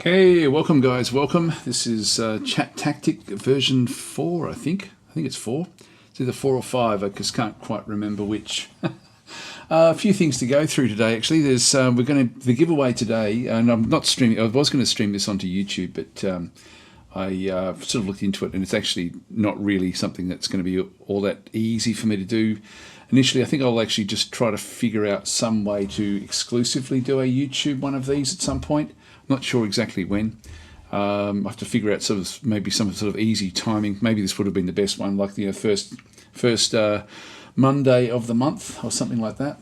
Okay, welcome guys, welcome. This is ChatTactic version 4, I think. It's 4. It's either 4 or 5, I just can't quite remember which. A few things to go through today actually. There's the giveaway today, and I'm not streaming. I was going to stream this onto YouTube, but I sort of looked into it, and it's actually not really something that's going to be all that easy for me to do. Initially, I think I'll actually just try to figure out some way to exclusively do a YouTube one of these at some point. Not sure exactly when. I have to figure out maybe some sort of easy timing. Maybe this would have been the best one, like first Monday of the month or something like that.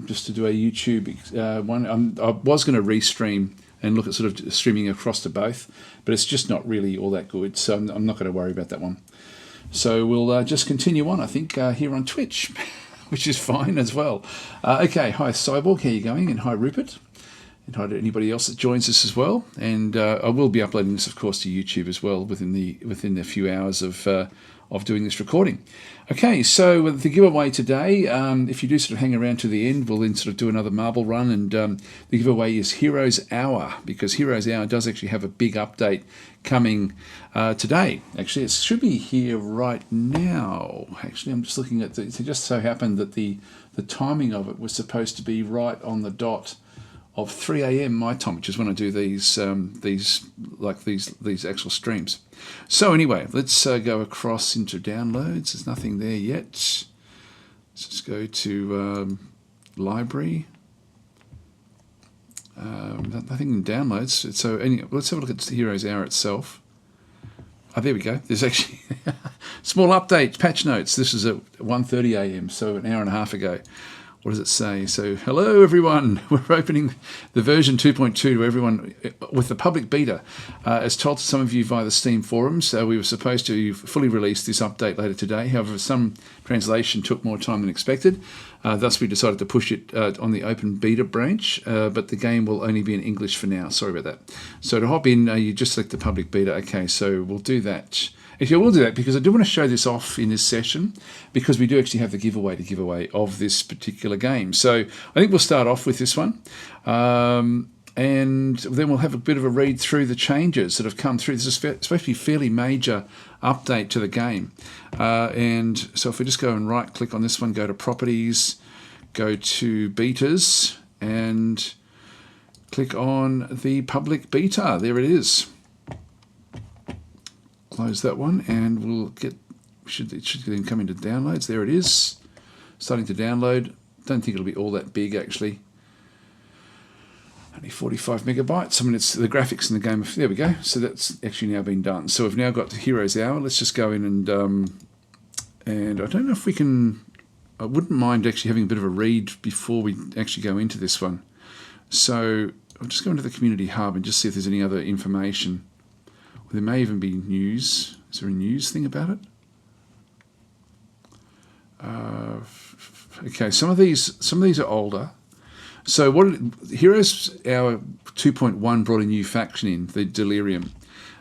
Just to do a YouTube one. I was going to restream and look at sort of streaming across to both, but it's just not really all that good. So I'm not going to worry about that one. So we'll just continue on, I think, here on Twitch, which is fine as well. Okay, hi Cyborg, how are you going? And hi Rupert. And hi to anybody else that joins us as well. And I will be uploading this, of course, to YouTube as well within a few hours of doing this recording. Okay, so the giveaway today, if you do sort of hang around to the end, we'll then sort of do another marble run. And the giveaway is Heroes Hour, because Heroes Hour does actually have a big update coming today. Actually, it should be here right now. Actually, I'm just looking at it just so happened that the timing of it was supposed to be right on the dot of 3 a.m. my time, which is when I do these actual streams. So anyway, let's go across into downloads. There's nothing there yet. Let's just go to library. Nothing in downloads. So anyway, let's have a look at the Heroes Hour itself. Oh, there we go. There's actually small update, patch notes. This is at 1:30 a.m., so an hour and a half ago. What does it say? So, hello everyone. We're opening the version 2.2 to everyone with the public beta. As told to some of you via the Steam forums, we were supposed to fully release this update later today. However, some translation took more time than expected. Thus, we decided to push it on the open beta branch, but the game will only be in English for now. Sorry about that. So to hop in, you just select the public beta. Okay, so we'll do that. Actually, I will do that because I do want to show this off in this session, because we do actually have the giveaway to give away of this particular game. So I think we'll start off with this one, and then we'll have a bit of a read through the changes that have come through. This is supposed to be a fairly major update to the game. And so if we just go and right click on this one, go to properties, go to betas, and click on the public beta. There it is. Close that one, and we'll get. It should then come into downloads. There it is, starting to download. Don't think it'll be all that big actually. Only 45 megabytes. I mean, it's the graphics in the game. There we go. So that's actually now been done. So we've now got the Heroes Hour. Let's just go in and I don't know if we can. I wouldn't mind actually having a bit of a read before we actually go into this one. So I'll just go into the community hub and just see if there's any other information. There may even be news. Is there a news thing about it? Okay, some of these are older. So Heroes Hour 2.1 brought a new faction in, the Delirium,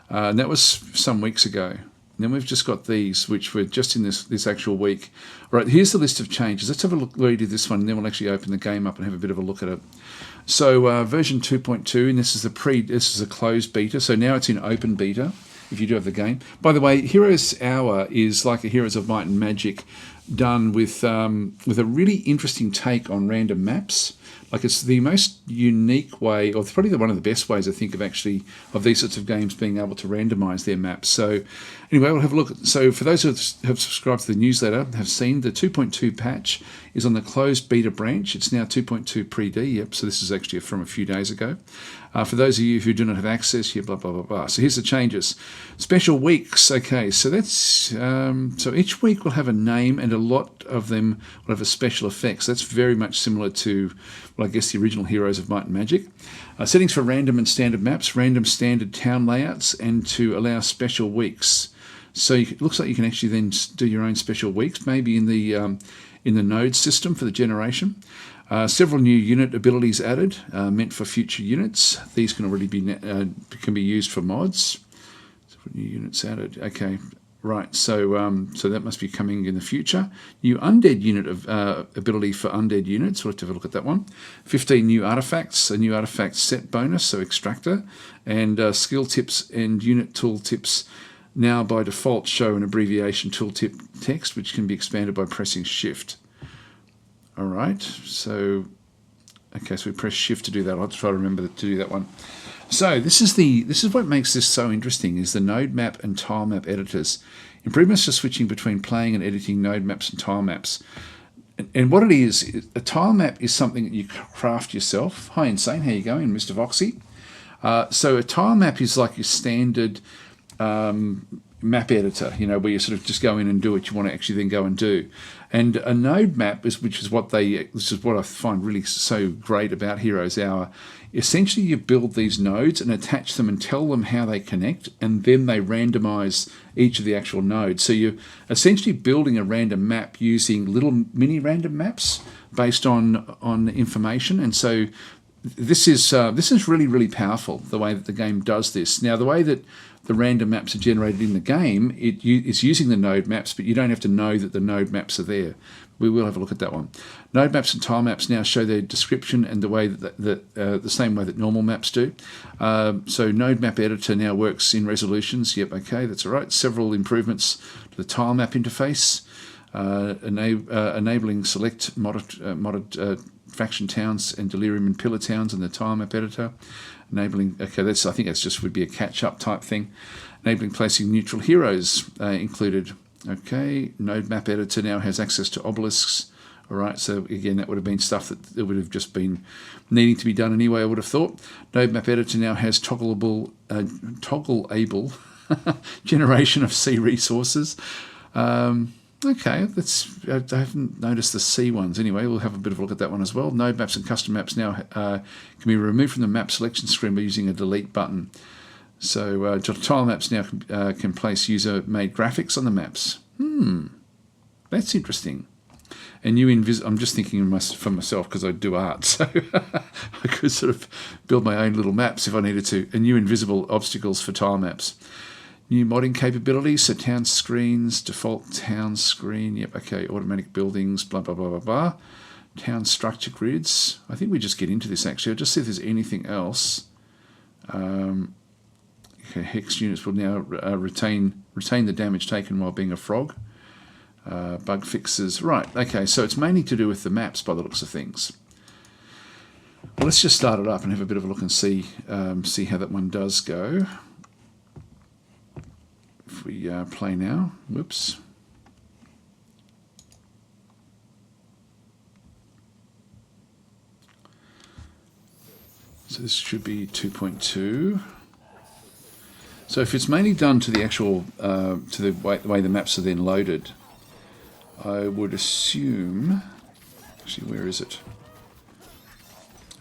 and that was some weeks ago. And then we've just got these, which were just in this actual week. All right, here's the list of changes. Let's have a look. Read this one, and then we'll actually open the game up and have a bit of a look at it. So version 2.2, and this is a closed beta. So now it's in open beta. If you do have the game. By the way, Heroes Hour is like a Heroes of Might and Magic, done with a really interesting take on random maps. Like, it's the most unique way, or it's probably one of the best ways I think of these sorts of games being able to randomize their maps. So anyway, we'll have a look. So for those who have subscribed to the newsletter, have seen the 2.2 patch is on the closed beta branch. It's now 2.2 pre-D. Yep. So this is actually from a few days ago. For those of you who do not have access here, blah, blah, blah, blah. So here's the changes. Special weeks. Okay, so that's so each week will have a name, and a lot of them will have a special effect. So that's very much similar to, well, I guess the original Heroes of Might and Magic. Settings for random and standard maps, random standard town layouts, and to allow special weeks. So it looks like you can actually then do your own special weeks, maybe in the node system for the generation. Several new unit abilities added, meant for future units. These can already be used for mods. Several new units added. Okay, Right, so so that must be coming in the future. New undead unit of ability for undead units. We'll have to have a look at that one. 15 new artifacts, a new artifact set bonus, so extractor, and skill tips and unit tool tips now by default show an abbreviation tooltip text, which can be expanded by pressing Shift. All right, so okay, so we press Shift to do that. I'll have to try to remember to do that one. So this is what makes this so interesting, is the node map and tile map editors. Improvements to switching between playing and editing node maps and tile maps. And what it is, a tile map is something that you craft yourself. Hi Insane, how you going, Mr. Voxy? So a tile map is like your standard map editor, where you sort of just go in and do what you want to actually then go and do. And a node map this is what I find really so great about Heroes Hour. Essentially, you build these nodes and attach them and tell them how they connect, and then they randomize each of the actual nodes. So you're essentially building a random map using little mini random maps based on information. And so this is really, really powerful, the way that the game does this. Now, the way that the random maps are generated in the game, it's using the node maps, but you don't have to know that the node maps are there. We will have a look at that one. Node maps and tile maps now show their description and the way the same way that normal maps do. So node map editor now works in resolutions. Yep, okay, that's all right. Several improvements to the tile map interface, enabling select modded faction towns and delirium and pillar towns in the tile map editor. Enabling, okay, I think that's just would be a catch-up type thing. Enabling placing neutral heroes included. Okay, node map editor now has access to obelisks. All right, so again, that would have been stuff that would have just been needing to be done anyway, I would have thought. Node map editor now has toggleable generation of C resources. Okay, I haven't noticed the C ones. Anyway, we'll have a bit of a look at that one as well. Node maps and custom maps now can be removed from the map selection screen by using a delete button. So tile maps now can place user-made graphics on the maps. That's interesting. And I'm just thinking for myself because I do art, so I could sort of build my own little maps if I needed to. And new invisible obstacles for tile maps. New modding capabilities, so town screens, default town screen, yep, okay, automatic buildings, blah, blah, blah, blah, blah. Town structure grids. I think we just get into this actually. I'll just see if there's anything else. Okay, hex units will now retain the damage taken while being a frog. Bug fixes. Right, okay, so it's mainly to do with the maps by the looks of things. Well, let's just start it up and have a bit of a look and see how that one does go. If we play now, whoops. So this should be 2.2. So if it's mainly done to the actual, to the way the maps are then loaded, I would assume, actually where is it?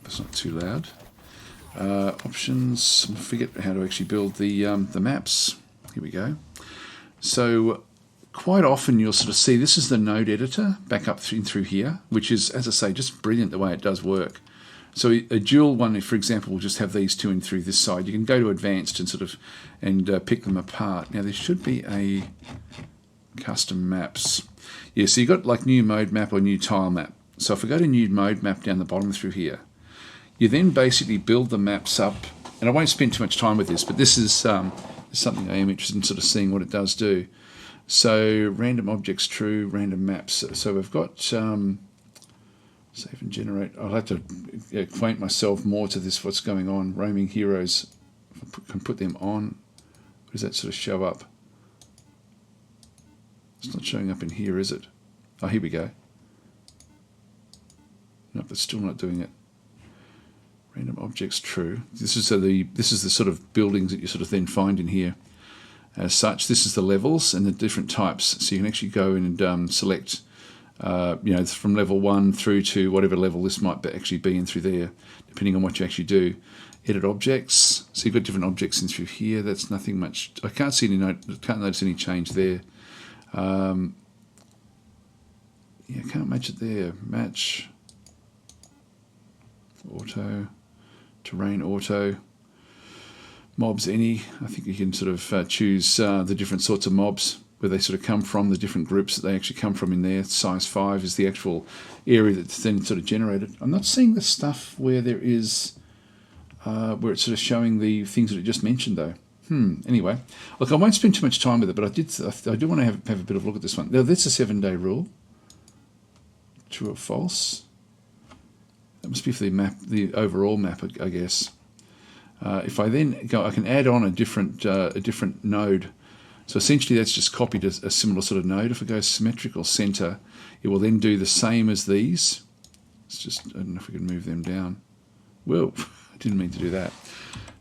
It's not too loud. Options, I forget how to actually build the maps. Here we go. So quite often you'll sort of see this is the node editor back up through here, which is, as I say, just brilliant the way it does work. So a dual one, for example, will just have these two in through this side. You can go to advanced and sort of pick them apart. Now there should be a custom maps. Yeah, so you've got like new mode map or new tile map. So if we go to new mode map down the bottom through here, you then basically build the maps up. And I won't spend too much time with this, but this is something I am interested in sort of seeing what it does do. So random objects true, random maps. So we've got save and generate. I'll have to acquaint myself more to this, what's going on. Roaming heroes, if I can put them on, where does that sort of show up? It's not showing up in here, is it? Oh, here we go. Nope, it's still not doing it. Random objects true. This is the sort of buildings that you sort of then find in here. As such, this is the levels and the different types. So you can actually go in and select, from level 1 through to whatever level this might actually be in through there, depending on what you actually do. Edit objects. So you've got different objects in through here. That's nothing much. I can't see can't notice any change there. Yeah, can't match it there. Match. Auto. Terrain auto. Mobs any. I think you can sort of choose the different sorts of mobs. where they sort of come from, the different groups that they actually come from in there. Size 5 is the actual area that's then sort of generated. I'm not seeing the stuff where there is, where it's sort of showing the things that it just mentioned though. Anyway, look, I won't spend too much time with it, but I do want to have a bit of a look at this one. Now, that's a 7-day rule. True or false? That must be for the map, the overall map, I guess. If I then go, I can add on a different node. So essentially that's just copied a similar sort of node. If I go symmetrical center, it will then do the same as these. It's just, I don't know if we can move them down. Well, I didn't mean to do that.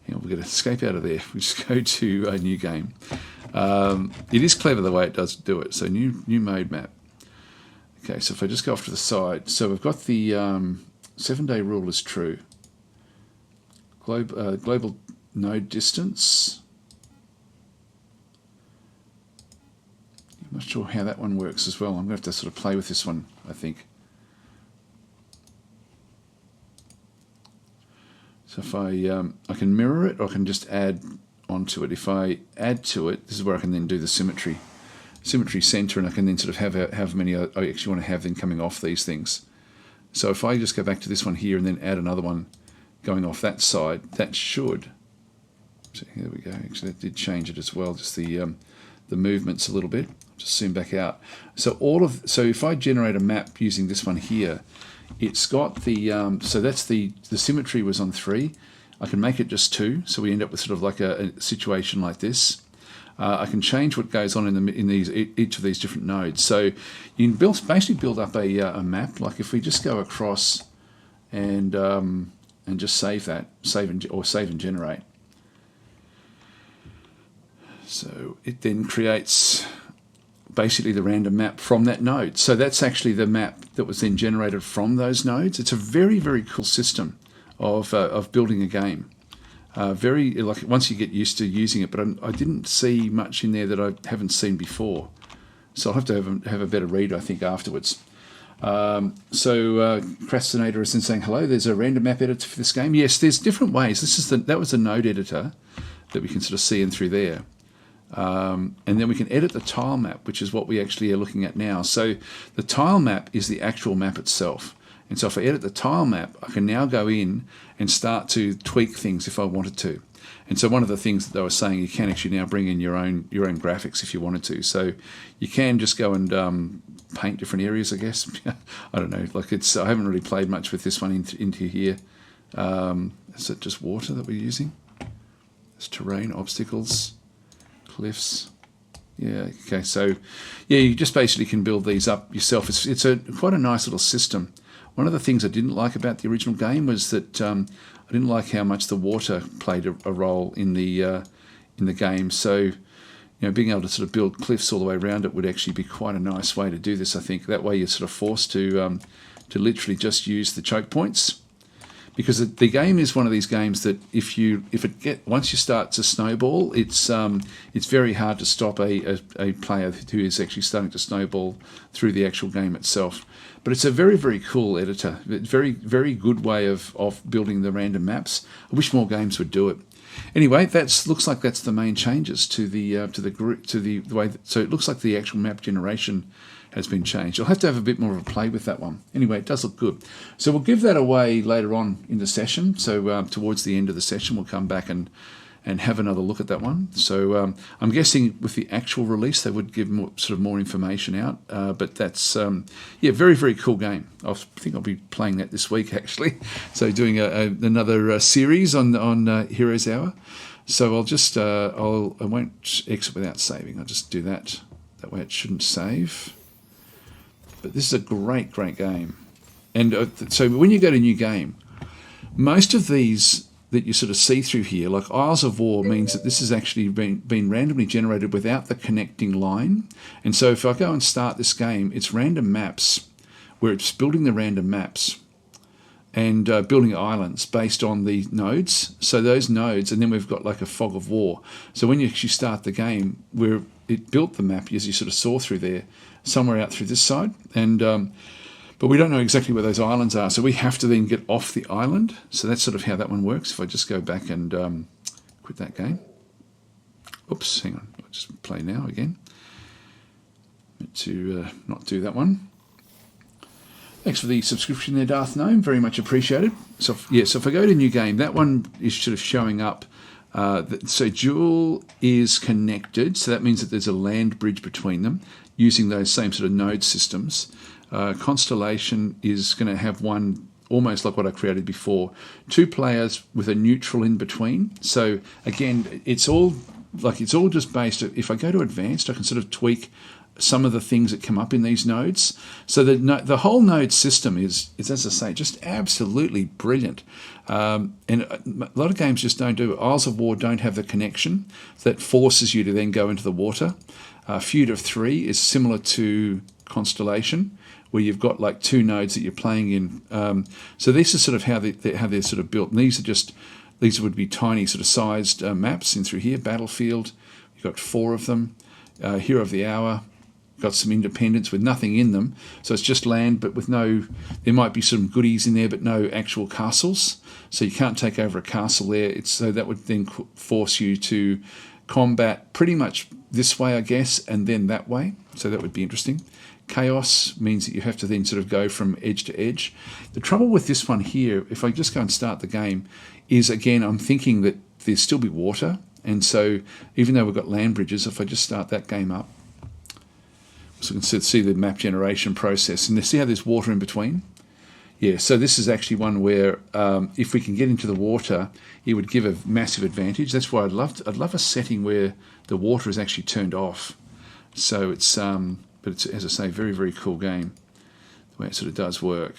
Hang on, we're going to escape out of there. We just go to a new game. It is clever the way it does do it. So new mode map. Okay, so if I just go off to the side. So we've got the 7-day rule is true. Global node distance. I'm not sure how that one works as well. I'm going to have to sort of play with this one, I think. So if I can mirror it, or I can just add onto it. If I add to it, this is where I can then do the symmetry center, and I can then sort of have how many I actually want to have then coming off these things. So if I just go back to this one here and then add another one going off that side, that should. So here we go. Actually, that did change it as well. Just the movements a little bit. Just zoom back out. So if I generate a map using this one here, it's got the so that's the symmetry was on 3. I can make it just 2, so we end up with sort of like a situation like this. I can change what goes on in each of these different nodes. So you can basically build up a map. Like if we just go across and just save and generate. So it then creates basically the random map from that node. So that's actually the map that was then generated from those nodes. It's a very, very cool system of building a game. Very, like, once you get used to using it, but I didn't see much in there that I haven't seen before. So I'll have to have a better read, I think, afterwards. Crastinator is then saying, hello, there's a random map editor for this game. Yes, there's different ways. That was the node editor that we can sort of see in through there. And then we can edit the tile map, which is what we actually are looking at now. So the tile map is the actual map itself. And so if I edit the tile map, I can now go in and start to tweak things if I wanted to. And so one of the things that they were saying, you can actually now bring in your own graphics if you wanted to. So you can just go and paint different areas, I guess. I don't know. Like I haven't really played much with this one into here. Is it just water that we're using? It's terrain, obstacles, cliffs. Yeah. Okay. So yeah, you just basically can build these up yourself. It's quite a nice little system. One of the things I didn't like about the original game was that I didn't like how much the water played a role in the game. So, being able to sort of build cliffs all the way around it would actually be quite a nice way to do this. I think that way you're sort of forced to literally just use the choke points, because the game is one of these games that once you start to snowball, it's very hard to stop a player who is actually starting to snowball through the actual game itself. But it's a very, very cool editor. Very, very good way of building the random maps. I wish more games would do it. Anyway, looks like that's the main changes to the way. So it looks like the actual map generation has been changed. I'll have to have a bit more of a play with that one. Anyway, it does look good. So we'll give that away later on in the session. So towards the end of the session, we'll come back and have another look at that one. So I'm guessing with the actual release, they would give more information out. But that's, very, very cool game. I think I'll be playing that this week, actually. So doing another series on Heroes Hour. So I'll just, I won't exit without saving. I'll just do that. That way it shouldn't save. But this is a great, great game. And so when you go to new game, most of these that you sort of see through here, like Isles of War, means that this has actually been randomly generated without the connecting line. And so if I go and start this game, it's random maps, where it's building the random maps and building islands based on the nodes. So those nodes, and then we've got like a fog of war. So when you actually start the game, where it built the map, as you sort of saw through there, somewhere out through this side. And but we don't know exactly where those islands are, so we have to then get off the island. So that's sort of how that one works. If I just go back and quit that game. Oops, hang on. I'll just play now again. To not do that one. Thanks for the subscription there, Darth Gnome. Very much appreciated. So if I go to new game, that one is sort of showing up. So Dual is connected, so that means that there's a land bridge between them using those same sort of node systems. Constellation is going to have one almost like what I created before. 2 players with a neutral in between. So again, it's all just based. If I go to advanced, I can sort of tweak some of the things that come up in these nodes. So the whole node system is, as I say, just absolutely brilliant. And a lot of games just don't do it. Isles of War don't have the connection that forces you to then go into the water. Feud of 3 is similar to Constellation, where you've got like 2 nodes that you're playing in. So this is sort of how they're sort of built. And these would be tiny sort of sized maps in through here. Battlefield, you've got 4 of them. Hero of the Hour, got some independents with nothing in them, so it's just land, but with no. There might be some goodies in there, but no actual castles. So you can't take over a castle there. So that would then force you to combat pretty much this way, I guess, and then that way. So that would be interesting. Chaos means that you have to then sort of go from edge to edge. The trouble with this one here, if I just go and start the game, is again I'm thinking that there'll still be water, and so even though we've got land bridges, if I just start that game up. So you can see the map generation process. And you see how there's water in between? Yeah, so this is actually one where if we can get into the water, it would give a massive advantage. That's why I'd love a setting where the water is actually turned off. So it's, but it's, as I say, very, very cool game, the way it sort of does work.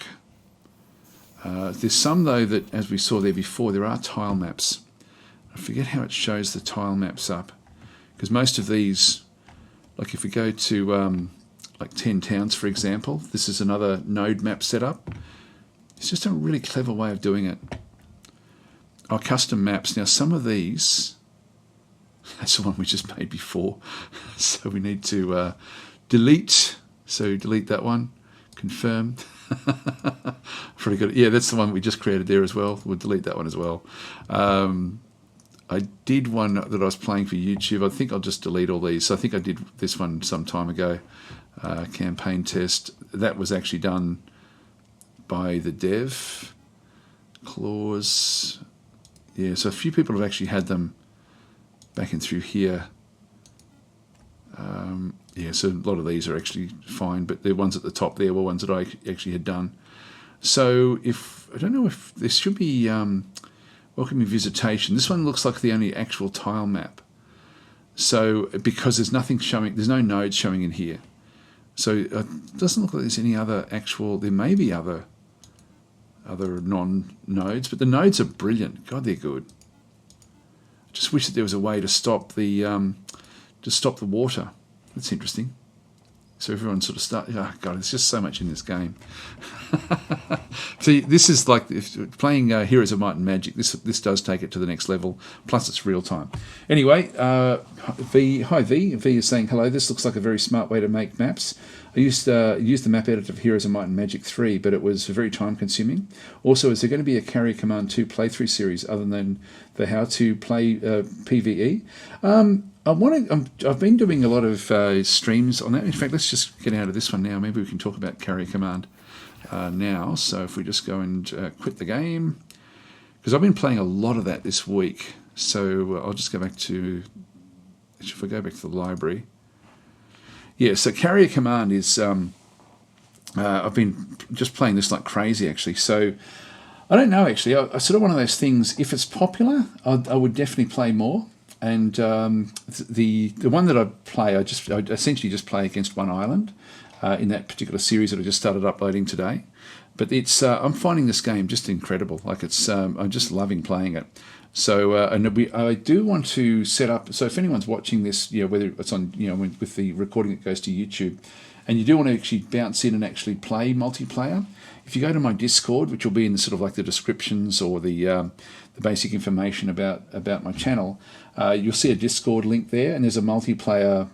There's some, though, that, as we saw there before, there are tile maps. I forget how it shows the tile maps up, because most of these, like if we go to like 10 towns, for example, this is another node map setup. It's just a really clever way of doing it. Our custom maps. Now, some of these, that's the one we just made before. So we need to delete. So delete that one. Confirm. Pretty good. Yeah, that's the one we just created there as well. We'll delete that one as well. I did one that I was playing for YouTube. I think I'll just delete all these. So I think I did this one some time ago. Campaign test. That was actually done by the dev. Clause. Yeah, so a few people have actually had them back in through here. Yeah, so a lot of these are actually fine, but the ones at the top there were ones that I actually had done. So I don't know if there should be welcoming visitation. This one looks like the only actual tile map. So because there's nothing showing, there's no nodes showing in here. So it doesn't look like there's any other actual, there may be other non-nodes, but the nodes are brilliant. God, they're good. I just wish that there was a way to stop the water. That's interesting. So everyone sort of oh God, there's just so much in this game. See, this is like if playing Heroes of Might and Magic. This does take it to the next level. Plus, it's real time. Anyway, V is saying hello. This looks like a very smart way to make maps. I used the map editor of Heroes of Might and Magic 3, but it was very time consuming. Also, is there going to be a Carrier Command 2 playthrough series other than the how to play PvE? I've been doing a lot of streams on that. In fact, let's just get out of this one now. Maybe we can talk about Carrier Command now. So if we just go and quit the game, because I've been playing a lot of that this week. So I'll just go back to, if I go back to the library. Yeah, so Carrier Command is, I've been just playing this like crazy actually. So I don't know actually. I sort of one of those things, if it's popular, I would definitely play more. And the one that I play, I essentially just play against one island in that particular series that I just started uploading today. But it's I'm finding this game just incredible. Like it's I'm just loving playing it. So I do want to set up. So if anyone's watching this, whether it's on with the recording that goes to YouTube, and you do want to actually bounce in and actually play multiplayer, if you go to my Discord, which will be in the sort of like the descriptions or the basic information about my channel, you'll see a Discord link there, and there's a multiplayer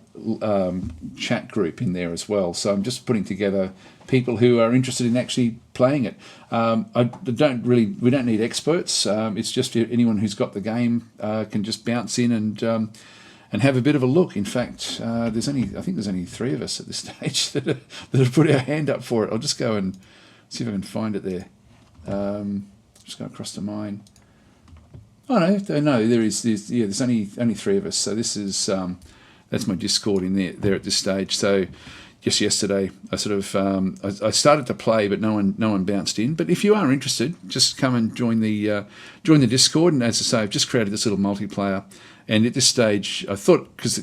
chat group in there as well. So I'm just putting together people who are interested in actually playing it. We don't need experts. It's just anyone who's got the game can just bounce in and have a bit of a look. In fact, I think there's only 3 of us at this stage that have put our hand up for it. I'll just go and see if I can find it there. Just go across to mine. Oh no, there's only 3 of us. So this is that's my Discord in there at this stage. So just yesterday, I sort of I started to play, but no one bounced in. But if you are interested, just come and join the Discord. And as I say, I've just created this little multiplayer. And at this stage, I thought, because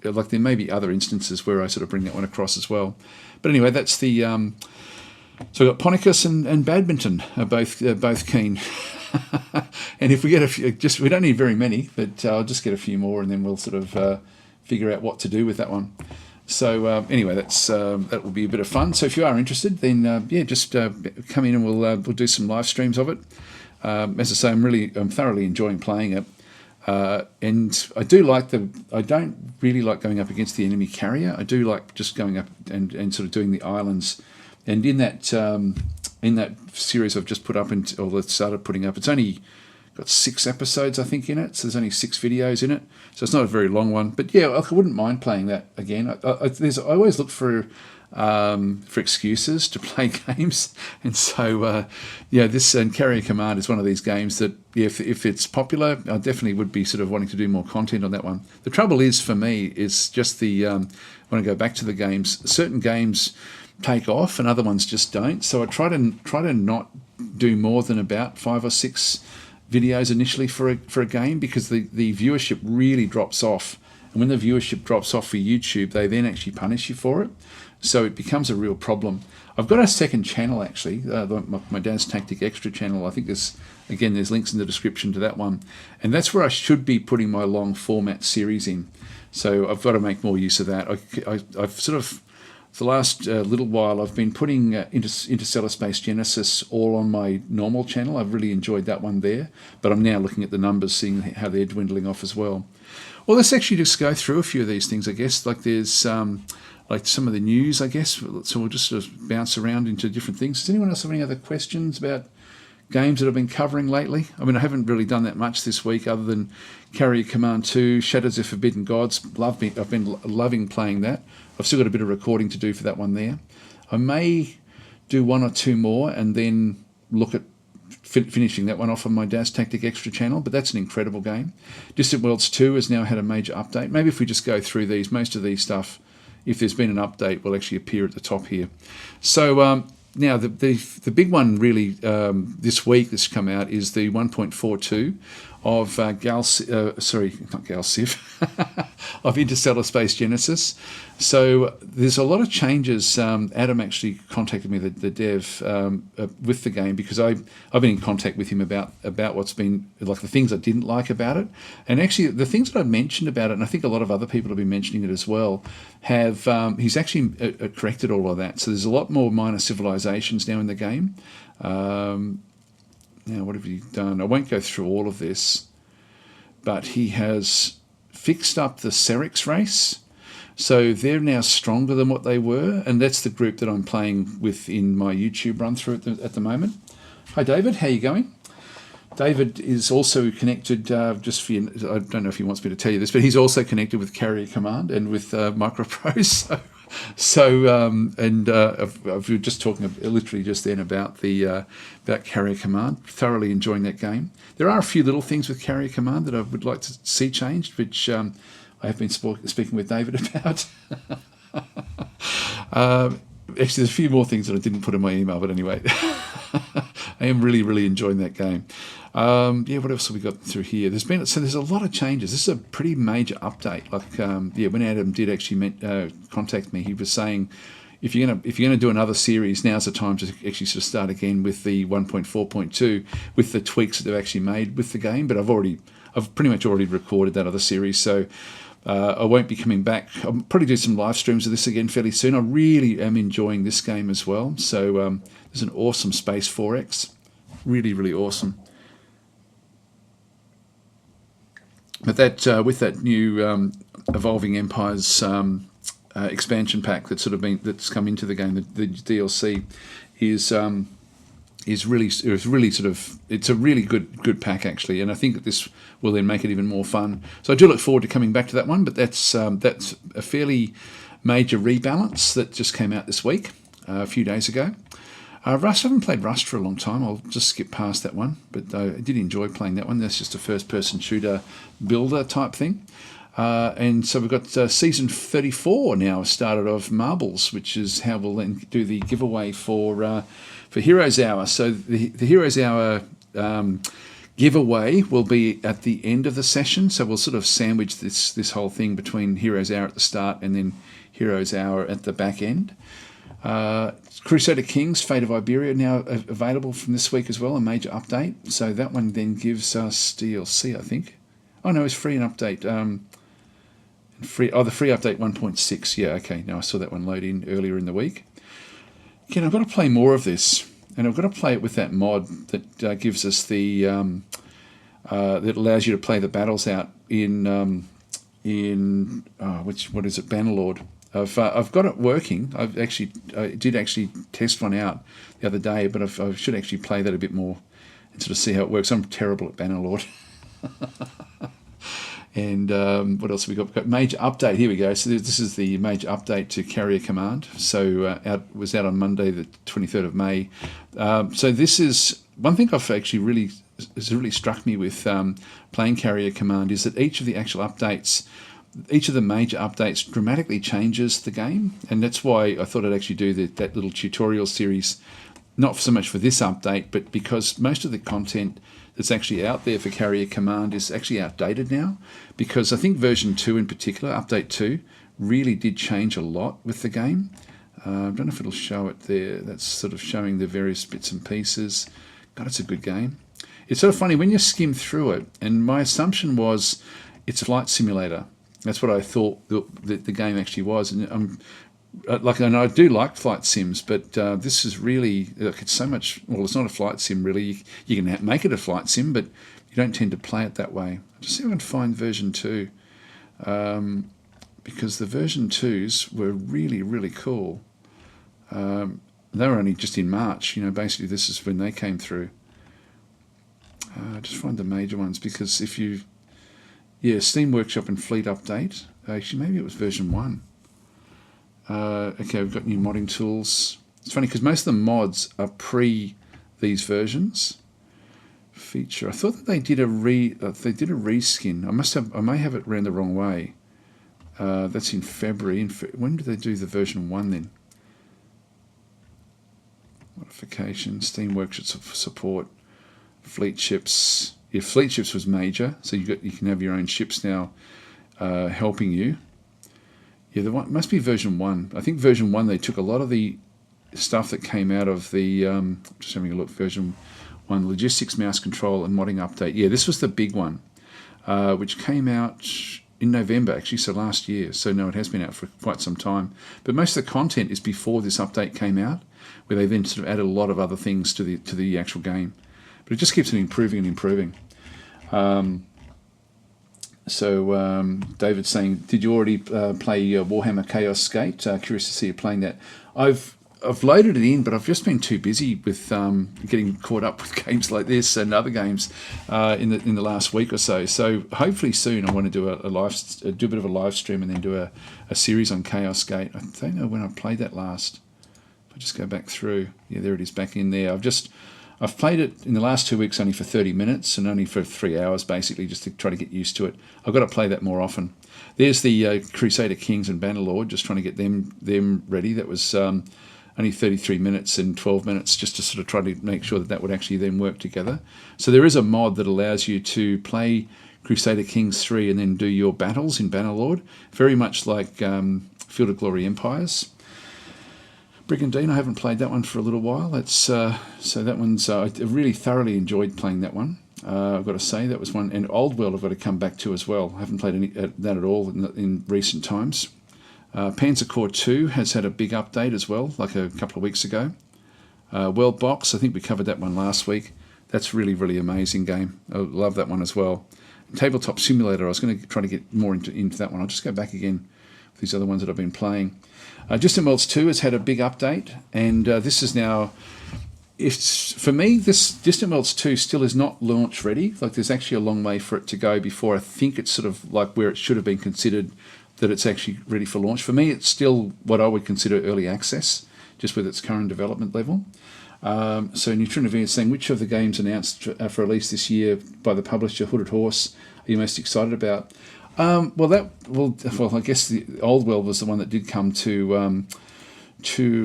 like there may be other instances where I sort of bring that one across as well. But anyway, that's the so we've got Ponicus and Badminton are both keen. And if we get a few, we don't need very many, but I'll just get a few more, and then we'll sort of figure out what to do with that one. So anyway, that will be a bit of fun. So if you are interested, then just come in and we'll do some live streams of it. As I say, I'm thoroughly enjoying playing it, and I don't really like going up against the enemy carrier. I do like just going up and sort of doing the islands. And in that series I've just put up or started putting up, it's only got 6 episodes, I think, in it. So there's only 6 videos in it. So it's not a very long one. But yeah, I wouldn't mind playing that again. I always look for excuses to play games. And so, this Carrier Command is one of these games that, if it's popular, I definitely would be sort of wanting to do more content on that one. The trouble is, for me, is just when I go back to the games, certain games take off and other ones just don't. So I try to not do more than about 5 or 6 videos initially for a game, because the viewership really drops off. And when the viewership drops off for YouTube, they then actually punish you for it. So it becomes a real problem. I've got a second channel, actually, my DasTactic Extra channel. I think there's links in the description to that one. And that's where I should be putting my long format series in. So I've got to make more use of that. I've sort of, for the last little while, I've been putting Interstellar Space Genesis all on my normal channel. I've really enjoyed that one there. But I'm now looking at the numbers, seeing how they're dwindling off as well. Well, let's actually just go through a few of these things, I guess. Like there's like some of the news, I guess. So we'll just sort of bounce around into different things. Does anyone else have any other questions about games that I've been covering lately? I mean, I haven't really done that much this week, other than Carrier Command 2, Shadows of Forbidden Gods. I've been loving playing that. I've still got a bit of recording to do for that one there. I may do 1 or 2 more and then look at finishing that one off on my DasTactic Extra channel, but that's an incredible game. Distant Worlds 2 has now had a major update. Maybe if we just go through these, most of these stuff, if there's been an update, will actually appear at the top here. So now the big one really this week that's come out is the 1.42 of of Interstellar Space Genesis. So there's a lot of changes. Adam actually contacted me, the dev, with the game, because I've been in contact with him about what's been, like, the things I didn't like about it. And actually the things that I mentioned about it, and I think a lot of other people have been mentioning it as well, have he's actually corrected all of that. So there's a lot more minor civilizations now in the game. Now, what have you done? I won't go through all of this, but he has fixed up the Serix race. So they're now stronger than what they were, and that's the group that I'm playing with in my YouTube run-through at the moment. Hi, David. How you going? David is also connected, just for you, I don't know if he wants me to tell you this, but he's also connected with Carrier Command and with MicroProse. We were just talking literally just then about Carrier Command. Thoroughly enjoying that game. There are a few little things with Carrier Command that I would like to see changed, which I have been speaking with David about. Actually, there's a few more things that I didn't put in my email, but anyway, I am really, really enjoying that game. What else have we got through here? There's a lot of changes. This is a pretty major update. Like, when Adam did actually contact me, he was saying, if you're gonna do another series, now's the time to actually sort of start again with the 1.4.2 with the tweaks that they've actually made with the game. But I've pretty much already recorded that other series, so I won't be coming back. I'll probably do some live streams of this again fairly soon. I really am enjoying this game as well. So there's an awesome Space 4X, really, really awesome. But that with that new Evolving Empires expansion pack that's come into the game, the DLC, is is really sort of, it's a really good pack actually, and I think that this will then make it even more fun. So I do look forward to coming back to that one. But that's a fairly major rebalance that just came out this week, a few days ago. Rust, I haven't played Rust for a long time. I'll just skip past that one, but I did enjoy playing that one. That's just a first-person shooter builder type thing. And so we've got season 34 now started of Marbles, which is how we'll then do the giveaway for Heroes Hour. So the Heroes Hour giveaway will be at the end of the session. So we'll sort of sandwich this whole thing between Heroes Hour at the start and then Heroes Hour at the back end. Crusader Kings, Fate of Iberia, now available from this week as well, a major update. So that one then gives us DLC, I think. Oh no, it's free and update. The free update 1.6. Yeah, okay. Now I saw that one load in earlier in the week. Again, I've got to play more of this, and I've got to play it with that mod that gives us the that allows you to play the battles out in what is it, Bannerlord. I've got it working. I did actually test one out the other day, but I should actually play that a bit more and sort of see how it works. I'm terrible at Bannerlord. And what else have we got? We've got major update. Here we go. So this is the major update to Carrier Command. So was out on Monday, the 23rd of May. So this is one thing I've actually has really struck me with playing Carrier Command is that each of the actual updates, each of the major updates dramatically changes the game. And that's why I thought I'd actually do that little tutorial series, not so much for this update, but because most of the content that's actually out there for Carrier Command is actually outdated now, because I think version 2 in particular, update 2, really did change a lot with the game. I don't know if it'll show it there. That's sort of showing the various bits and pieces. God, it's a good game. It's sort of funny when you skim through it, and my assumption was it's a flight simulator. That's what I thought the game actually was. And and I do like flight sims, but this is really, it's so much, well, it's not a flight sim really. You can make it a flight sim, but you don't tend to play it that way. I'll just see if I can find version 2, because the version 2s were really, really cool. They were only just in March, basically this is when they came through. Just find the major ones, because Steam Workshop and Fleet Update, actually maybe it was version 1. Okay, we've got new modding tools. It's funny because most of the mods are pre these versions. Feature. I thought that they did a reskin. I may have it ran the wrong way. That's in February. When did they do the version 1 then? Modification. Steam Workshop support. Fleet ships. Yeah, fleet ships was major. So you can have your own ships now helping you. Yeah, there must be version 1. I think version 1, they took a lot of the stuff that came out of the, just having a look, version 1, logistics, mouse control, and modding update. Yeah, this was the big one, which came out in November, actually, so last year. So no, it has been out for quite some time. But most of the content is before this update came out, where they then sort of added a lot of other things to the actual game. But it just keeps on improving and improving. So David's saying, did you already play Warhammer Chaos Gate? Curious to see you playing that. I've loaded it in, but I've just been too busy with getting caught up with games like this and other games in the last week or so. So hopefully soon I want to do a bit of a live stream and then do a series on Chaos Gate. I don't know when I played that last. If I just go back through, yeah, there it is back in there. I've played it in the last 2 weeks only for 30 minutes and only for 3 hours, basically, just to try to get used to it. I've got to play that more often. There's the Crusader Kings and Bannerlord, just trying to get them ready. That was only 33 minutes and 12 minutes, just to sort of try to make sure that would actually then work together. So there is a mod that allows you to play Crusader Kings 3 and then do your battles in Bannerlord, very much like Field of Glory Empires. Brigandine, I haven't played that one for a little while. That's so that one's I really thoroughly enjoyed playing that one. I've got to say that was one, and Old World I've got to come back to as well. I haven't played that at all in recent times. Panzer Corps 2 has had a big update as well, like a couple of weeks ago. World Box, I think we covered that one last week. That's really, really amazing game. I love that one as well. Tabletop Simulator, I was going to try to get more into that one. I'll just go back again with these other ones that I've been playing. Distant Worlds 2 has had a big update, and this is now, it's for me, this Distant Worlds 2 still is not launch ready. Like there's actually a long way for it to go before I think it's sort of like where it should have been considered that it's actually ready for launch. For me, it's still what I would consider early access, just with its current development level. So Neutrino is saying, which of the games announced for release this year by the publisher Hooded Horse are you most excited about? Well, I guess the Old World was the one that did come to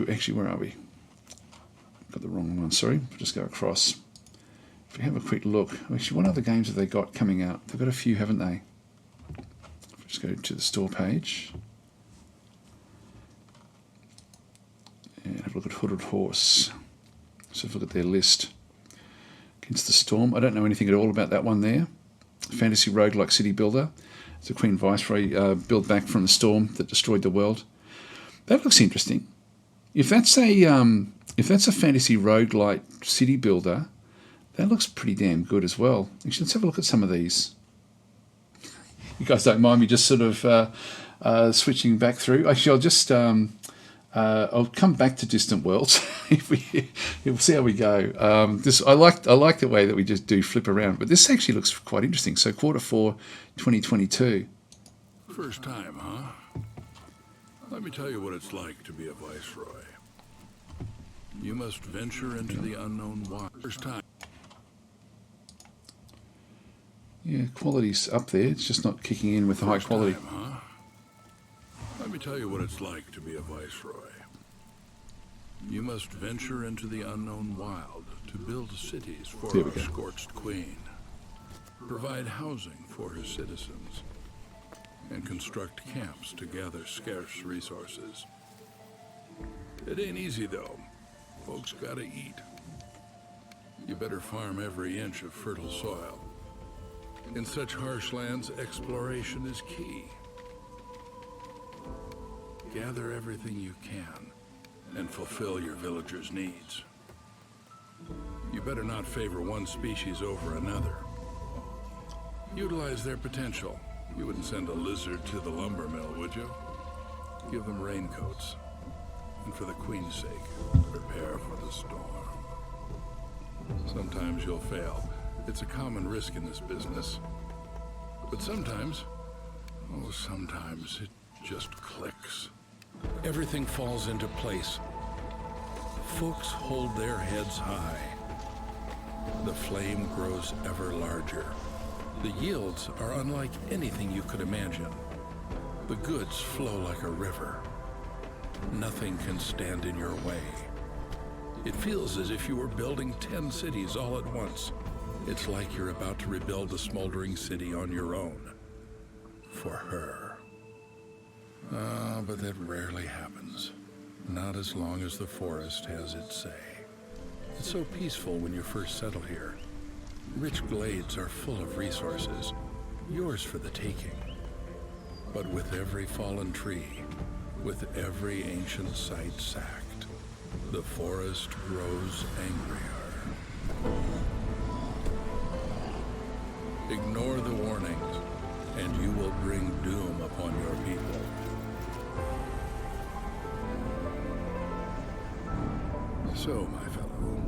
actually, where are we? Got the wrong one, sorry. I'll just go across. If we have a quick look, actually, what other games have they got coming out? They've got a few, haven't they? Just go to the store page and have a look at Hooded Horse. So look at their list. Against the Storm. I don't know anything at all about that one there. Fantasy roguelike city builder. It's a Queen Viceroy build back from the storm that destroyed the world. That looks interesting. If that's a fantasy roguelike city builder, that looks pretty damn good as well. Actually, let's have a look at some of these. You guys don't mind me just sort of switching back through. Actually, I'll just I'll come back to Distant Worlds. We'll see how we go. I like the way that we just do flip around, but this actually looks quite interesting. So Q4 2022. First time, huh? Let me tell you what it's like to be a viceroy. You must venture into the unknown wild. First time. Yeah, quality's up there. It's just not kicking in with the high quality. Time, huh? Let me tell you what it's like to be a viceroy. You must venture into the unknown wild to build cities for our scorched queen, provide housing for her citizens, and construct camps to gather scarce resources. It ain't easy though. Folks gotta eat. You better farm every inch of fertile soil. In such harsh lands, exploration is key. Gather everything you can and fulfill your villagers' needs. You better not favor one species over another. Utilize their potential. You wouldn't send a lizard to the lumber mill, would you? Give them raincoats. And for the Queen's sake, prepare for the storm. Sometimes you'll fail. It's a common risk in this business. But sometimes, sometimes it just clicks. Everything falls into place. Folks hold their heads high. The flame grows ever larger. The yields are unlike anything you could imagine. The goods flow like a river. Nothing can stand in your way. It feels as if you were building 10 cities all at once. It's like you're about to rebuild a smoldering city on your own. For her. But that rarely happens. Not as long as the forest has its say. It's so peaceful when you first settle here. Rich glades are full of resources, yours for the taking. But with every fallen tree, with every ancient site sacked, the forest grows angrier. Ignore the warnings, and you will bring doom upon your people. So, my fellow,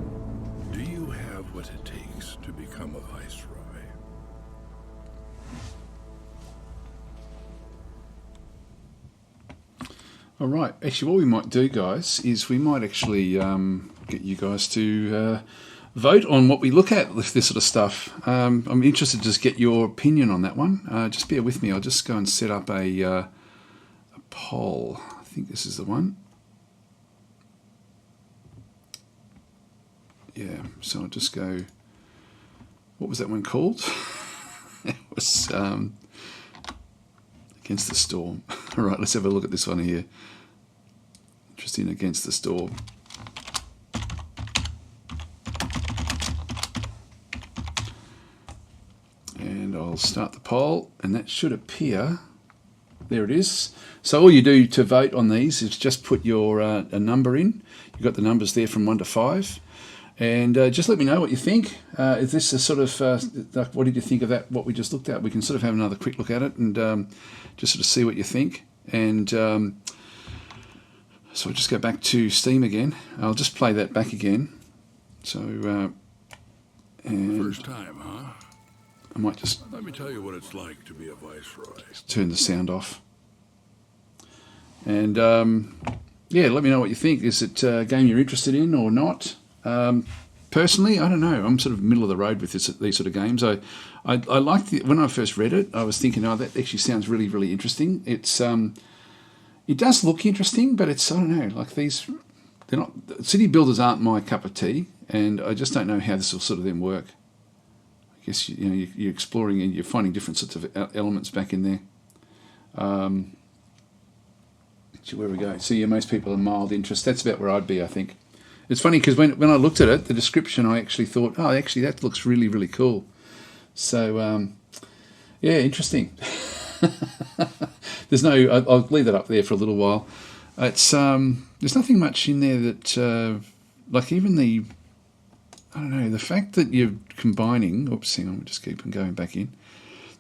do you have what it takes to become a viceroy? All right. Actually, what we might do, guys, is we might actually get you guys to vote on what we look at with this sort of stuff. I'm interested to just get your opinion on that one. Just bear with me. I'll just go and set up a poll. I think this is the one. Yeah, so I'll just go, what was that one called? It was Against the Storm. All right, let's have a look at this one here. Interesting, Against the Storm. And I'll start the poll, and that should appear. There it is. So all you do to vote on these is just put your a number in. You've got the numbers there from 1 to 5. And just let me know what you think. Is this a sort of, like, what did you think of that, what we just looked at? We can sort of have another quick look at it and just sort of see what you think. And so I'll just go back to Steam again. I'll just play that back again. So, and First time, huh? I might just Let me tell you what it's like to be a viceroy. turn the sound off. And yeah, let me know what you think. Is it a game you're interested in or not? Personally, I don't know. I'm sort of middle of the road with these sort of games. I liked when I first read it. I was thinking, oh, that actually sounds really, really interesting. It does look interesting, but it's, I don't know, like they're not, city builders aren't my cup of tea, and I just don't know how this will sort of then work. I guess you're exploring and you're finding different sorts of elements back in there. Where we go. So yeah, most people are mild interest. That's about where I'd be, I think. It's funny because when I looked at it, the description, I actually thought, oh, actually that looks really, really cool. So yeah, interesting. There's no. I'll leave that up there for a little while. It's there's nothing much in there that like even the, I don't know, the fact that you're combining. Oops, hang on, we'll just keep on going back in.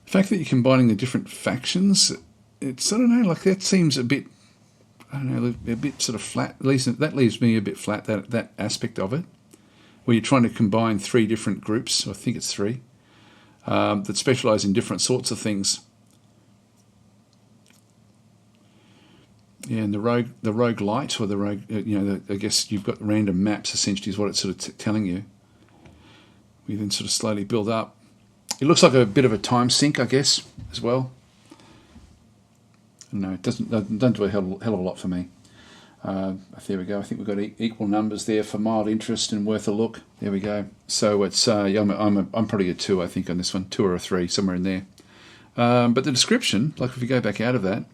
The fact that you're combining the different factions, it's, I don't know, like that seems a bit, I don't know, a bit sort of flat. At least that leaves me a bit flat. That aspect of it, where you're trying to combine 3 different groups. I think it's 3 that specialise in different sorts of things. Yeah, and the rogue light, or the rogue, I guess you've got random maps. Essentially, is what it's sort of telling you. We then sort of slowly build up. It looks like a bit of a time sink, I guess, as well. No, it doesn't do a hell of a lot for me. There we go. I think we've got equal numbers there for mild interest and worth a look. There we go. So it's I'm probably a 2, I think, on this one, 2 or a 3, somewhere in there. But the description, like if you go back out of that,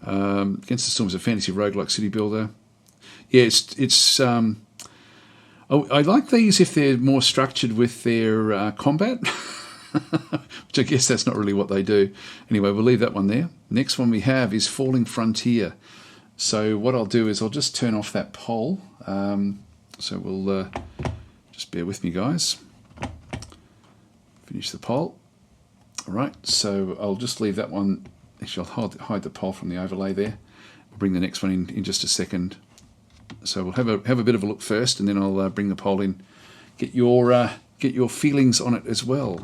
Against the Storm is a fantasy roguelike city builder. Yeah, it's I like these if they're more structured with their combat, which I guess that's not really what they do. Anyway, we'll leave that one there. Next one we have is Falling Frontier. So what I'll do is I'll just turn off that poll. So we'll just bear with me, guys. Finish the poll. All right, so I'll just leave that one. Actually, I'll hide the poll from the overlay there. We'll bring the next one in just a second. So we'll have a bit of a look first, and then I'll bring the poll in. Get your feelings on it as well.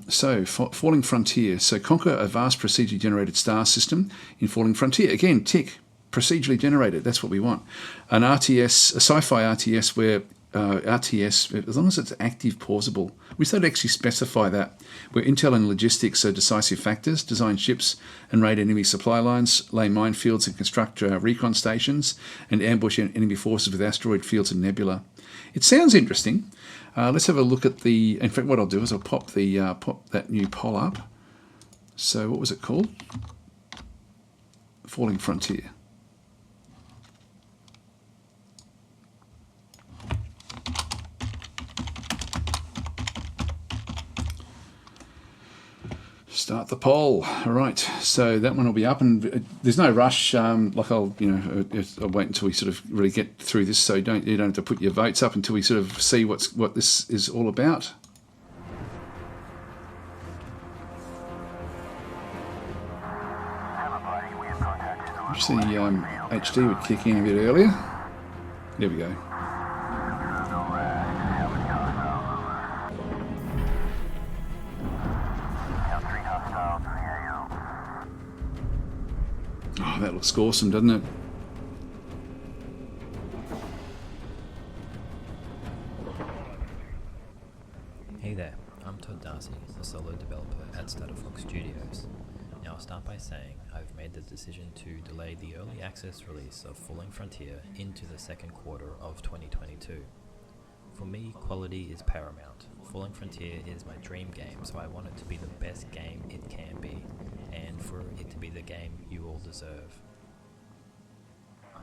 So Falling Frontier. So conquer a vast procedurally generated star system in Falling Frontier. Again, tick. Procedurally generated. That's what we want. An RTS, a sci-fi RTS where RTS, as long as it's active pausable. We started to actually specify that, where intel and logistics are decisive factors. Design ships and raid enemy supply lines, lay minefields and construct recon stations, and ambush enemy forces with asteroid fields and nebula. It sounds interesting. Let's have a look at the. In fact, what I'll do is I'll pop that new poll up. So what was it called? Falling Frontier. Start the poll. All right, so that one will be up, and there's no rush. Like I'll wait until we sort of really get through this, so you don't have to put your votes up until we sort of see what this is all about. Wish the HD would kick in a bit earlier. There we go. Oh, that looks awesome, doesn't it? Hey there, I'm Todd Darcy, a solo developer at DasTactic's Studios. Now I'll start by saying I've made the decision to delay the early access release of Falling Frontier into the second quarter of 2022. For me, quality is paramount. Falling Frontier is my dream game, so I want it to be the best game it can be, and for it to be the game you all deserve.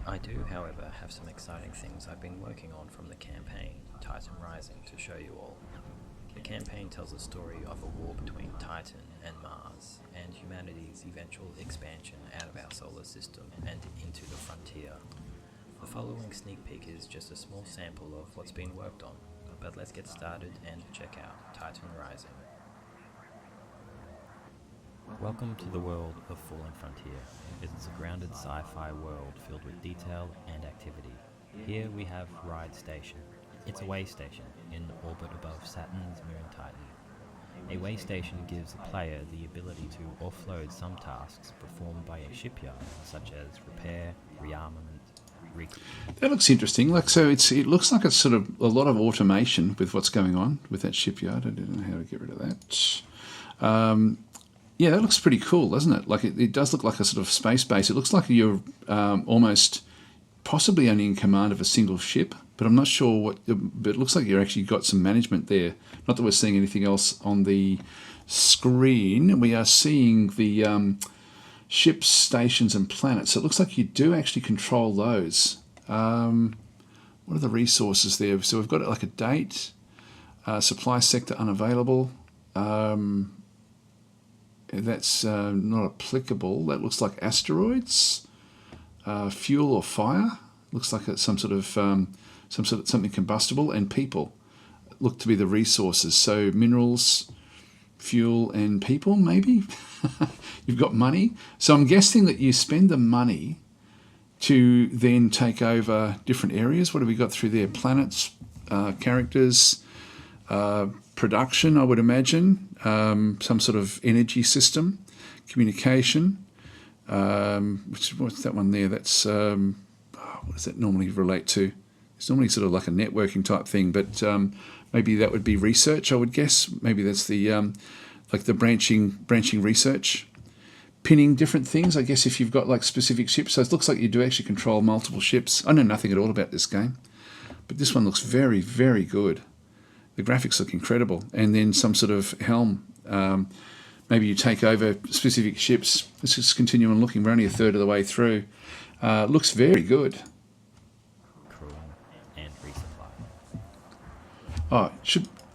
I do, however, have some exciting things I've been working on from the campaign, Titan Rising, to show you all. The campaign tells a story of a war between Titan and Mars, and humanity's eventual expansion out of our solar system and into the frontier. The following sneak peek is just a small sample of what's been worked on, but let's get started and check out Titan Rising. Welcome to the world of Fallen Frontier. It is a grounded sci-fi world filled with detail and activity. Here we have Ride Station, It's a way station in orbit above Saturn's moon Titan. A way station gives the player the ability to offload some tasks performed by a shipyard, such as repair, rearmament, That looks interesting. Like, so it looks like it's sort of a lot of automation with what's going on with that shipyard. I don't know how to get rid of that. Yeah, that looks pretty cool, doesn't it? Like, it does look like a sort of space base. It looks like you're almost possibly only in command of a single ship, but I'm not sure what. But it looks like you've actually got some management there. Not that we're seeing anything else on the screen. We are seeing the ships, stations, and planets. So it looks like you do actually control those. What are the resources there? So we've got like a date, supply sector unavailable. That's not applicable. That looks like asteroids, fuel or fire. Looks like it's something combustible, and people look to be the resources. So minerals, fuel, and people. Maybe you've got money. So I'm guessing that you spend the money to then take over different areas. What have we got through there? Planets, characters. Production, I would imagine, some sort of energy system, communication. What's that one there? That's what does that normally relate to? It's normally sort of like a networking type thing, but maybe that would be research. I would guess maybe that's the like the branching research, pinning different things. I guess if you've got like specific ships, so it looks like you do actually control multiple ships. I know nothing at all about this game, but this one looks very, very good. The graphics look incredible. And then some sort of helm. Maybe you take over specific ships. Let's just continue on looking. We're only a third of the way through. Looks very good. crew, and resupply. Oh,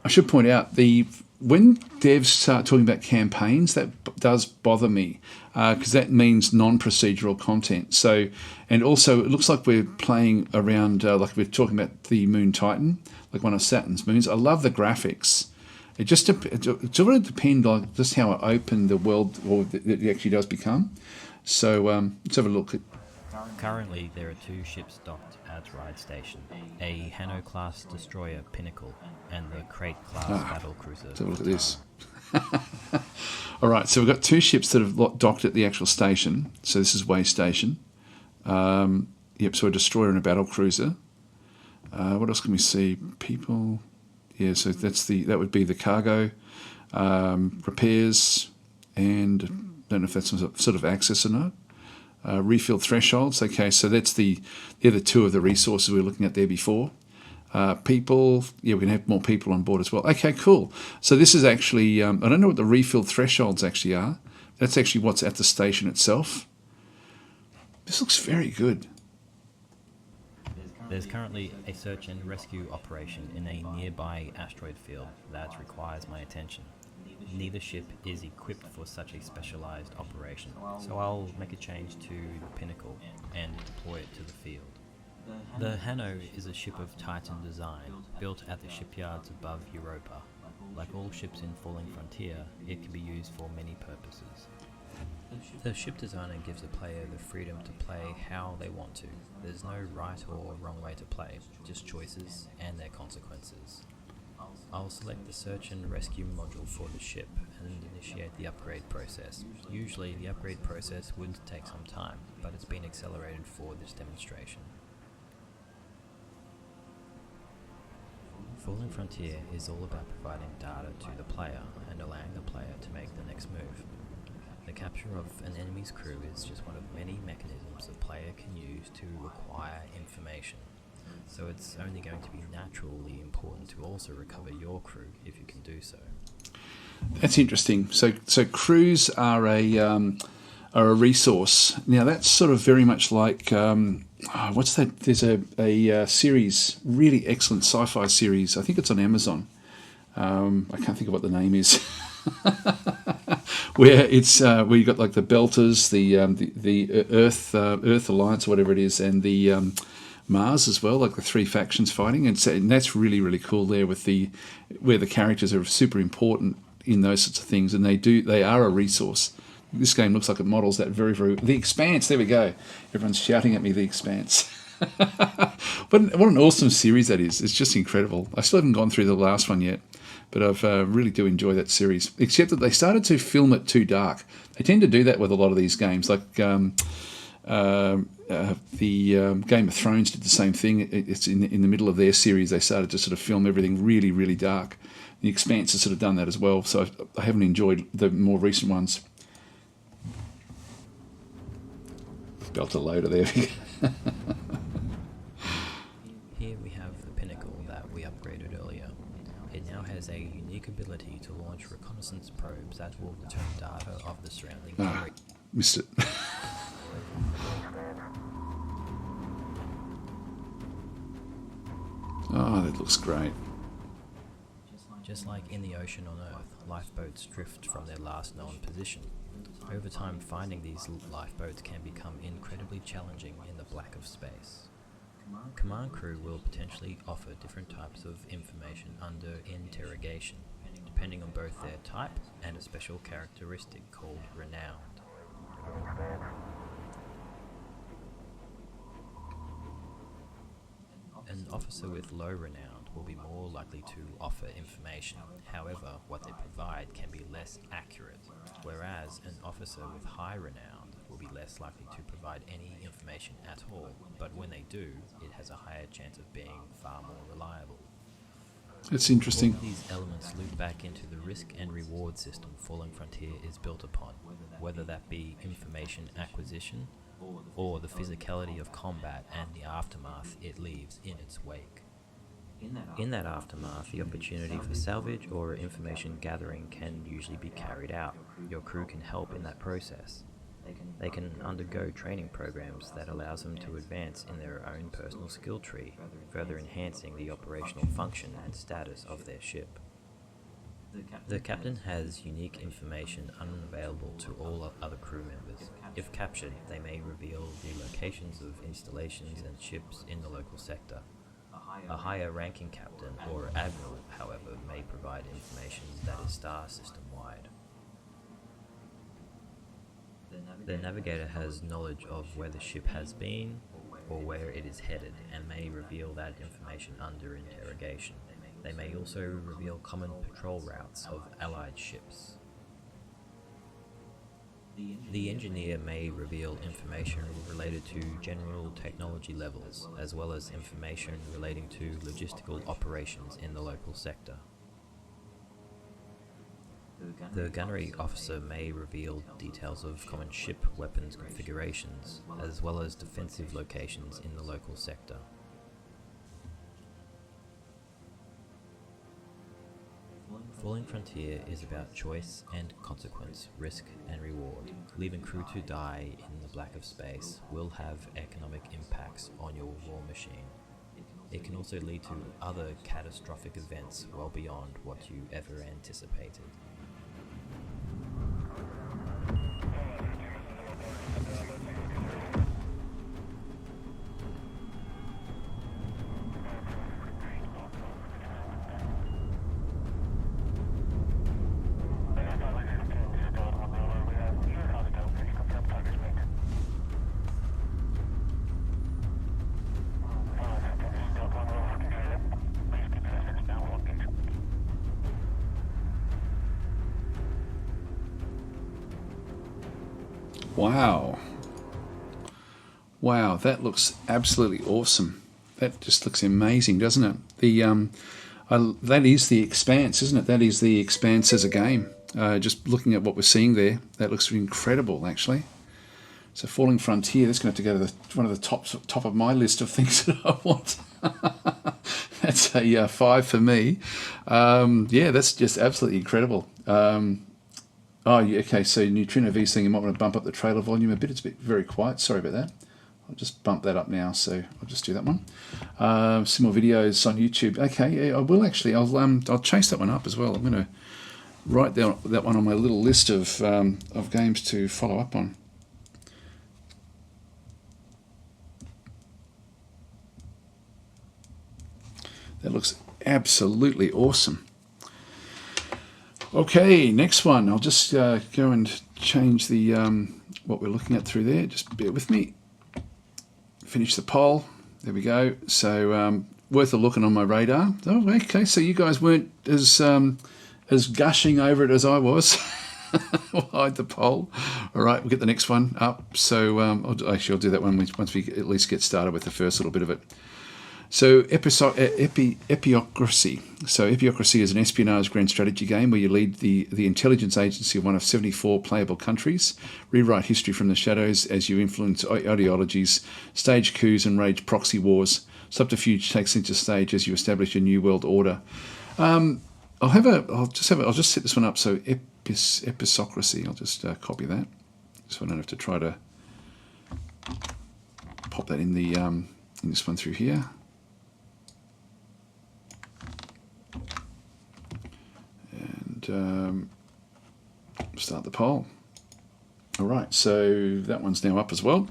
I should point out, when devs start talking about campaigns, that does bother me because that means non-procedural content. So, and also it looks like we're playing around, like we're talking about the Moon Titan, like one of Saturn's moons. I love the graphics. It just it really depends on just how open the world or it actually does become. So let's have a look at. Currently, there are 2 ships docked at Ride Station: a Hanno-class destroyer Pinnacle and the Crate-class battle cruiser. Let's have a look at this. All right, so we've got 2 ships that have docked at the actual station. So this is Way Station. Yep, so a destroyer and a battle cruiser. What else can we see? People. Yeah, so that would be the cargo, repairs, and I don't know if that's some sort of access or not. Refill thresholds. Okay, so they're the 2 of the resources we were looking at there before. People. Yeah, we can have more people on board as well. Okay, cool. So this is actually, I don't know what the refill thresholds actually are. That's actually what's at the station itself. This looks very good. There's currently a search and rescue operation in a nearby asteroid field that requires my attention. Neither ship is equipped for such a specialized operation, so I'll make a change to the Pinnacle and deploy it to the field. The Hanno is a ship of Titan design, built at the shipyards above Europa. Like all ships in Falling Frontier, it can be used for many purposes. The ship designer gives the player the freedom to play how they want to. There's no right or wrong way to play, just choices and their consequences. I'll select the search and rescue module for the ship and initiate the upgrade process. Usually the upgrade process would take some time, but it's been accelerated for this demonstration. Falling Frontier is all about providing data to the player and allowing the player to make the next move. The capture of an enemy's crew is just one of many mechanisms the player can use to acquire information. So it's only going to be naturally important to also recover your crew if you can do so. That's interesting. So crews are a resource. Now that's sort of very much like what's that? There's a series, really excellent sci-fi series. I think it's on Amazon. I can't think of what the name is. where you got like the Belters, the Earth Alliance, whatever it is, and the Mars as well, like the 3 factions fighting, and that's really, really cool there with where the characters are super important in those sorts of things, and they are a resource. This game looks like it models that very, very. The Expanse, there we go. Everyone's shouting at me, The Expanse. What an awesome series that is. It's just incredible. I still haven't gone through the last one yet, but I've really do enjoy that series. Except that they started to film it too dark. They tend to do that with a lot of these games. Like the Game of Thrones did the same thing. It's in the middle of their series. They started to sort of film everything really, really dark. The Expanse has sort of done that as well. So I haven't enjoyed the more recent ones. Built a loader there. Here we have the Pinnacle that we upgraded earlier. It now has a unique ability to launch reconnaissance probes that will return data of the surrounding area. Missed it. Oh, that looks great. Just like in the ocean on Earth, lifeboats drift from their last known position. Over time, finding these lifeboats can become incredibly challenging in the black of space. Command crew will potentially offer different types of information under interrogation, depending on both their type and a special characteristic called renowned. An officer with low renown will be more likely to offer information. However, what they provide can be less accurate, whereas an officer with high renown will be less likely to provide any information at all, but when they do, it has a higher chance of being far more reliable. It's interesting. All of these elements loop back into the risk and reward system Falling Frontier is built upon, whether that be information acquisition, or the physicality of combat and the aftermath it leaves in its wake. In that aftermath, the opportunity for salvage or information gathering can usually be carried out. Your crew can help in that process. They can undergo training programs that allows them to advance in their own personal skill tree, further enhancing the operational function and status of their ship. The captain has unique information unavailable to all other crew members. If captured, they may reveal the locations of installations and ships in the local sector. A higher ranking captain or admiral, however, may provide information that is star system wide. The navigator has knowledge of where the ship has been or where it is headed and may reveal that information under interrogation. They may also reveal common patrol routes of allied ships. The engineer may reveal information related to general technology levels, as well as information relating to logistical operations in the local sector. The gunnery officer may reveal details of common ship weapons configurations, as well as defensive locations in the local sector. Falling Frontier is about choice and consequence, risk and reward. Leaving crew to die in the black of space will have economic impacts on your war machine. It can also lead to other catastrophic events well beyond what you ever anticipated. Wow. Wow, that looks absolutely awesome. That just looks amazing, doesn't it? That is the Expanse, isn't it? That is the Expanse as a game. Just looking at what we're seeing there, that looks incredible, actually. So Falling Frontier, that's going to have to go to one of the top of my list of things that I want. That's a 5 for me. Yeah, that's just absolutely incredible. Oh, yeah, okay, so Neutrino V's thing, you might want to bump up the trailer volume a bit. It's a bit very quiet. Sorry about that. I'll just bump that up now, so I'll just do that one. Some more videos on YouTube. Okay, yeah, I will actually. I'll chase that one up as well. I'm going to write down that one on my little list of games to follow up on. That looks absolutely awesome. Okay, next one. I'll just go and change the what we're looking at through there. Just bear with me. Finish the poll. There we go. So worth a looking on my radar. Oh, okay. So you guys weren't as gushing over it as I was. We'll hide the poll. All right, we'll get the next one up. So I'll do that one once we at least get started with the first little bit of it. So Epiocracy. So Epiocracy is an espionage grand strategy game where you lead the intelligence agency of one of 74 playable countries, rewrite history from the shadows as you influence ideologies, stage coups and rage proxy wars. Subterfuge takes center stage as you establish a new world order. I'll just set this one up. So Episocracy. I'll just copy that, so I don't have to try to pop that in the in this one through here. And start the poll. All right, so that one's now up as well.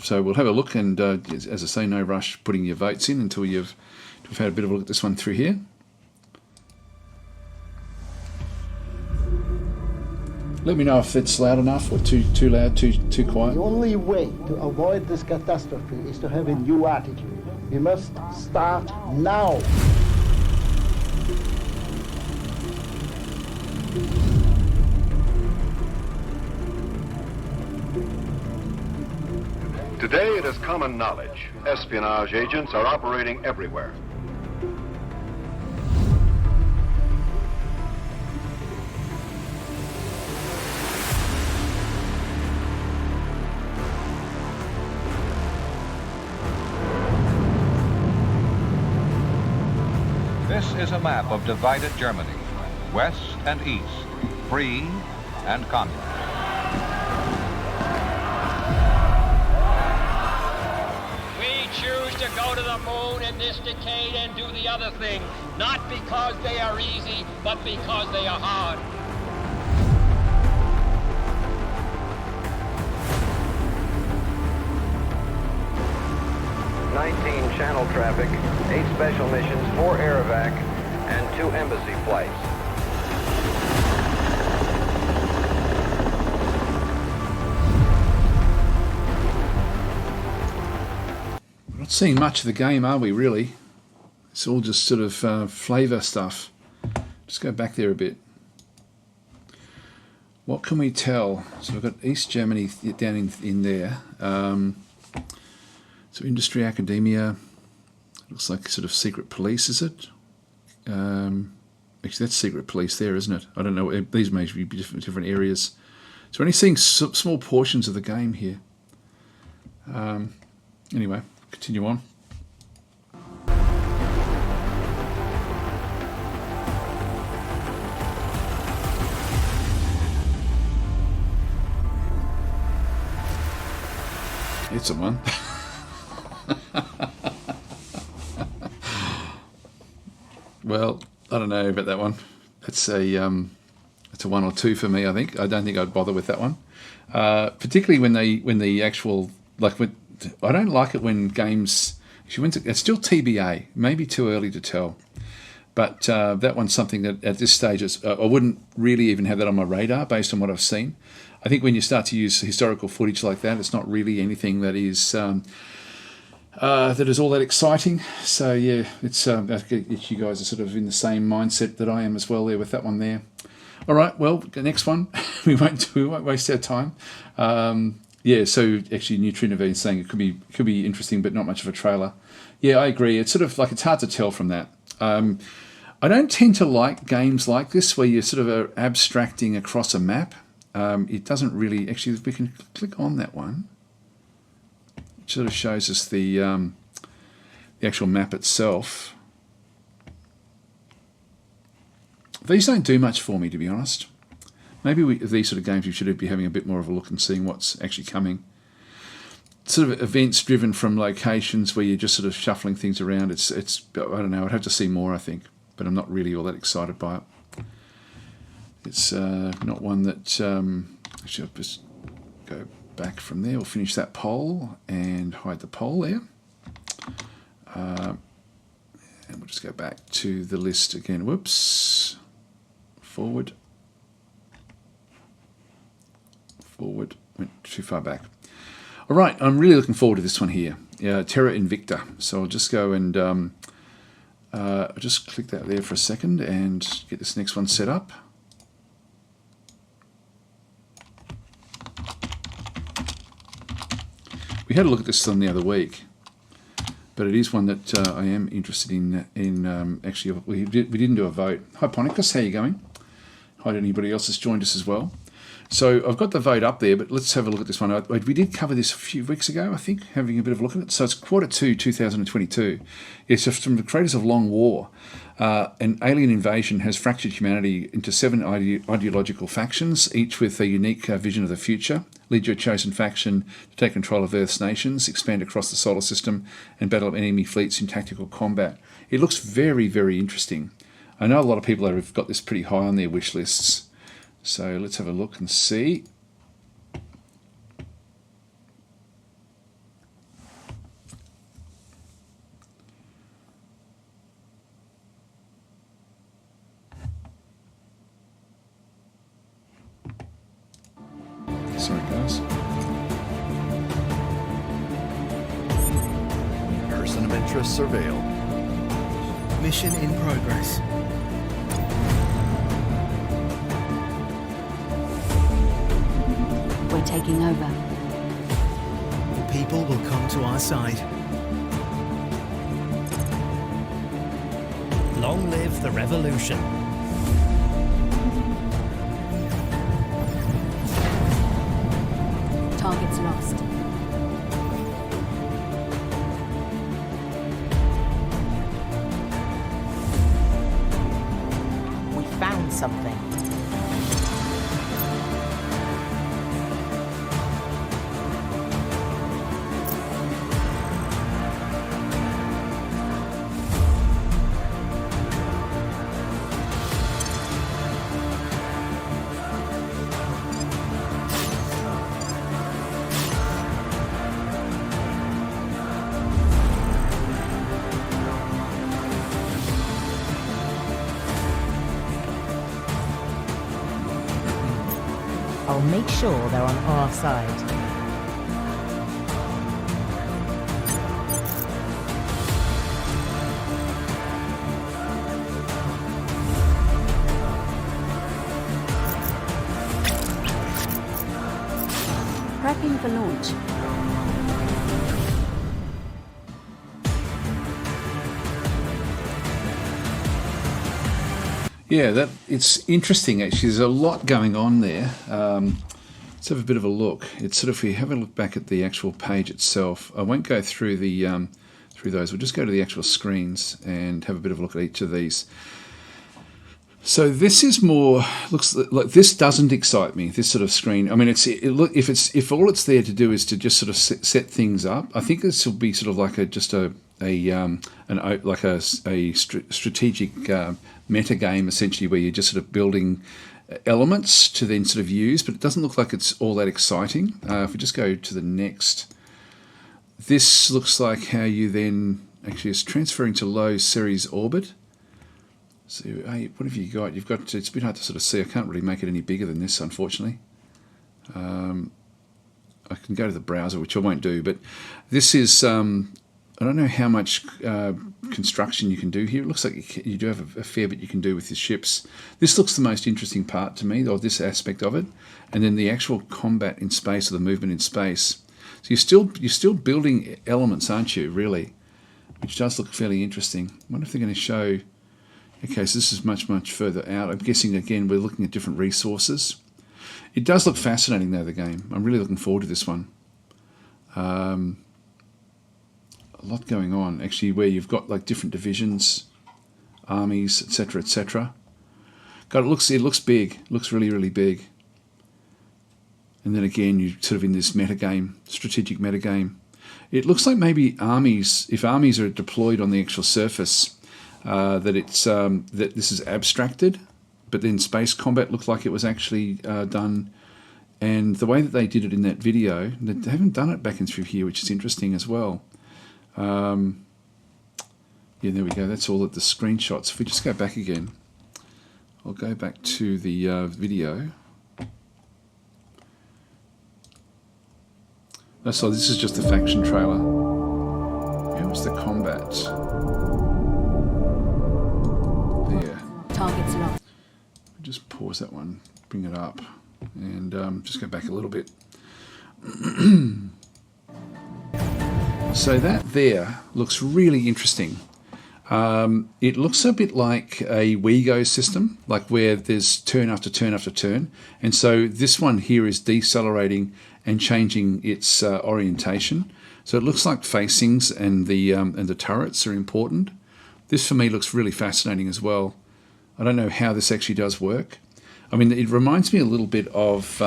So we'll have a look, and as I say, no rush putting your votes in until we've had a bit of a look at this one through here. Let me know if it's loud enough or too loud, too quiet. The only way to avoid this catastrophe is to have a new attitude. We must start now. Today it is common knowledge. Espionage agents are operating everywhere. This is a map of divided Germany, west and east, free and communist. We choose to go to the moon in this decade and do the other thing, not because they are easy, but because they are hard. Channel traffic, 8 special missions, 4 air evac, and 2 embassy flights. We're not seeing much of the game, are we, really? It's all just sort of flavour stuff. Just go back there a bit. What can we tell? So we've got East Germany down in there. So industry, academia, looks like sort of secret police, is it? Actually, that's secret police there, isn't it? I don't know. These may be different areas. So we're only seeing small portions of the game here. Anyway, continue on. It's a one. Well, I don't know about that one. It's a 1 or 2 for me. I think I don't think I'd bother with that one, particularly when the actual I don't like it when games. It's still TBA, maybe too early to tell. But that one's something that at this stage I wouldn't really even have that on my radar based on what I've seen. I think when you start to use historical footage like that, it's not really anything that is all that exciting. So yeah, it's you guys are sort of in the same mindset that I am as well there with that one there. All right, well, the next one we won't waste our time. Yeah, so actually Neutrino V is saying it could be interesting, but not much of a trailer. Yeah, I agree. It's sort of like it's hard to tell from that. I don't tend to like games like this where you're sort of abstracting across a map. It doesn't really actually. We can click on that one. It sort of shows us the actual map itself. These don't do much for me, to be honest. Maybe these sort of games we should be having a bit more of a look and seeing what's actually coming. Sort of events driven from locations where you're just sort of shuffling things around. It's I don't know. I'd have to see more, I think, but I'm not really all that excited by it. It's not one that actually I'll just go back from there. We'll finish that poll and hide the poll there. And we'll just go back to the list again. Whoops. Forward. Went too far back. All right, I'm really looking forward to this one here. Terra Invicta. So I'll just go and I'll just click that there for a second and get this next one set up. We had a look at this one the other week, but it is one that I am interested in. Actually, we didn't do a vote. Hi, Ponicus, how you going? Hi to anybody else that's joined us as well. So I've got the vote up there, but let's have a look at this one. We did cover this a few weeks ago, I think, having a bit of a look at it. So it's Q2 2022. It's just from the creators of Long War. An alien invasion has fractured humanity into 7 ideological factions, each with a unique vision of the future. Lead your chosen faction to take control of Earth's nations, expand across the solar system, and battle enemy fleets in tactical combat. It looks very, very interesting. I know a lot of people have got this pretty high on their wish lists. So let's have a look and see. Sorry, guys. Person of interest surveilled. Mission in progress. We're taking over. The people will come to our side. Long live the revolution. Targets lost. We found something. I'll make sure they're on our side. Prepping for launch. Yeah, it's interesting actually. There's a lot going on there. Let's have a bit of a look. It's sort of, if we have a look back at the actual page itself, I won't go through the through those. We'll just go to the actual screens and have a bit of a look at each of these. So this is more, looks like this doesn't excite me, this sort of screen. I mean, if all it's there to do is to just sort of set things up, I think this will be sort of like a strategic meta game, essentially, where you're just sort of building elements to then sort of use, but it doesn't look like it's all that exciting. If we just go to the next, this looks like how you then actually is transferring to low Ceres orbit. So, hey, what have you got? You've got, it's a bit hard to sort of see. I can't really make it any bigger than this, unfortunately. I can go to the browser, which I won't do, but this is, I don't know how much construction you can do here. It looks like you do have a fair bit you can do with your ships. This looks the most interesting part to me, or this aspect of it, and then the actual combat in space, or the movement in space. So you're still building elements, aren't you, really? Which does look fairly interesting. I wonder if they're going to show... Okay, so this is much, much further out. I'm guessing, again, we're looking at different resources. It does look fascinating, though, the game. I'm really looking forward to this one. A lot going on, actually, where you've got like different divisions, armies, etc., etc. God, it looks big. It looks really, really big. And then again, you're sort of in this metagame, strategic metagame. It looks like maybe armies, if armies are deployed on the actual surface, that this is abstracted, but then space combat looked like it was actually done. And the way that they did it in that video, they haven't done it back and through here, which is interesting as well. Yeah, there we go. That's all at the screenshots. If we just go back again, I'll go back to the video. So this is just the faction trailer. comes the combat. There. Target's lost. Just pause that one, bring it up, and just go back a little bit. So that there looks really interesting. It looks a bit like a WeGo system, like where there's turn after turn after turn. And so this one here is decelerating and changing its orientation. So it looks like facings and the turrets are important. This for me looks really fascinating as well. I don't know how this actually does work. I mean, it reminds me a little bit of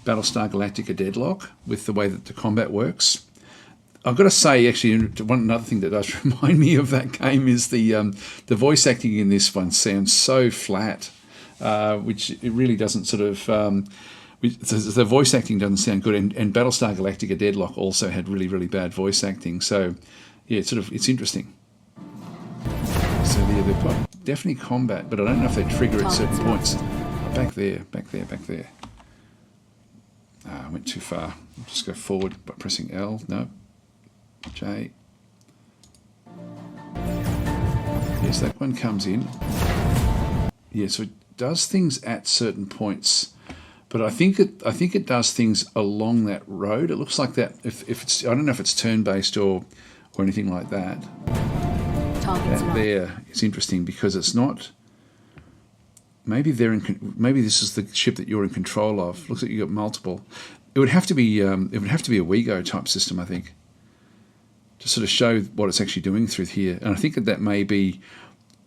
Battlestar Galactica Deadlock with the way that the combat works. I've got to say, actually, another thing that does remind me of that game is the voice acting in this one sounds so flat, which it really doesn't sort of... the voice acting doesn't sound good, and Battlestar Galactica Deadlock also had really, really bad voice acting. So, yeah, it's interesting. So they're definitely combat, but I don't know if they trigger at certain points. Back there. I went too far. I'll just go forward by pressing L. No. J. Yes, that one comes in. Yeah, so it does things at certain points, but I think it does things along that road. It looks like that. If it's, I don't know if it's turn based or anything like that. That there is interesting because it's not. Maybe maybe this is the ship that you're in control of. Looks like you got multiple. It would have to be. It would have to be a WeGo type system, I think, to sort of show what it's actually doing through here. And I think that may be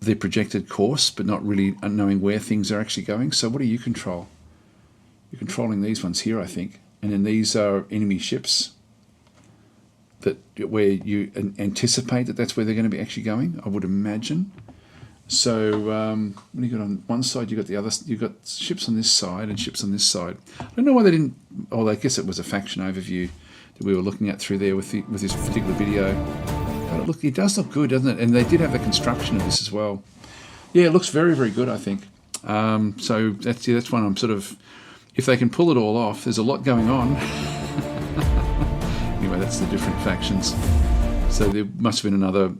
the projected course, but not really knowing where things are actually going. So what do you control? You're controlling these ones here, I think. And then these are enemy ships where you anticipate that that's where they're going to be actually going, I would imagine. So when you got on one side, you got the other. You got ships on this side and ships on this side. I don't know why they didn't. Oh, I guess it was a faction overview that we were looking at through there with this particular video. But look, it does look good, doesn't it? And they did have the construction of this as well. Yeah, it looks very, very good, I think. So that's one I'm sort of. If they can pull it all off, there's a lot going on. Anyway, that's the different factions. So there must have been another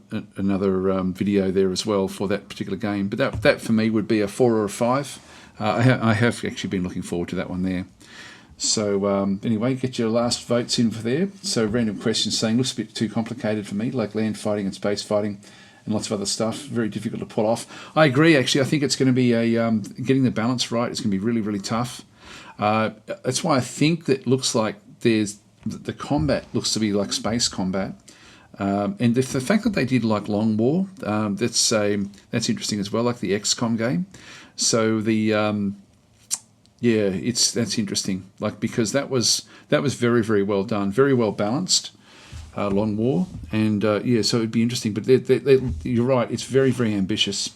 video there as well for that particular game. But that for me would be a 4 or a 5. I have actually been looking forward to that one there. So anyway, get your last votes in for there. So random questions saying, looks a bit too complicated for me, like land fighting and space fighting and lots of other stuff. Very difficult to pull off. I agree, actually. I think it's going to be getting the balance right. It's going to be really, really tough. That's why I think that looks like the combat looks to be like space combat. And the fact that they did like Long War, that's interesting as well, like the XCOM game. So that's interesting, like because that was very, very well done, very well balanced, Long War, and so it'd be interesting. But you're right, it's very, very ambitious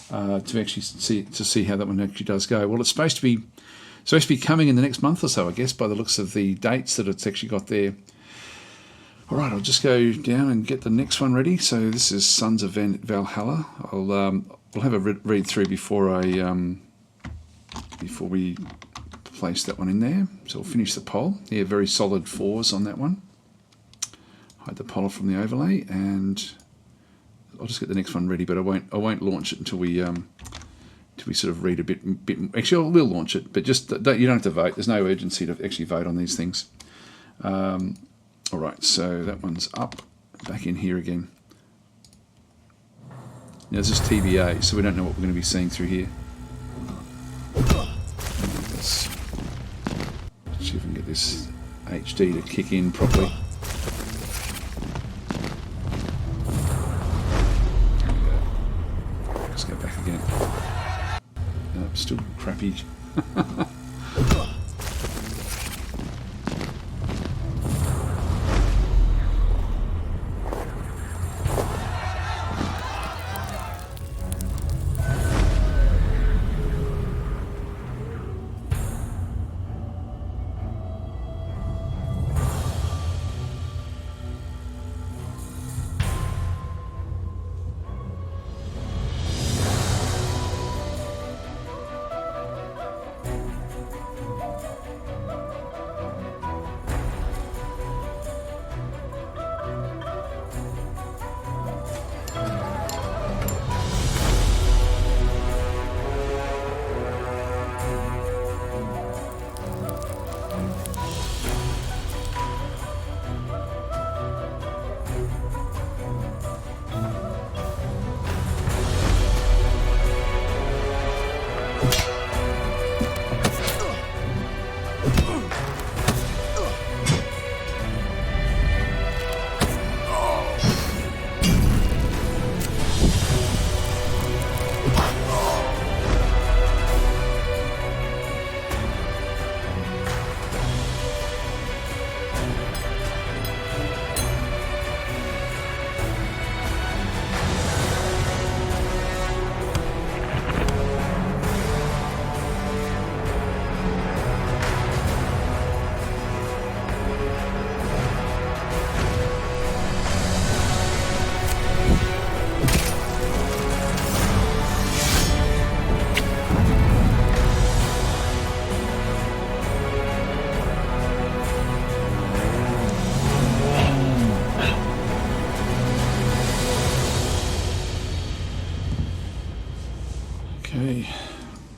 to actually see how that one actually does go. Well, it's supposed to be coming in the next month or so, I guess, by the looks of the dates that it's actually got there. All right, I'll just go down and get the next one ready. So this is Sons of Valhalla. I'll have a read through before we place that one in there. So we'll finish the poll. Yeah, very solid 4s on that one. Hide the poll from the overlay, and I'll just get the next one ready. But I won't launch it until we sort of read a bit. Actually, we'll launch it, but just you don't have to vote. There's no urgency to actually vote on these things. All right, so that one's up, back in here again. Now, this is TBA, so we don't know what we're going to be seeing through here. Let's see if we can get this HD to kick in properly. There we go. Let's go back again. Nope, still crappy.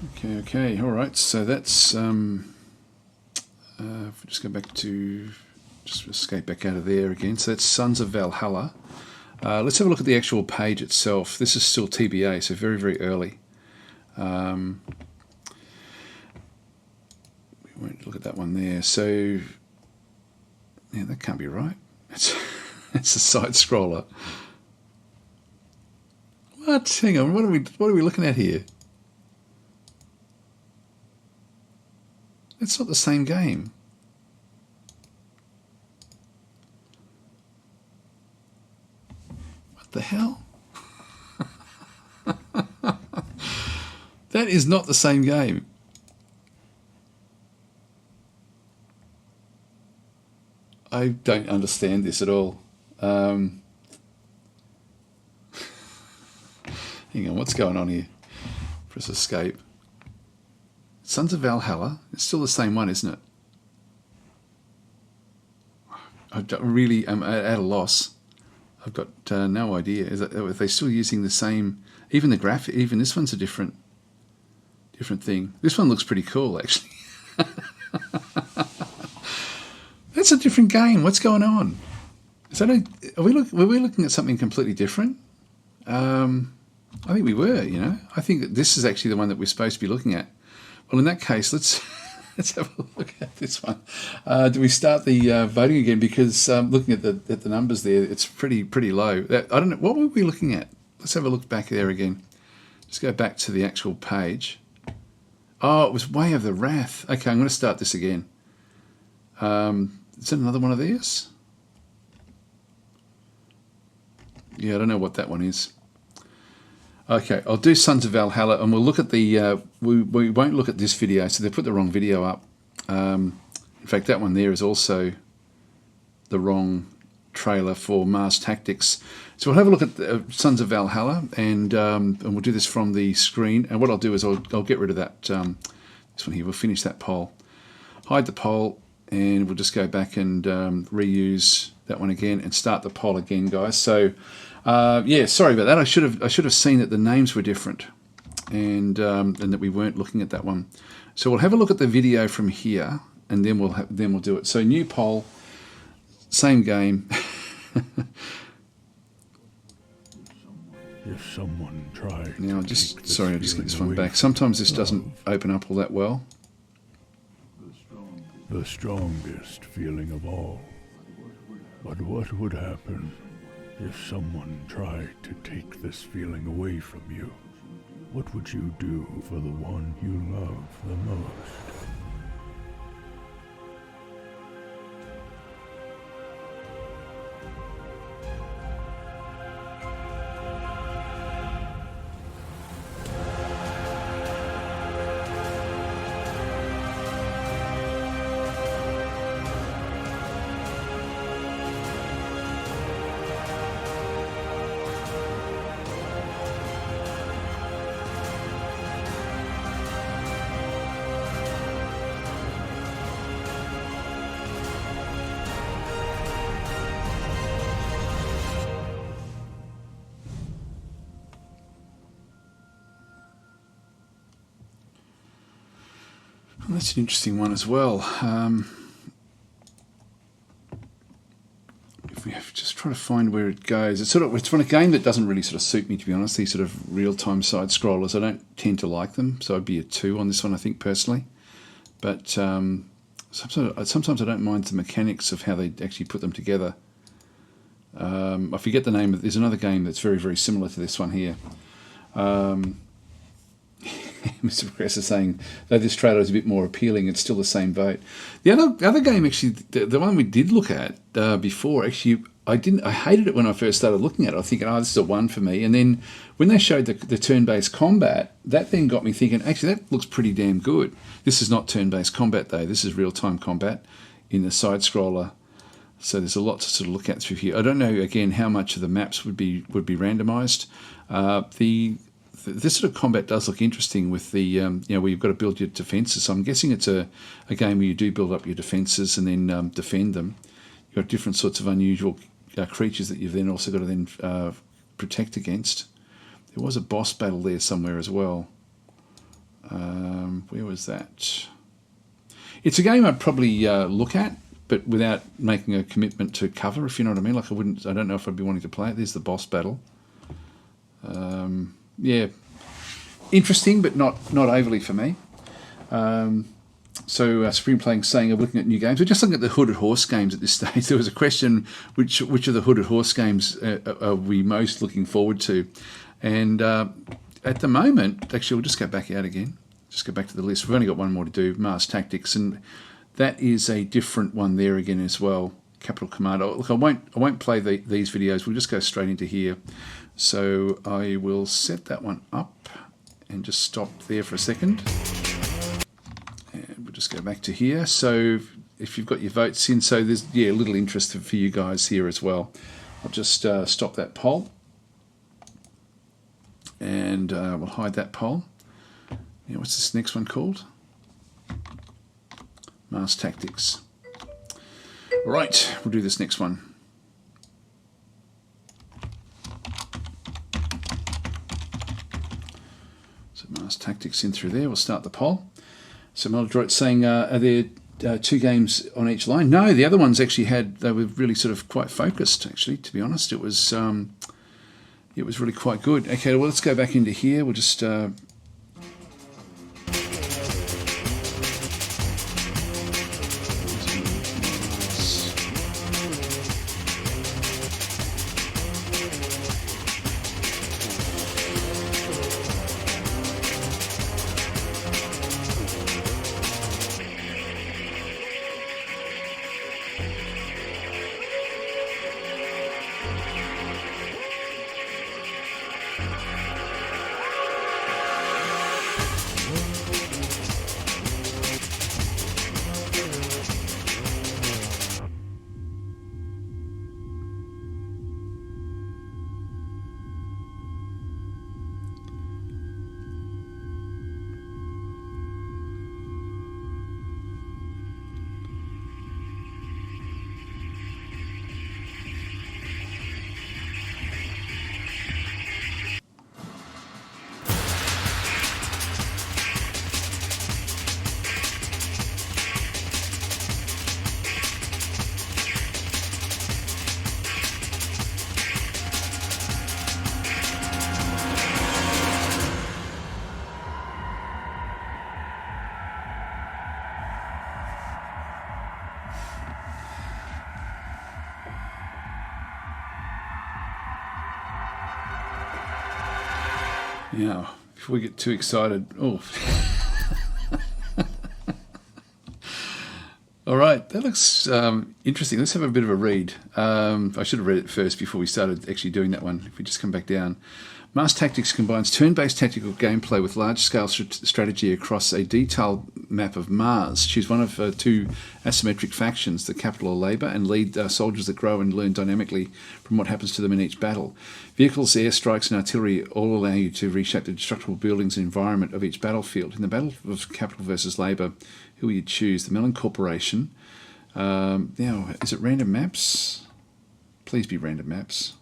Okay, all right. So that's if we just go back to, just escape back out of there again. So that's Sons of Valhalla. Let's have a look at the actual page itself. This is still TBA, so very, very early. We won't look at that one there. So yeah, that can't be right. It's a side scroller. What? Hang on. What are we looking at here? It's not the same game. What the hell? That is not the same game. I don't understand this at all. Hang on, what's going on here? Press escape. Sons of Valhalla. It's still the same one, isn't it? I really am at a loss. I've got no idea. Are they still using the same? Even the graphic. Even this one's a different thing. This one looks pretty cool, actually. That's a different game. What's going on? Were we looking at something completely different? I think we were. I think that this is actually the one that we're supposed to be looking at. Well, in that case, let's have a look at this one. Do we start the voting again? Because looking at the numbers there, it's pretty low. I don't know, what were we looking at? Let's have a look back there again. Just go back to the actual page. Oh, it was Way of the Wrath. Okay, I'm going to start this again. Is it another one of these? Yeah, I don't know what that one is. Okay, I'll do Sons of Valhalla, and we'll look at the. We won't look at this video, so they put the wrong video up. In fact, that one there is also the wrong trailer for DasTactic's. So we'll have a look at Sons of Valhalla, and we'll do this from the screen. And what I'll do is I'll get rid of that. This one here. We'll finish that poll, hide the poll, and we'll just go back and reuse that one again and start the poll again, guys. So. Yeah, sorry about that. I should have seen that the names were different, and that we weren't looking at that one. So we'll have a look at the video from here, and then we'll do it. So new poll, same game. If someone tried. Now I'll just get this one back. Sometimes this doesn't open up all that well. The strongest feeling of all. But what would happen if someone tried to take this feeling away from you? What would you do for the one you love the most? That's an interesting one as well. If we have to just try to find where it goes, it's from a game that doesn't really sort of suit me, to be honest. These sort of real-time side scrollers, I don't tend to like them, so I'd be a 2 on this one, I think, personally. But sometimes I don't mind the mechanics of how they actually put them together. I forget the name of. There's another game that's very, very similar to this one here. Mr. Progressor saying, though this trailer is a bit more appealing, it's still the same vote. The other game, actually, the one we did look at before, actually, I hated it when I first started looking at it. I was thinking, this is a 1 for me. And then when they showed the turn-based combat, that then got me thinking, actually, that looks pretty damn good. This is not turn-based combat, though. This is real-time combat in the side-scroller. So there's a lot to sort of look at through here. I don't know, again, how much of the maps would be randomised. This sort of combat does look interesting with the, where you've got to build your defences. So I'm guessing it's a game where you do build up your defences and then defend them. You've got different sorts of unusual creatures that you've then also got to then protect against. There was a boss battle there somewhere as well. where was that? It's a game I'd probably look at, but without making a commitment to cover, if you know what I mean. Like I don't know if I'd be wanting to play it. There's the boss battle. Yeah, interesting, but not overly for me. So Spring Playing saying, I'm looking at new games. We're just looking at the Hooded Horse games at this stage. There was a question, which of the Hooded Horse games are we most looking forward to? And at the moment, actually, we'll just go back out again. Just go back to the list. We've only got one more to do, DasTactic's, and that is a different one there again as well. Capital Command. Look, I won't play these videos. We'll just go straight into here. So I will set that one up and just stop there for a second. And we'll just go back to here. So if you've got your votes in, so there's a little interest for you guys here as well. I'll just stop that poll, and we'll hide that poll. Now, what's this next one called? DasTactic's. All right, we'll do this next one. So DasTactic's in through there. We'll start the poll. So Meldroid's saying, are there 2 games on each line? No, the other ones actually they were really sort of quite focused, actually, to be honest. It was really quite good. Okay, well, let's go back into here. We'll just... Now, before we get too excited, all right, that looks interesting. Let's have a bit of a read. I should have read it first before we started actually doing that one. If we just come back down. DasTactic's combines turn-based tactical gameplay with large-scale strategy across a detailed map of Mars. Choose one of 2 asymmetric factions, the capital or Labour, and lead soldiers that grow and learn dynamically from what happens to them in each battle. Vehicles, airstrikes, and artillery all allow you to reshape the destructible buildings and environment of each battlefield. In the battle of capital versus Labour, who will you choose? The Mellon Corporation. Now, is it random maps? Please be random maps.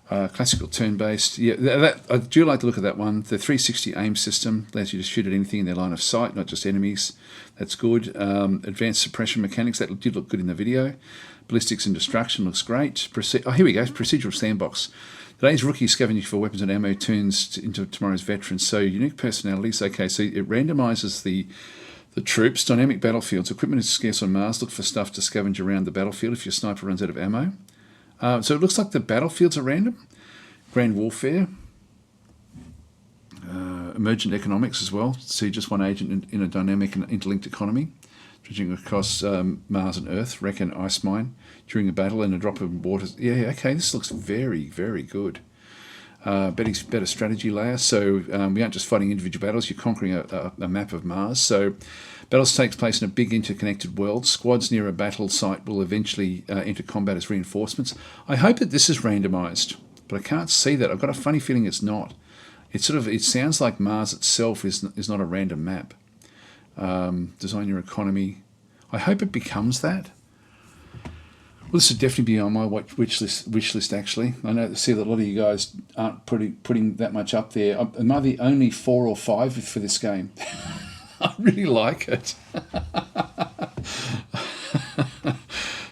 Classical turn-based. Yeah, I do like to look at that one. The 360 aim system allows you to shoot at anything in their line of sight, not just enemies. That's good. Advanced suppression mechanics. That did look good in the video. Ballistics and destruction looks great. Here we go. Procedural sandbox. Today's rookie scavenging for weapons and ammo turns into tomorrow's veterans. So unique personalities. Okay, so it randomizes the troops. Dynamic battlefields. Equipment is scarce on Mars. Look for stuff to scavenge around the battlefield if your sniper runs out of ammo. So it looks like the battlefields are random. Grand Warfare. Emergent economics as well. See just one agent in a dynamic and interlinked economy. Dredging across Mars and Earth. Wreck an ice mine during a battle and a drop of water. Yeah, okay, this looks very, very good. Better strategy layer. So we aren't just fighting individual battles. You're conquering a map of Mars. So battles takes place in a big interconnected world. Squads near a battle site will eventually enter combat as reinforcements. I hope that this is randomized, but I can't see that. I've got a funny feeling it's not. It sounds like Mars itself is not a random map. Design your economy. I hope it becomes that. Well, this would definitely be on my wish list. Actually, I know see that a lot of you guys aren't putting that much up there. Am I the only 4 or 5 for this game? I really like it.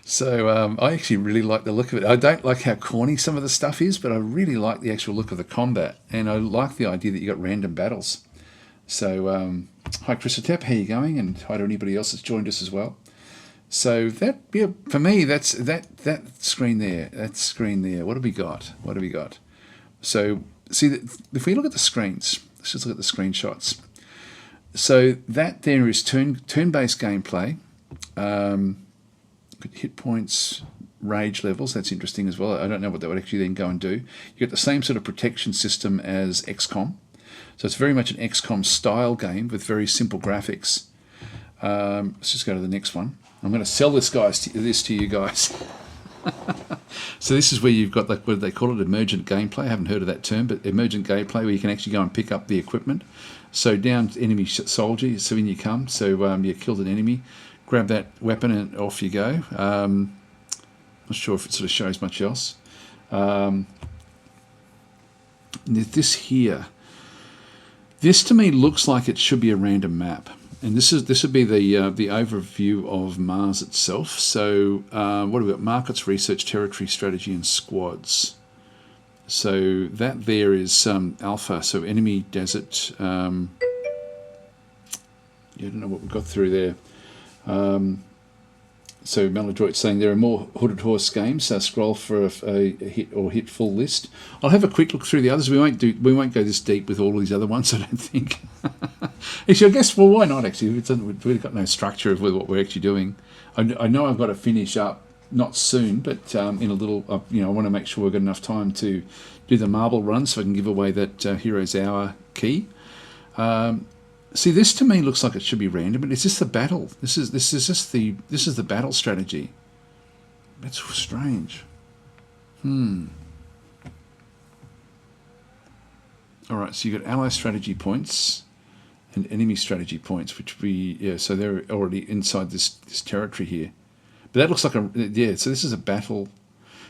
So I actually really like the look of it. I don't like how corny some of the stuff is, but I really like the actual look of the combat, and I like the idea that you got random battles. So hi Chrisotep, how you going? And hi to anybody else that's joined us as well. So that, yeah, for me, that's that screen there. That screen there. What have we got? What have we got? So see, if we look at the screens, let's just look at the screenshots. So that there is turn-based gameplay. Hit points, rage levels, that's interesting as well. I don't know what that would actually then go and do. You get the same sort of protection system as XCOM. So it's very much an XCOM style game with very simple graphics. Let's just go to the next one. I'm going to sell this to you guys. So this is where you've got, like, what do they call it, emergent gameplay. I haven't heard of that term, but emergent gameplay, where you can actually go and pick up the equipment. So down enemy soldier, so in you come. So you killed an enemy, grab that weapon and off you go. Not sure if it sort of shows much else. This here, this to me looks like it should be a random map, and this would be the overview of Mars itself. So what have we got? Markets, research, territory, strategy, and squads. So that there is alpha. So enemy desert. Yeah, I don't know what we've got through there. So Maladroit's saying there are more Hooded Horse games. So scroll for a hit or hit full list. I'll have a quick look through the others. We won't go this deep with all these other ones, I don't think. Actually, I guess, well, why not? Actually, we've got no structure with what we're actually doing. I know I've got to finish up, not soon, but in a little. I want to make sure we've got enough time to do the marble run, so I can give away that Hero's Hour key. See, this to me looks like it should be random, but it's just the battle. This is the battle strategy. That's strange. All right, so you got ally strategy points and enemy strategy points, so they're already inside this territory here. But that looks like so this is a battle.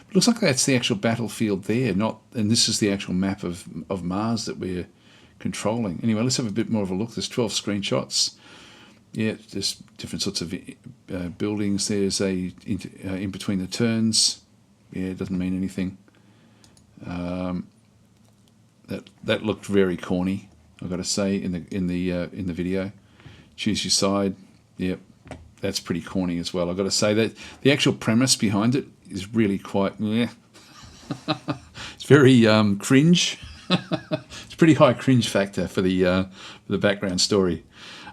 It looks like that's the actual battlefield there, and this is the actual map of Mars that we're controlling. Anyway, let's have a bit more of a look. There's 12 screenshots. Yeah, there's different sorts of buildings. There's in between the turns. Yeah, it doesn't mean anything. That looked very corny, I've got to say, in the video. Choose your side. Yep, that's pretty corny as well. I've got to say that the actual premise behind it is really quite. It's very cringe. It's a pretty high cringe factor for the background story.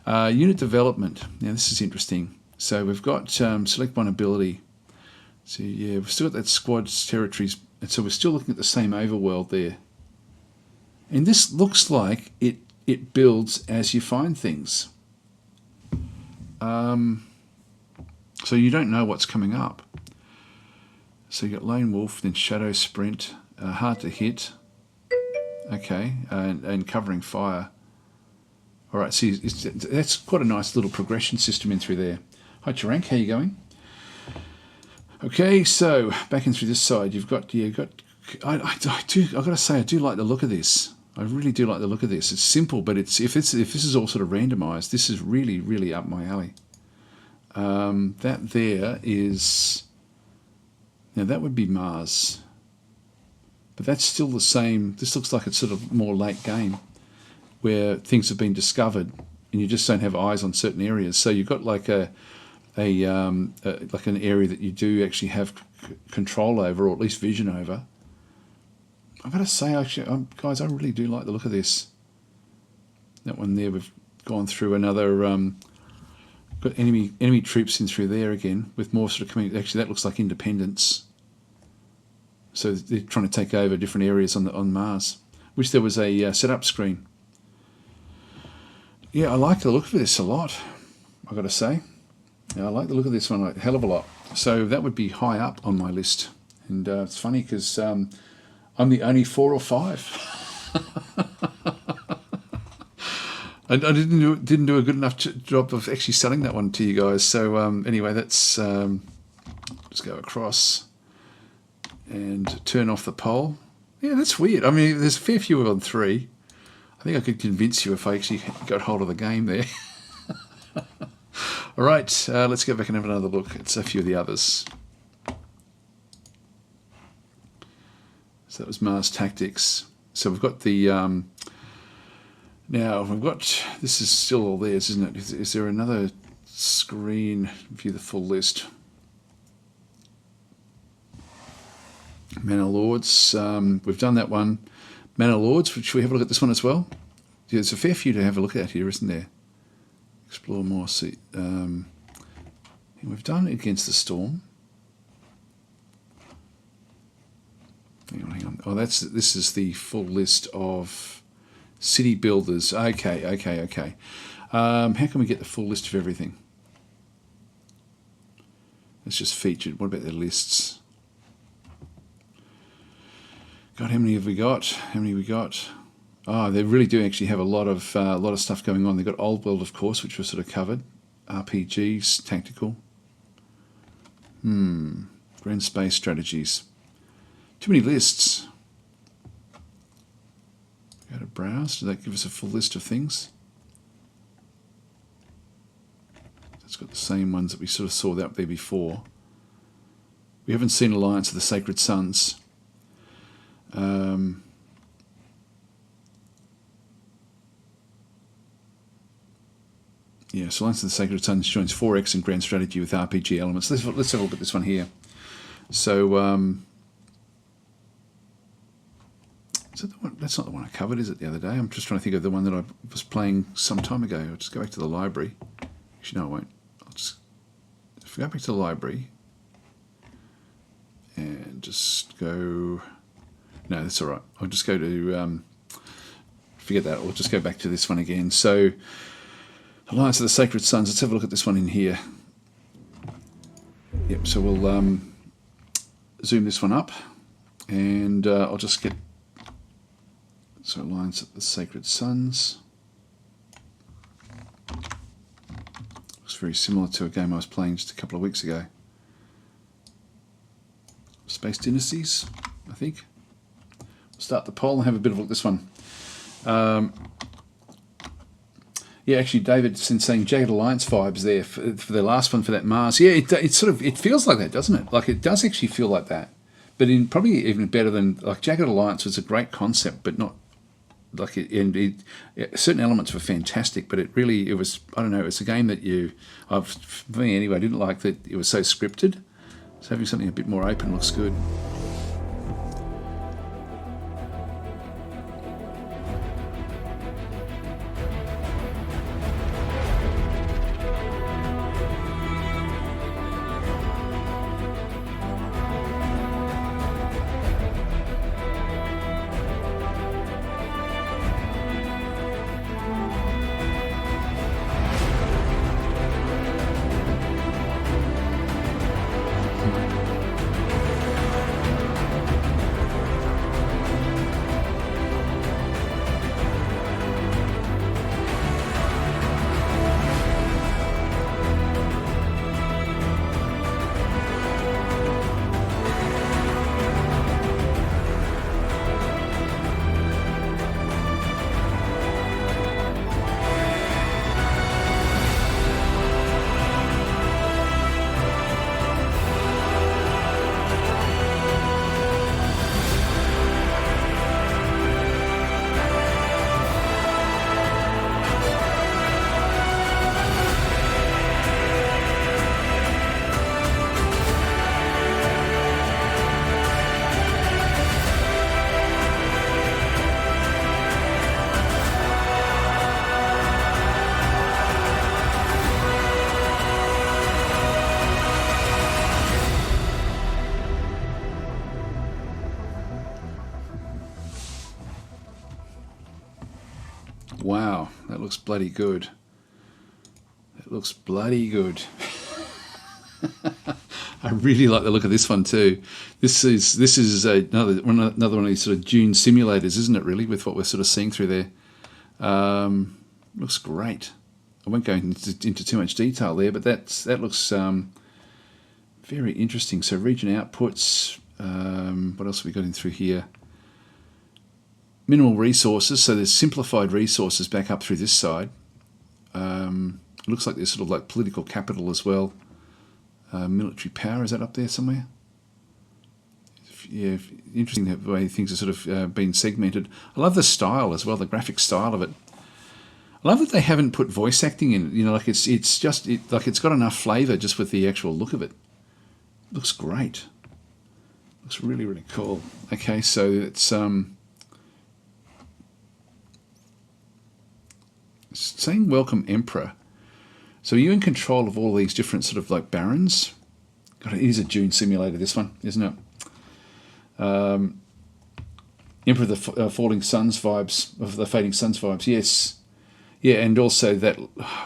Unit development. Now this is interesting. So we've got select one ability. So yeah, we've still got that squad's territories, and so we're still looking at the same overworld there. And this looks like it builds as you find things. So you don't know what's coming up. So you got Lone Wolf, then Shadow Sprint, hard to hit. Okay, and covering fire. All right, see, that's quite a nice little progression system in through there. Hi, Charank, how you going? Okay, so back in through this side, I've got to say, I do like the look of this. I really do like the look of this. It's simple, but if this is all sort of randomized, this is really, really up my alley. That there is, now that would be Mars. But that's still the same. This looks like it's sort of more late game, where things have been discovered and you just don't have eyes on certain areas. So you've got like like an area that you do actually have control over, or at least vision over. I've got to say, actually, guys, I really do like the look of this. That one there, we've gone through another. Got enemy troops in through there again, with more sort of coming. Actually, that looks like Independence. So they're trying to take over different areas on Mars. Wish there was a setup screen. Yeah, I like the look of this a lot, I've got to say. Yeah, I like the look of this one a hell of a lot. So that would be high up on my list. And it's funny because I'm the only 4 or 5. I didn't do a good enough job of actually selling that one to you guys. So anyway, that's let's go across and turn off the poll. Yeah, that's weird. I mean, there's a fair few on 3. I think I could convince you if I actually got hold of the game there. All right, let's go back and have another look at a few of the others. So that was DasTactic's. So we've got the now we've got, this is still all theirs, isn't it? Is there another screen view the full list? Manor Lords, we've done that one. Manor Lords, should we have a look at this one as well? Yeah, there's a fair few to have a look at here, isn't there? Explore more. See, we've done Against the Storm. Hang on. Oh, this is the full list of city builders. Okay. How can we get the full list of everything? It's just featured. What about their lists? God, how many have we got? Oh, they really do actually have a lot of stuff going on. They've got Old World, of course, which was sort of covered. RPGs, tactical. Grand space strategies. Too many lists. Go to browse. Does that give us a full list of things? It's got the same ones that we sort of saw up there before. We haven't seen Alliance of the Sacred Sons. Yeah, so Alliance of the Sacred Sons joins 4X in grand strategy with RPG elements. Let's have a look at this one here. So, is that the one? That's not the one I covered, is it, the other day? I'm just trying to think of the one that I was playing some time ago. I'll just go back to the library. Actually, no, I won't. If we go back to the library and just go... No, that's all right. I'll just go to... forget that. We'll just go back to this one again. So, Alliance of the Sacred Sons. Let's have a look at this one in here. Yep, so we'll zoom this one up. And I'll just get... So, Alliance of the Sacred Sons. Looks very similar to a game I was playing just a couple of weeks ago. Space Dynasties, I think. We'll start the poll and have a bit of a look at this one. Yeah, actually, David's saying Jagged Alliance vibes there for the last one for that Mars. Yeah, it feels like that, doesn't it? Like, it does actually feel like that. But in probably even better than, like, Jagged Alliance was a great concept, but not like certain elements were fantastic, but it was, I don't know, it's a game that for me anyway, I didn't like that it was so scripted. So having something a bit more open looks good. Wow, that looks bloody good. It looks bloody good. I really like the look of this one too. This is another one of these sort of dune simulators, isn't it? Really, with what we're sort of seeing through there. Looks great. I won't go into too much detail there, but that looks very interesting. So region outputs. What else have we got in through here? Minimal resources, so there's simplified resources back up through this side. looks like there's sort of like political capital as well. Military power, is that up there somewhere? Yeah, interesting the way things are sort of been segmented. I love the style as well, the graphic style of it. I love that they haven't put voice acting in. You know, like it's just like it's got enough flavour just with the actual look of it. Looks great. Looks really, really cool. Okay, so it's saying welcome Emperor. So are you in control of all these different sort of like barons? God, it is a Dune simulator, this one, isn't it? Emperor of the Falling Suns vibes, of the Fading Suns vibes, yes. Yeah, and also that,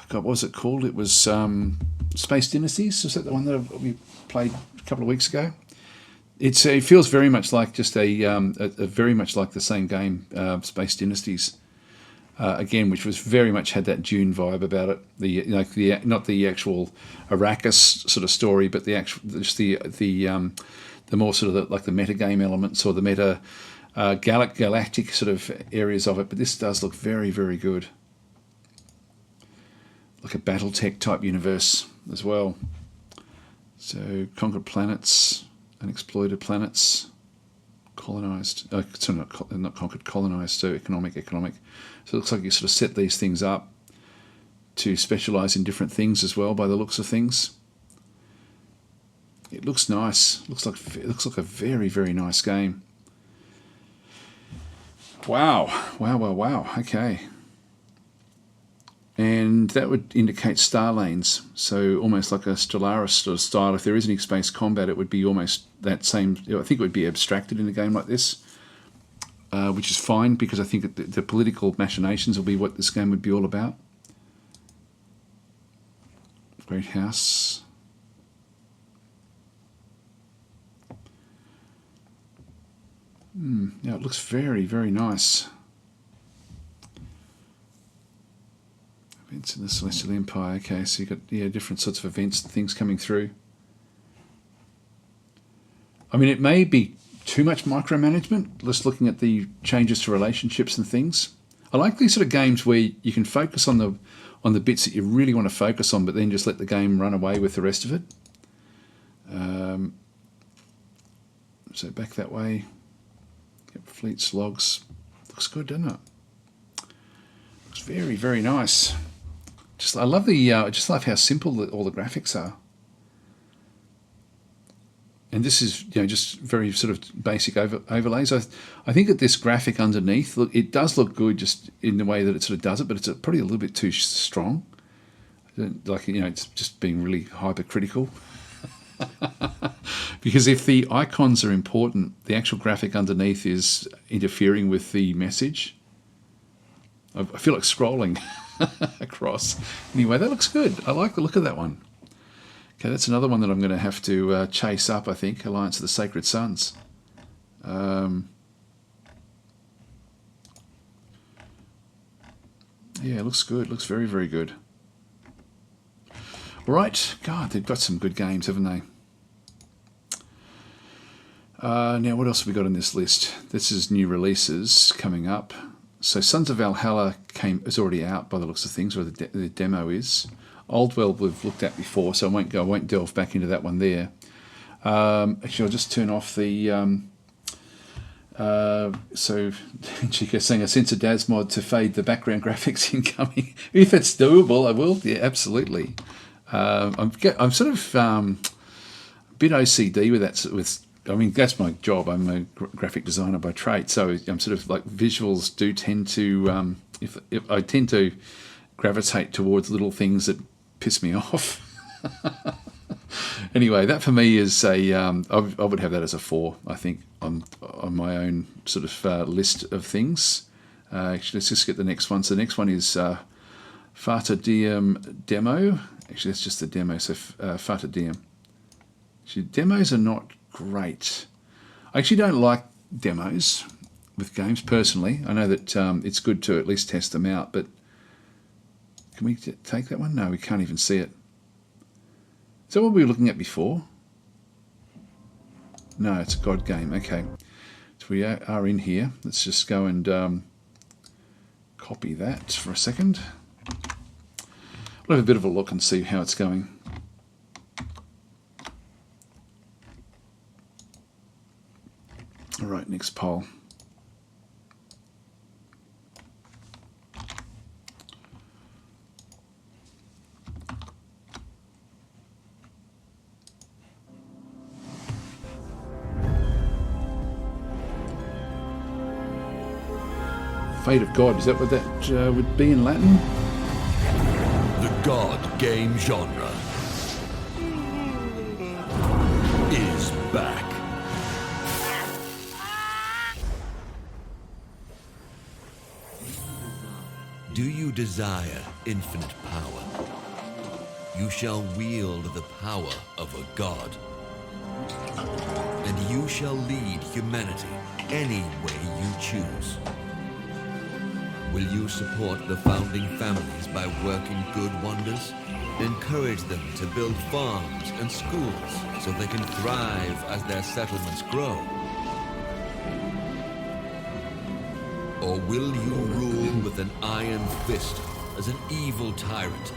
God, what was it called? It was Space Dynasties. Was that the one that we played a couple of weeks ago? It feels very much like just a very much like the same game, Space Dynasties. Again, which was very much had that Dune vibe about it. Not the actual Arrakis sort of story, but the actual just the more sort of like the meta game elements or the meta galactic sort of areas of it. But this does look very, very good. Like a BattleTech type universe as well. So conquered planets, unexploited planets, colonized. Sorry, not conquered, colonized. So economic. So it looks like you sort of set these things up to specialize in different things as well. By the looks of things, it looks nice. It looks like a very, very nice game. Wow. Okay. And that would indicate star lanes, so almost like a Stellaris sort of style. If there is any space combat, it would be almost that same. I think it would be abstracted in a game like this, which is fine because I think the political machinations will be what this game would be all about. Great house. Yeah, it looks very, very nice. Events in the Celestial Empire. Okay, so you've got different sorts of events and things coming through. I mean, it may be too much micromanagement, just looking at the changes to relationships and things. I like these sort of games where you can focus on the bits that you really want to focus on, but then just let the game run away with the rest of it. So back that way. Yep, fleets, logs. Looks good, doesn't it? Looks very, very nice. I love just love how simple all the graphics are. And this is just very sort of basic overlays. I think that this graphic underneath, look, it does look good just in the way that it sort of does it, but it's probably a little bit too strong. Like it's just being really hypercritical. Because if the icons are important, the actual graphic underneath is interfering with the message. I feel like scrolling across. Anyway, that looks good. I like the look of that one. Okay, that's another one that I'm going to have to chase up, I think. Alliance of the Sacred Sons. Yeah, it looks good. It looks very, very good. Right. God, they've got some good games, haven't they? Now, what else have we got on this list? This is new releases coming up. So Sons of Valhalla is already out by the looks of things, or the demo is. Old World we've looked at before, so I won't delve back into that one there. Actually, I'll just turn off the. So Chico's saying a censor DAS mod to fade the background graphics incoming. If it's doable, I will. Yeah, absolutely. I'm sort of a bit OCD with that. I mean, that's my job. I'm a graphic designer by trade, so I'm sort of like visuals do tend to. If I tend to gravitate towards little things that piss me off. Anyway, that for me is I would have that as a 4. I think on my own sort of list of things. Actually, let's just get the next one. So the next one is Fata Diem demo. Actually, that's just the demo. So Fata Diem. Actually, demos are not great. I actually don't like demos with games personally. I know that it's good to at least test them out, but can we take that one? No, we can't even see it. Is that what we were looking at before? No, it's a God game. Okay. So we are in here. Let's just go and copy that for a second. I'll have a bit of a look and see how it's going. All right, next poll. Fate of God, is that what that would be in Latin? The God game genre is back. Do you desire infinite power? You shall wield the power of a god. And you shall lead humanity any way you choose. Will you support the founding families by working good wonders? Encourage them to build farms and schools so they can thrive as their settlements grow? Or will you rule with an iron fist as an evil tyrant,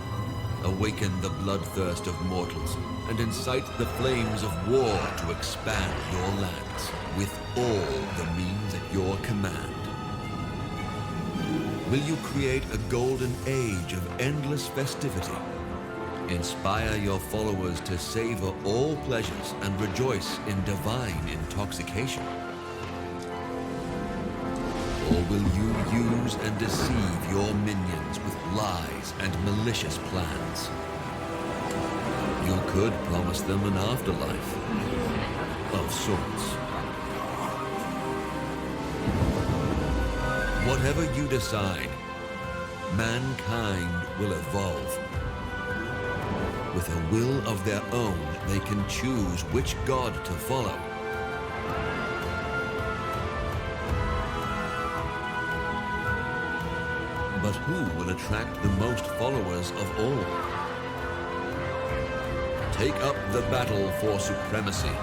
awaken the bloodthirst of mortals, and incite the flames of war to expand your lands with all the means at your command? Will you create a golden age of endless festivity? Inspire your followers to savor all pleasures and rejoice in divine intoxication? Or will you use and deceive your minions with lies and malicious plans? You could promise them an afterlife of sorts. Whatever you decide, mankind will evolve. With a will of their own, they can choose which god to follow. But who will attract the most followers of all? Take up the battle for supremacy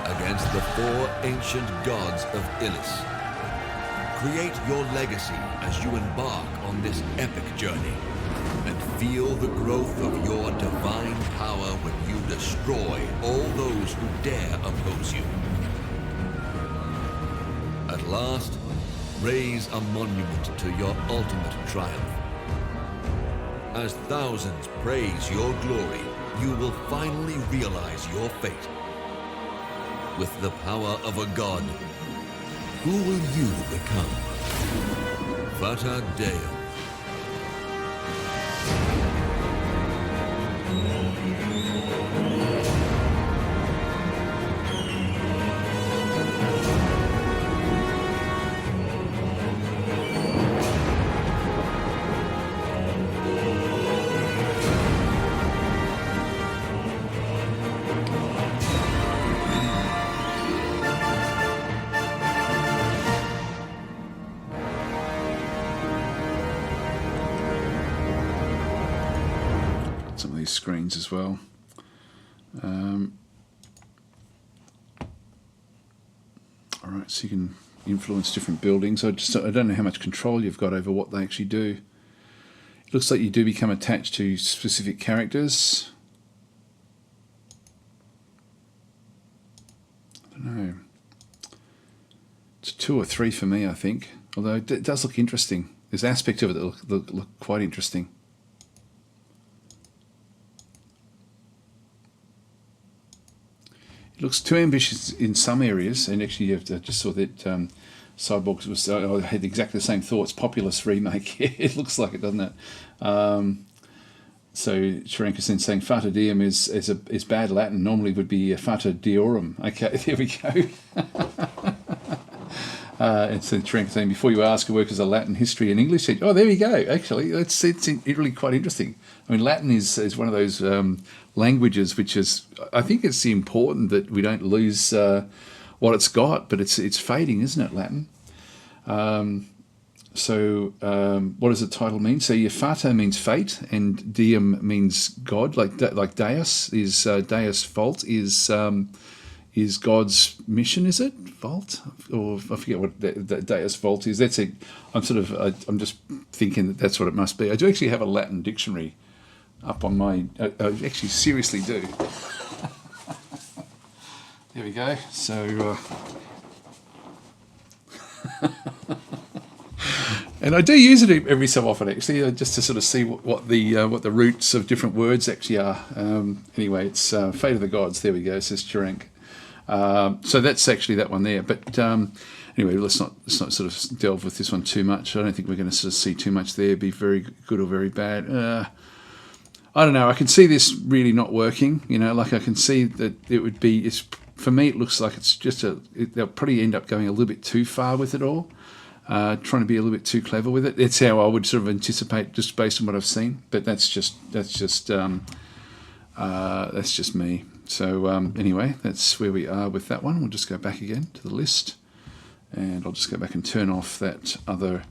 against the 4 ancient gods of Illis. Create your legacy as you embark on this epic journey, and feel the growth of your divine power when you destroy all those who dare oppose you. At last, raise a monument to your ultimate triumph. As thousands praise your glory, you will finally realize your fate. With the power of a god, who will you become? Fata Deo. Some of these screens as well. All right, so you can influence different buildings. I don't know how much control you've got over what they actually do. It looks like you do become attached to specific characters. I don't know. It's 2 or 3 for me, I think. Although it does look interesting. There's aspects of it that look quite interesting. It looks too ambitious in some areas, and actually, I just saw that Cyborg was. I had exactly the same thoughts. Populous remake. It looks like it, doesn't it? So Sharenka's then saying Fata Diem is bad Latin. Normally would be Fata Diorum. Okay, there we go. And so Sharenka saying before you ask, work as a Latin history and English. Oh, there we go. Actually, it's really quite interesting. I mean, Latin is one of those languages which is. I think it's important that we don't lose what it's got, but it's fading, isn't it, Latin? So what does the title mean? So your Fata means fate, and Diem means God, like Deus is Deus Volt is God's mission, is it? Volt? Or I forget what Deus Volt is. That's it. I'm just thinking that's what it must be. I do actually have a Latin dictionary up on my... I actually seriously do. There we go. So... and I do use it every so often, actually, just to sort of see what the roots of different words actually are. Anyway, it's Fate of the Gods. There we go, says Chirank. So that's actually that one there. But anyway, let's not sort of delve with this one too much. I don't think we're going to sort of see too much there, be very good or very bad. I don't know. I can see this really not working. You know, like I can see that it would be... for me, it looks like it's just they'll probably end up going a little bit too far with it all. Trying to be a little bit too clever with it. That's how I would sort of anticipate, just based on what I've seen. But that's just me. So anyway, that's where we are with that one. We'll just go back again to the list, and I'll just go back and turn off that other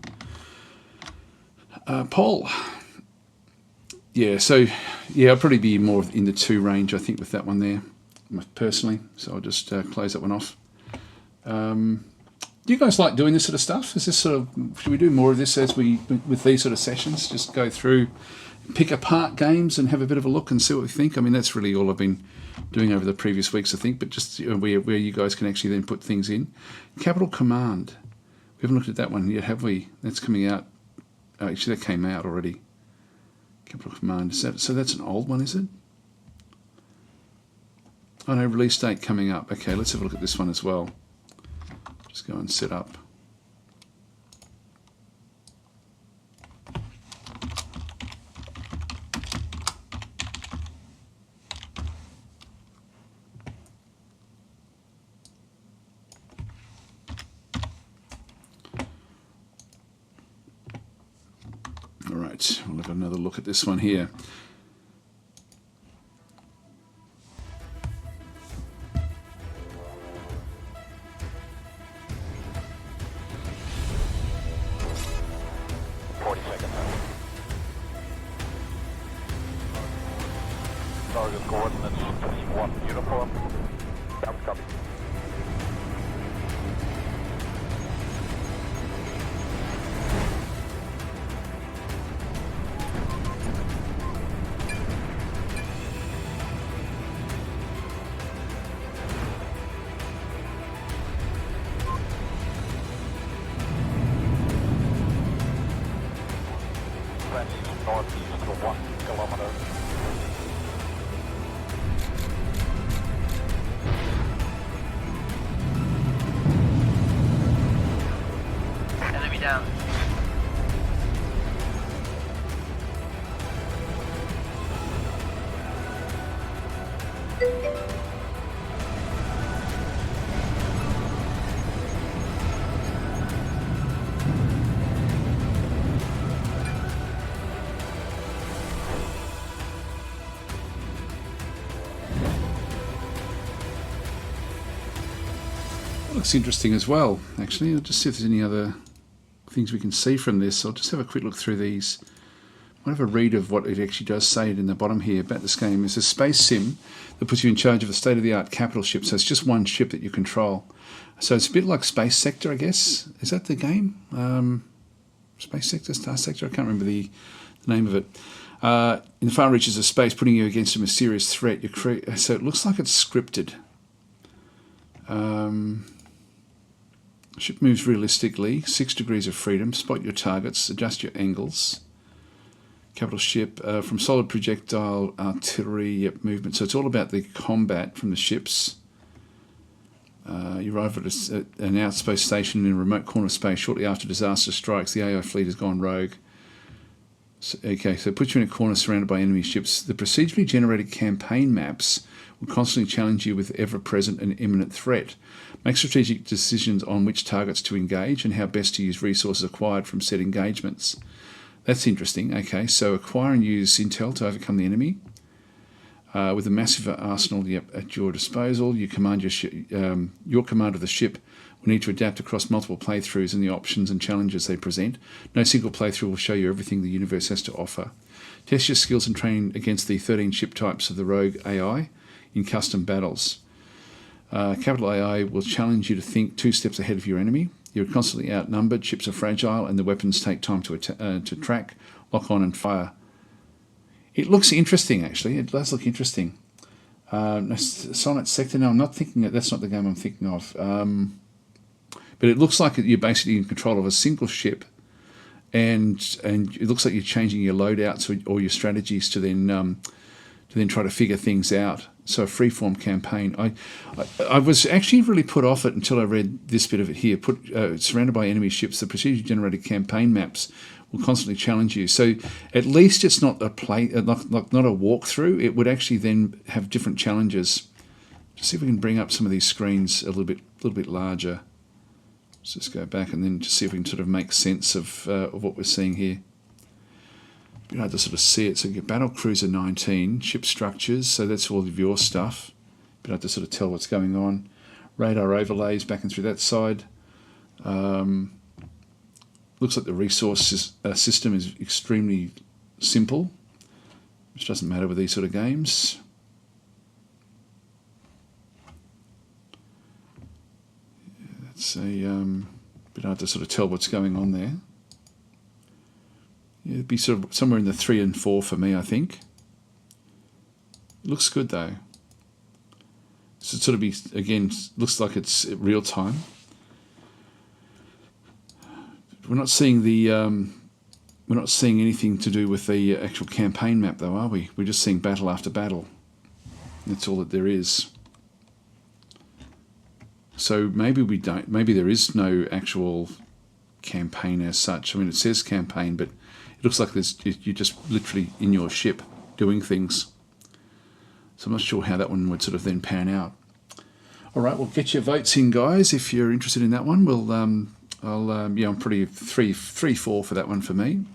poll. Yeah. So yeah, I'll probably be more in the 2 range, I think, with that one there, personally. So I'll just close that one off. Do you guys like doing this sort of stuff? Is this sort of, should we do more of this with these sort of sessions? Just go through, pick apart games and have a bit of a look and see what we think. I mean, that's really all I've been doing over the previous weeks, I think, but just where you guys can actually then put things in. Capital Command. We haven't looked at that one yet, have we? That's coming out. Oh, actually, that came out already. Capital Command. So that's an old one, is it? Oh no, release date coming up. Okay, let's have a look at this one as well. Just go and set up. All right, we'll have another look at this one here. Target coordinates +1 uniform. Down copy. Trends northeast to 1 kilometer. Enemy down. Looks interesting as well, actually. I'll just see if there's any other things we can see from this. I'll just have a quick look through these. I'll have a read of what it actually does say in the bottom here about this game. It's a space sim that puts you in charge of a state-of-the-art capital ship, so it's just one ship that you control. So it's a bit like Space Sector, I guess. Is that the game? Space Sector, Star Sector? I can't remember the name of it. In the far reaches of space, putting you against a mysterious threat. So it looks like it's scripted. Ship moves realistically, 6 degrees of freedom, spot your targets, adjust your angles. Capital ship, from solid projectile artillery movement. So it's all about the combat from the ships. You arrive at an outpost station in a remote corner of space shortly after disaster strikes. The AI fleet has gone rogue. So it puts you in a corner surrounded by enemy ships. The procedurally generated campaign maps will constantly challenge you with ever-present and imminent threat. Make strategic decisions on which targets to engage and how best to use resources acquired from said engagements. That's interesting. Okay, so acquire and use intel to overcome the enemy. With a massive arsenal at your disposal, your command of the ship will need to adapt across multiple playthroughs and the options and challenges they present. No single playthrough will show you everything the universe has to offer. Test your skills and train against the 13 ship types of the rogue AI in custom battles. Capital AI will challenge you to think 2 steps ahead of your enemy. You're constantly outnumbered, ships are fragile, and the weapons take time to track, lock on, and fire. It looks interesting, actually. It does look interesting. Sonnet Sector. No, I'm not thinking that's not the game I'm thinking of. But it looks like you're basically in control of a single ship, and it looks like you're changing your loadouts or your strategies to then try to figure things out. So a freeform campaign. I was actually really put off it until I read this bit of it here. Surrounded by enemy ships, the procedure-generated campaign maps will constantly challenge you. So at least it's not a not a walkthrough. It would actually then have different challenges. Just see if we can bring up some of these screens a little bit larger. Let's just go back and then just see if we can sort of make sense of what we're seeing here. Be hard to sort of see it. So you get Battle Cruiser 19, ship structures, so that's all of your stuff. Be hard to sort of tell what's going on. Radar overlays back and through that side. Looks like the resource system is extremely simple, which doesn't matter with these sort of games. It's a bit hard to sort of tell what's going on there. Yeah, it'd be sort of somewhere in the 3 and 4 for me, I think. It looks good though. So it sort of be, again, looks like it's real time. We're not seeing anything to do with the actual campaign map though, are we? We're just seeing battle after battle. That's all that there is. So maybe we don't. Maybe there is no actual campaign as such. I mean, it says campaign, but it looks like you're just literally in your ship doing things. So I'm not sure how that one would sort of then pan out. All right, well, get your votes in, guys, if you're interested in that one. We'll, I'm pretty 3-4 for that one for me.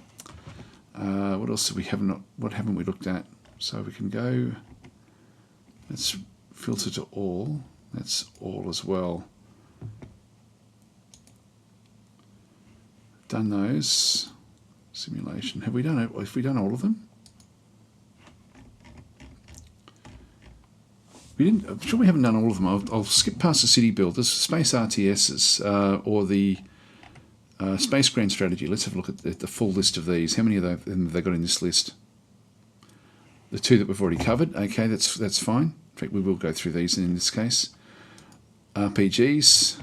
What else what haven't we looked at? So we can go. Let's filter to all. That's all as well. Done those. Simulation. Have we done it? Have we done all of them? We didn't. I'm sure we haven't done all of them. I'll skip past the city builders, space RTSs, or the space grand strategy. Let's have a look at the full list of these. How many of them have they got in this list? The 2 that we've already covered. Okay, that's fine. In fact, we will go through these in this case. RPGs.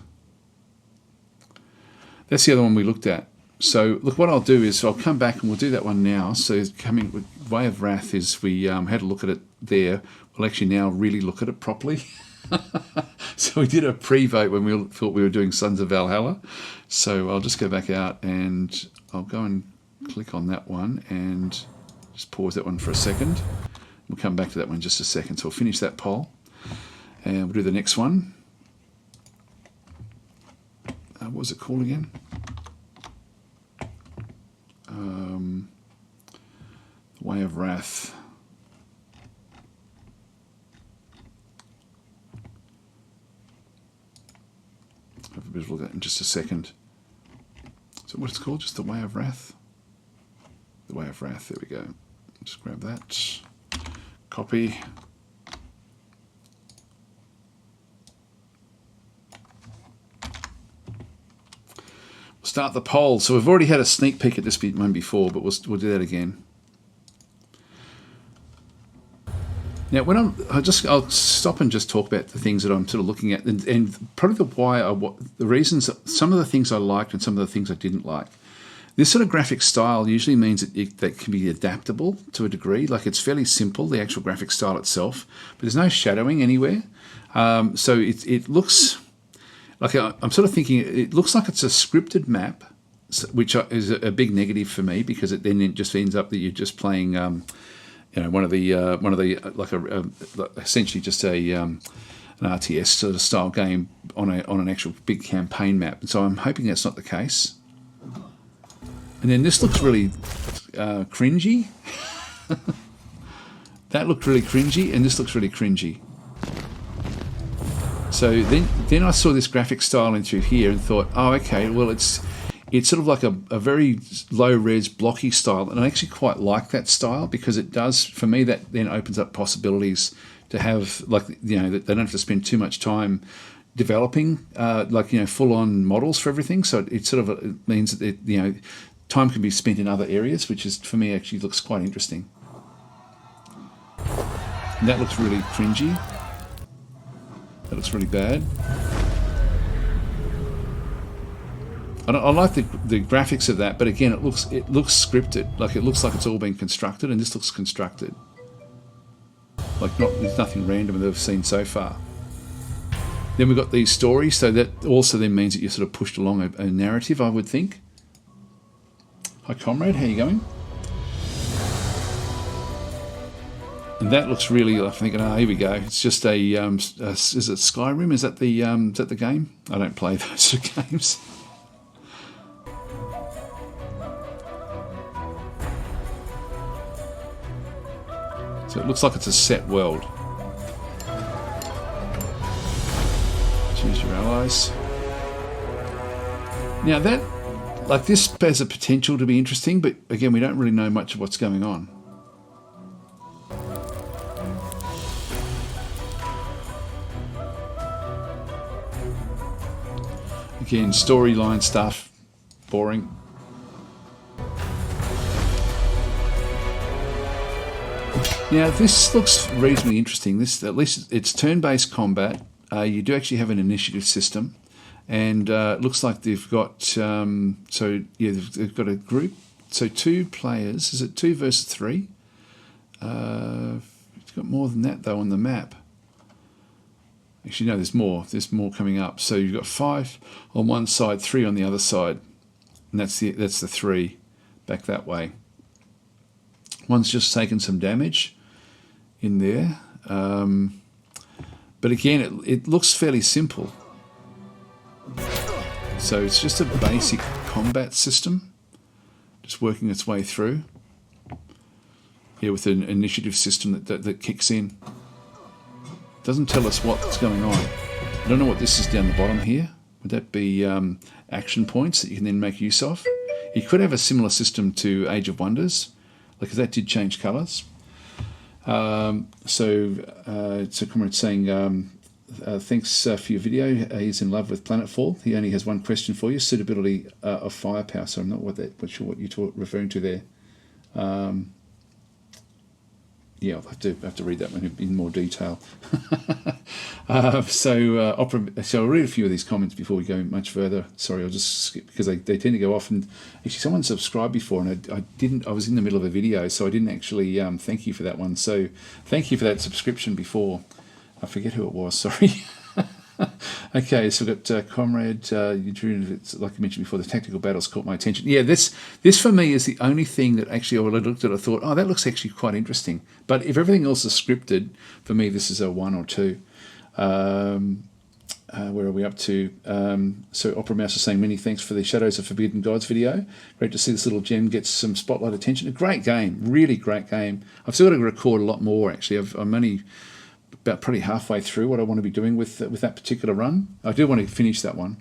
That's the other one we looked at. So look, what I'll do is I'll come back and we'll do that one now. So coming with Way of Wrath is we had a look at it there. We'll actually now really look at it properly. So we did a pre-vote when we thought we were doing Sons of Valhalla. So I'll just go back out and I'll go and click on that one and just pause that one for a second. We'll come back to that one in just a second. So we'll finish that poll and we'll do the next one. What was it called again? Way of Wrath. Have a bit of a look at that in just a second. So what it's called? Just the Way of Wrath? The Way of Wrath, there we go. Just grab that. Copy. Start the poll. So we've already had a sneak peek at this one before, but we'll do that again. Now, when I'll stop and just talk about the things that I'm sort of looking at, and probably the reasons, some of the things I liked and some of the things I didn't like. This sort of graphic style usually means that can be adaptable to a degree. Like it's fairly simple, the actual graphic style itself, but there's no shadowing anywhere. So it looks like I'm sort of thinking it looks like it's a scripted map, which is a big negative for me because it just ends up that you're just playing. One of the essentially just an RTS sort of style game on an actual big campaign map. And so I'm hoping that's not the case. And then this looks really cringy. That looked really cringy, and this looks really cringy. So then I saw this graphic style in through here and thought, oh, okay, well it's sort of like a very low-res, blocky style, and I actually quite like that style because it does, for me, that then opens up possibilities to have, that they don't have to spend too much time developing, full-on models for everything. So it sort of means that time can be spent in other areas, which is, for me, actually looks quite interesting. And that looks really cringy. That looks really bad. I like the graphics of that, but again, it looks scripted. Like it looks like it's all been constructed, and this looks constructed. Like there's nothing random that I've seen so far. Then we've got these stories, so that also then means that you're sort of pushed along a narrative, I would think. Hi, comrade, how you going? And that looks really, I'm thinking, oh, here we go. It's just a is it Skyrim? Is that the game? I don't play those sort of games. So it looks like it's a set world. Choose your allies. Now that, like this has a potential to be interesting, but again, we don't really know much of what's going on. Again, storyline stuff, boring. Now this looks reasonably interesting. This, at least it's turn-based combat. You do actually have an initiative system, and it looks like they've got so yeah, they've got a group. So 2 players. Is it 2 versus 3? It's got more than that though on the map. Actually, no, there's more. There's more coming up. So you've got 5 on one side, 3 on the other side, and that's the 3 back that way. One's just taken some damage in there, but again, it looks fairly simple. So it's just a basic combat system, just working its way through. Here with an initiative system that kicks in. Doesn't tell us what's going on. I don't know what this is down the bottom here. Would that be action points that you can then make use of? You could have a similar system to Age of Wonders, because that did change colours. So comrade saying, thanks for your video. He's in love with Planetfall. He only has one question for you: suitability of firepower. So I'm not sure what you're referring to there. Yeah, I'll have to read that one in more detail. So I'll read a few of these comments before we go much further. Sorry, I'll just skip because they tend to go off. And actually, someone subscribed before, and I didn't. I was in the middle of a video, so I didn't actually thank you for that one. So thank you for that subscription before. I forget who it was. Sorry. Okay, so we've got Comrade, like I mentioned before, the tactical battles caught my attention. Yeah, this for me is the only thing that actually, when I looked at it, I thought, oh, that looks actually quite interesting. But if everything else is scripted, for me, this is a 1 or 2. Where are we up to? So Opera Mouse is saying, many thanks for the Shadows of Forbidden Gods video. Great to see this little gem get some spotlight attention. A great game, really great game. I've still got to record a lot more, actually. I'm only about probably halfway through what I want to be doing with that particular run. I do want to finish that one.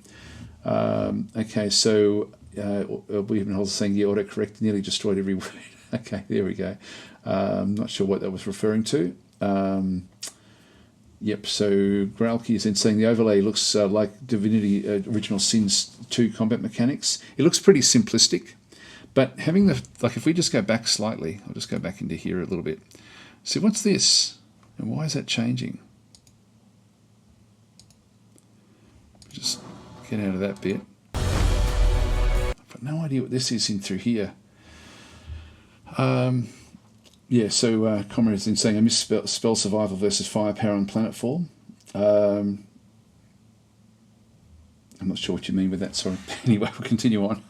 Okay, so William Holz saying, yeah, autocorrect nearly destroyed every word. Okay, there we go. I'm not sure what that was referring to. Yep, so Gralky is then saying the overlay looks like Divinity Original Sins 2 combat mechanics. It looks pretty simplistic, but having if we just go back slightly, I'll just go back into here a little bit. See, what's this? And why is that changing? Just get out of that bit. I've got no idea what this is in through here. Yeah, so Comrade is then saying I miss spell survival versus firepower on Planetfall. I'm not sure what you mean with that, sorry. Anyway, we'll continue on.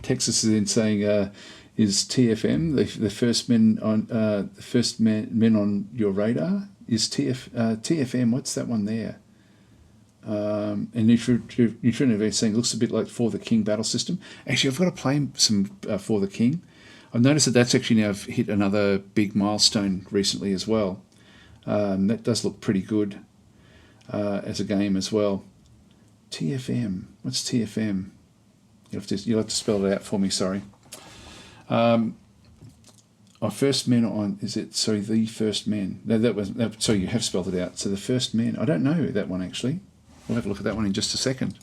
Texas is then saying is TFM the first men on your radar? Is TFM? What's that one there? And Neutrino is saying looks a bit like For the King battle system. Actually, I've got to play some For the King. I've noticed that that's actually now hit another big milestone recently as well. That does look pretty good as a game as well. TFM. What's TFM? You'll have to spell it out for me. Sorry. Our First Men on, is it, sorry, The First Men. No, sorry, you have spelled it out. So The First Men, I don't know that one actually. We'll have a look at that one in just a second.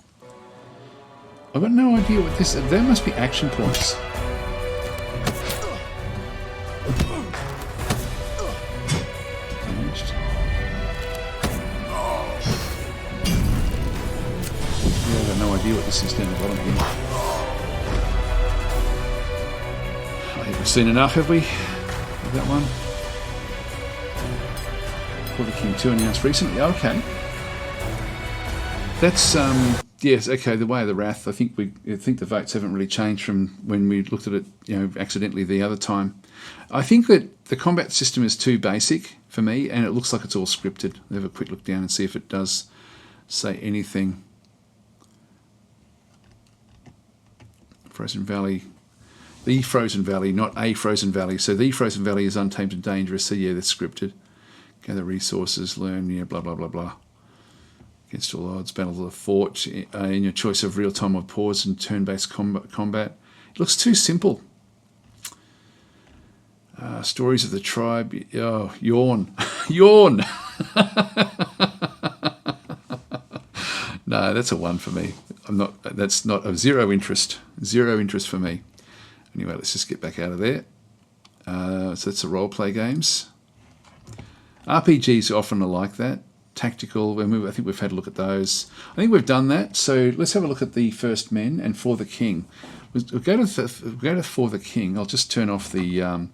I've got no idea what this, there must be action points. idea what this is down the bottom here. I think we've seen enough, have we? Of that one. For the King 2 announced recently. Okay. That's yes, okay, the Way of the Wrath. I think the votes haven't really changed from when we looked at it, accidentally the other time. I think that the combat system is too basic for me, and it looks like it's all scripted. We'll have a quick look down and see if it does say anything. Frozen Valley. The Frozen Valley, not a Frozen Valley. So the Frozen Valley is untamed and dangerous. So yeah, that's scripted. Gather resources, learn, blah, blah, blah, blah. Against all odds, battle of the fort, in your choice of real-time or pause and turn-based combat. It looks too simple. Stories of the tribe. Oh, yawn. Yawn! No, that's a 1 for me. That's not a zero interest. Zero interest for me. Anyway, let's just get back out of there. So that's the role-play games. RPGs often are like that. Tactical, I think we've had a look at those. I think we've done that. So let's have a look at the First Men and For the King. We'll go to For the King. I'll just turn off the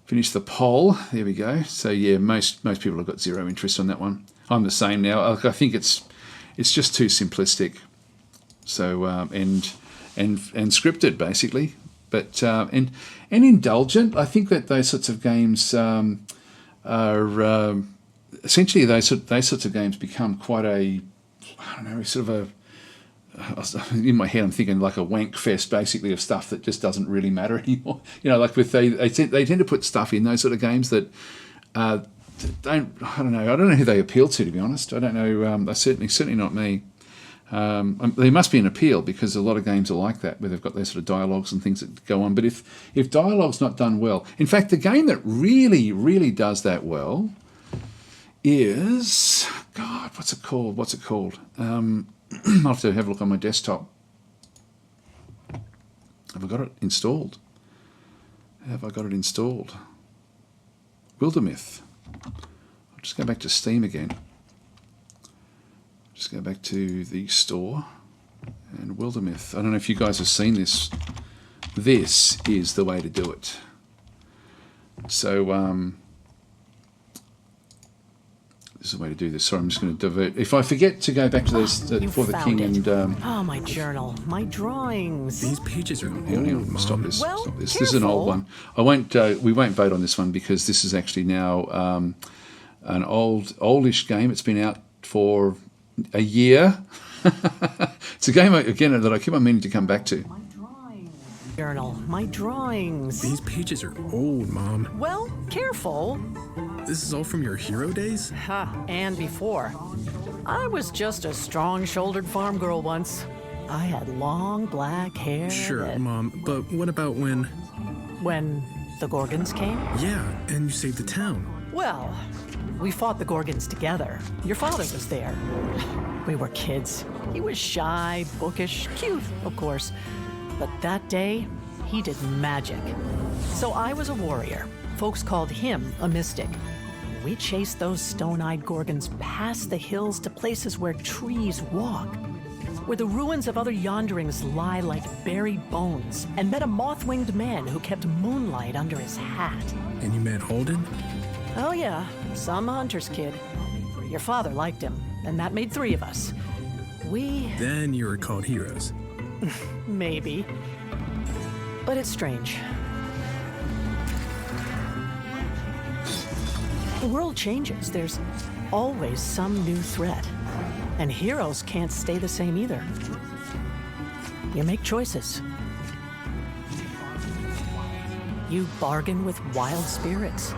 finish the poll. There we go. So yeah, most people have got zero interest on that one. I'm the same now. I think it's just too simplistic. So and scripted basically, but and indulgent. I think that those sorts of games are. Essentially, those sorts of games become quite a, I don't know, sort of a. In my head, I'm thinking like a wank fest, basically, of stuff that just doesn't really matter anymore. Like with they tend to put stuff in those sort of games that I don't know who they appeal to be honest. I don't know. Certainly not me. There must be an appeal because a lot of games are like that, where they've got those sort of dialogues and things that go on. But if dialogue's not done well, in fact, the game that really, really does that well is, God, what's it called? I'll have to have a look on my desktop. Have I got it installed? Wildermyth. I'll just go back to Steam again. Just go back to the store and Wildermyth. I don't know if you guys have seen this. This is the way to do it. So, this is the way to do this. Sorry, I'm just going to divert. If I forget to go back to those For the King and... oh, my journal. My drawings. These pages are hang on, stop this. Well, stop this. This is an old one. We won't vote on this one because this is actually now an oldish game. It's been out for a year. It's a game, again, that I keep on meaning to come back to. Journal. My drawings. These pages are old, Mom. Well, careful. This is all from your hero days? And before. I was just a strong-shouldered farm girl once. I had long black hair. Sure, Mom, but what about when... When the Gorgons came? Yeah, and you saved the town. Well, we fought the Gorgons together. Your father was there. We were kids. He was shy, bookish, cute, of course. But that day, he did magic. So I was a warrior. Folks called him a mystic. We chased those stone-eyed Gorgons past the hills to places where trees walk, where the ruins of other yonderings lie like buried bones, and met a moth-winged man who kept moonlight under his hat. And you met Holden? Oh yeah, some hunter's kid. Your father liked him, and that made 3 of us. Then you were called heroes. Maybe. But it's strange. The world changes. There's always some new threat. And heroes can't stay the same either. You make choices. You bargain with wild spirits.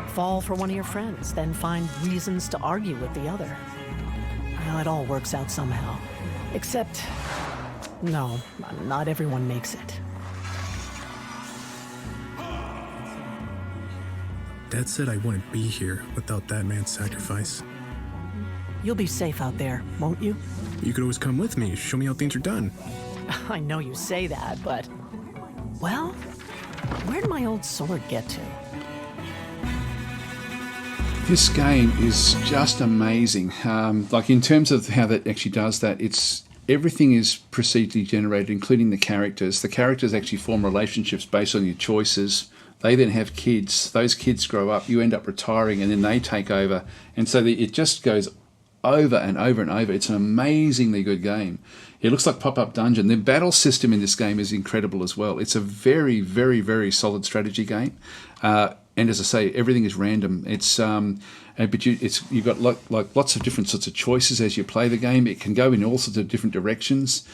Fall for one of your friends, then find reasons to argue with the other. Well, it all works out somehow. Except, no, not everyone makes it. Dad said I wouldn't be here without that man's sacrifice. You'll be safe out there, won't you? You could always come with me, show me how things are done. I know you say that, but... Well, where'd my old sword get to? This game is just amazing. Like in terms of how that actually does that, it's everything is procedurally generated, including the characters. The characters actually form relationships based on your choices. They then have kids. Those kids grow up. You end up retiring, and then they take over. And so it just goes over and over and over. It's an amazingly good game. It looks like Pop-Up Dungeon. The battle system in this game is incredible as well. It's a very, very, very solid strategy game. And as I say, everything is random. But you've got like lots of different sorts of choices as you play the game. It can go in all sorts of different directions.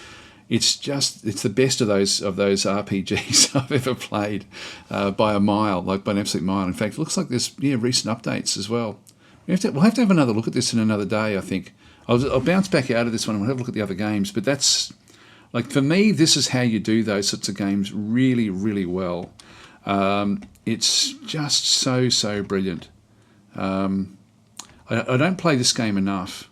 It's the best of those RPGs I've ever played by a mile, like by an absolute mile. In fact, it looks like there's recent updates as well. We'll have to have another look at this in another day, I think. I'll bounce back out of this one and we'll have a look at the other games. But that's, like, for me, this is how you do those sorts of games really, really well. It's just so brilliant. I don't play this game enough.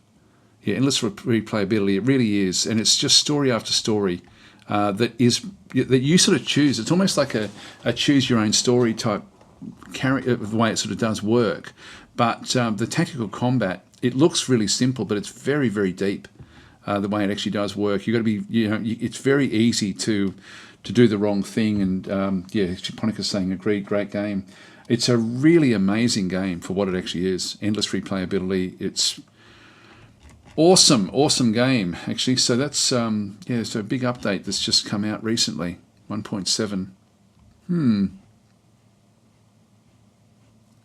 Yeah, endless replayability, it really is. And it's just story after story that you sort of choose. It's almost like a choose your own story type character, the way it sort of does work. But the tactical combat, it looks really simple, but it's very, very deep. The way it actually does work, you've got to be, it's very easy to do the wrong thing. And Chiponica's saying, agreed, great game. It's a really amazing game for what it actually is. Endless replayability. It's awesome game actually. So that's so a big update that's just come out recently, 1.7.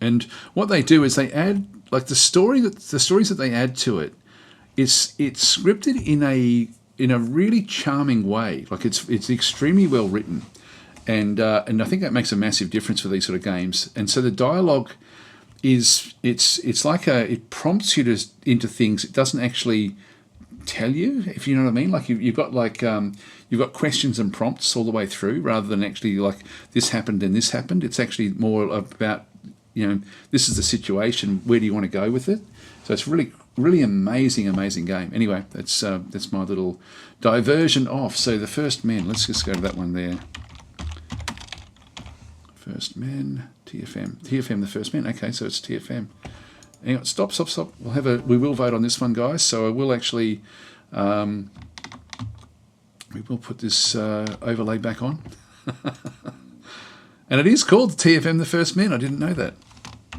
And what they do is they add, like, the stories that they add to it. It's scripted in a really charming way. Like, it's extremely well written, and I think that makes a massive difference for these sort of games. And so the dialogue is it prompts you into things. It doesn't actually tell you, if you know what I mean. Like you've got questions and prompts all the way through, rather than actually like this happened and this happened. It's actually more about, this is the situation. Where do you want to go with it? So it's really amazing game. Anyway, that's my little diversion off. So the First Men. Let's just go to that one there. First Men, TFM, the First Men. Okay, so it's TFM. Hang on, stop. We will vote on this one, guys. So I will actually, we will put this overlay back on. And it is called TFM, the First Men. I didn't know that.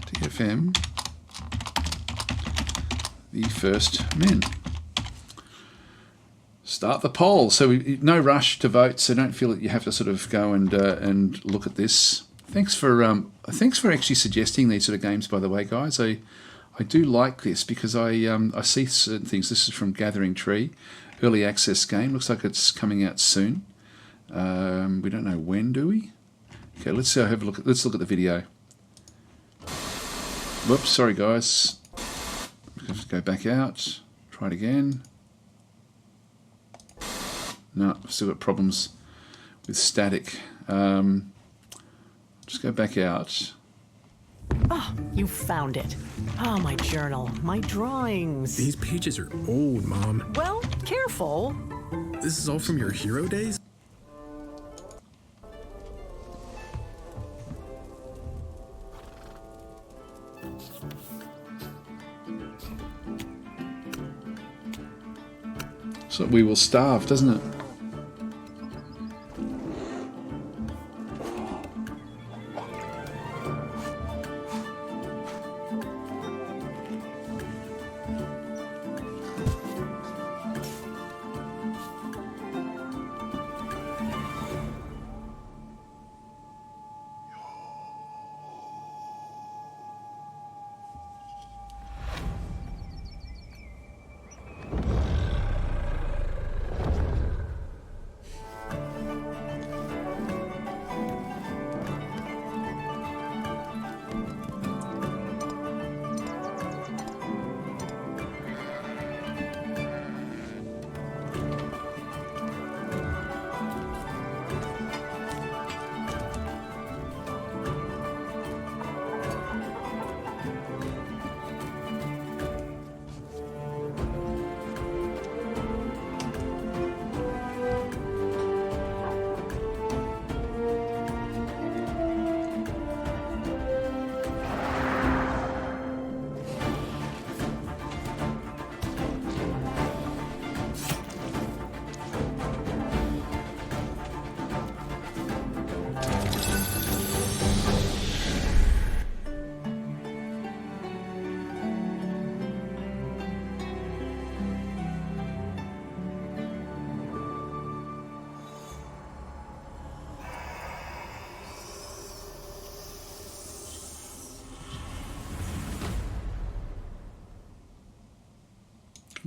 TFM, the First Men. Start the poll. So no rush to vote. So don't feel that you have to sort of go and look at this. Thanks for actually suggesting these sort of games, by the way, guys. I do like this because I see certain things. This is from Gathering Tree, early access game. Looks like it's coming out soon. We don't know when, do we? Okay, let's have a look. Let's look at the video. Whoops, sorry guys. Let's go back out. Try it again. No, I've still got problems with static. Just go back out. Oh, you found it. Oh, my journal, my drawings. These pages are old, Mom. Well, careful. This is all from your hero days? So we will starve, doesn't it?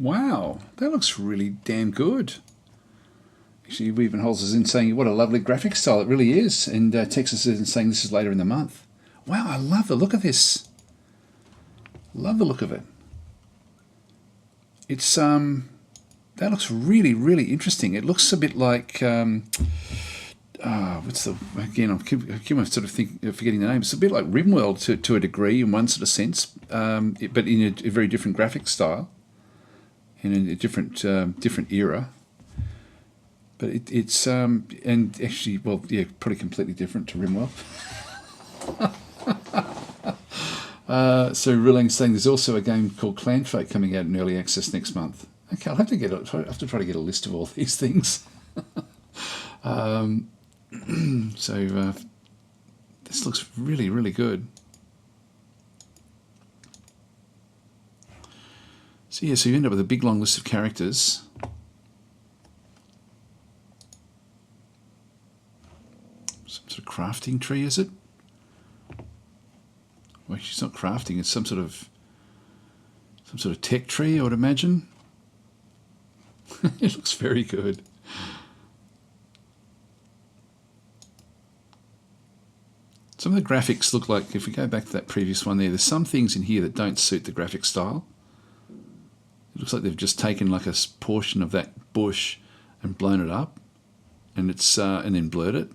Wow, that looks really damn good. Actually, even Holz is in saying, what a lovely graphic style. It really is. And Texas is in saying this is later in the month. Wow, I love the look of this. Love the look of it. It's, that looks really, really interesting. It looks a bit like, what's the, again, I keep sort of forgetting the name. It's a bit like RimWorld to a degree in one sort of sense, but in a very different graphic style. In a different era, but it's and actually, well, yeah, probably completely different to Rimworld. So Rilang's saying there's also a game called Clan Fate coming out in early access next month. Okay, I'll have to try to get a list of all these things. So this looks really, really good. So yeah, so you end up with a big long list of characters. Some sort of crafting tree, is it? Well, actually, it's not crafting. It's some sort of tech tree, I would imagine. It looks very good. Some of the graphics look like, if we go back to that previous one there's some things in here that don't suit the graphic style. It looks like they've just taken like a portion of that bush and blown it up, and it's and then blurred it,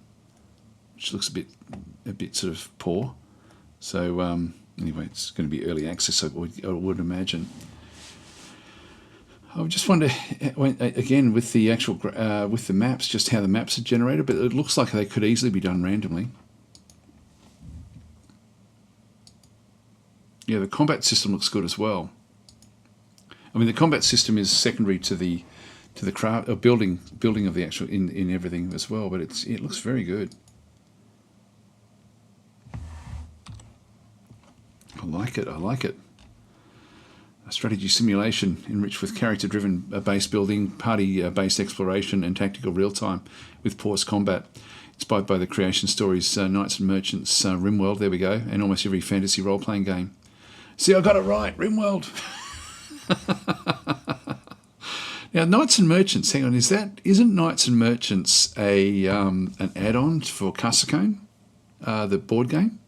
which looks a bit sort of poor. So anyway, it's going to be early access, I would imagine. I just wonder again with the actual with the maps, just how the maps are generated, but it looks like they could easily be done randomly. Yeah, the combat system looks good as well. I mean, the combat system is secondary to the craft or building of the actual in everything as well, but it looks very good. I like it. I like it. A strategy simulation enriched with character-driven base building, party-based exploration, and tactical real-time with porous combat. Inspired by the creation stories Knights and Merchants, RimWorld, there we go, and almost every fantasy role-playing game. See, I got it right, RimWorld. Now, Knights and Merchants, hang on, isn't Knights and Merchants an add-on for Cassicone, the board game?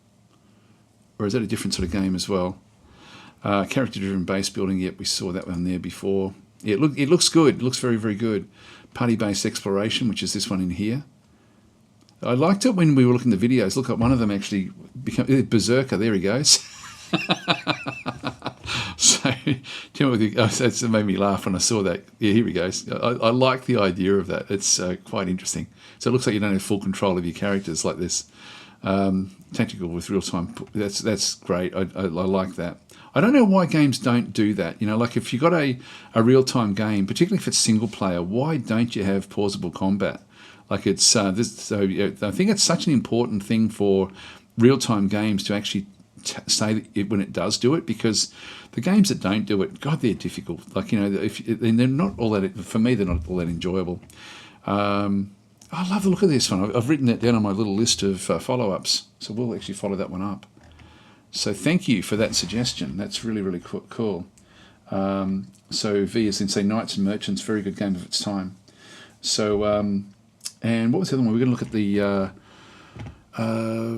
Or is that a different sort of game as well? Character-driven base building, yep, we saw that one there before. Yeah, it looks good. It looks very, very good. Party-based exploration, which is this one in here. I liked it when we were looking at the videos. Look, at one of them actually became Berserker. There he goes. So, that made me laugh when I saw that. Yeah, here he goes. I like the idea of that. It's quite interesting. So it looks like you don't have full control of your characters like this. Tactical with real-time. That's great. I like that. I don't know why games don't do that. You know, like if you've got a real-time game, particularly if it's single-player, why don't you have pausable combat? Like it's this. So I think it's such an important thing for real-time games to actually say it when it does do it, because the games that don't do it, God, they're difficult. Like, you know, and they're not all that. For me, they're not all that enjoyable. I love the look of this one. I've written that down on my little list of follow-ups, so we'll actually follow that one up. So thank you for that suggestion. That's really, really cool. So V is in say Knights and Merchants, very good game of its time. So, and what was the other one? We're going to look at the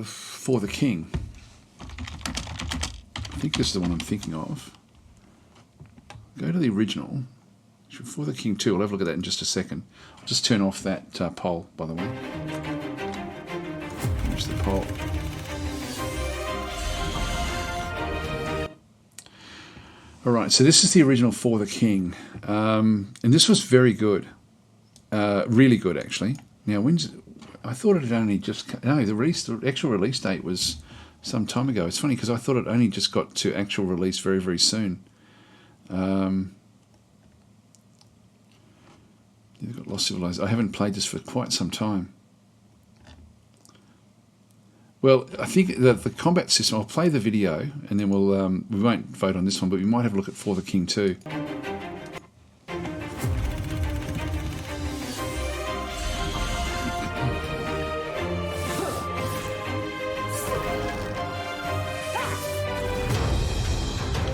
For the King. I think this is the one I'm thinking of. Go to the original. For the King 2, I'll have a look at that in just a second. I'll just turn off that poll, by the way. Here's the poll. Alright, so this is the original For the King. And this was very good. Really good, actually. Now, I thought it had only just... No, the actual release date was some time ago. It's funny, because I thought it only just got to actual release very, very soon. They've got Lost Civilization. I haven't played this for quite some time. Well, I think the combat system, I'll play the video and then we won't vote on this one, but we might have a look at For the King too.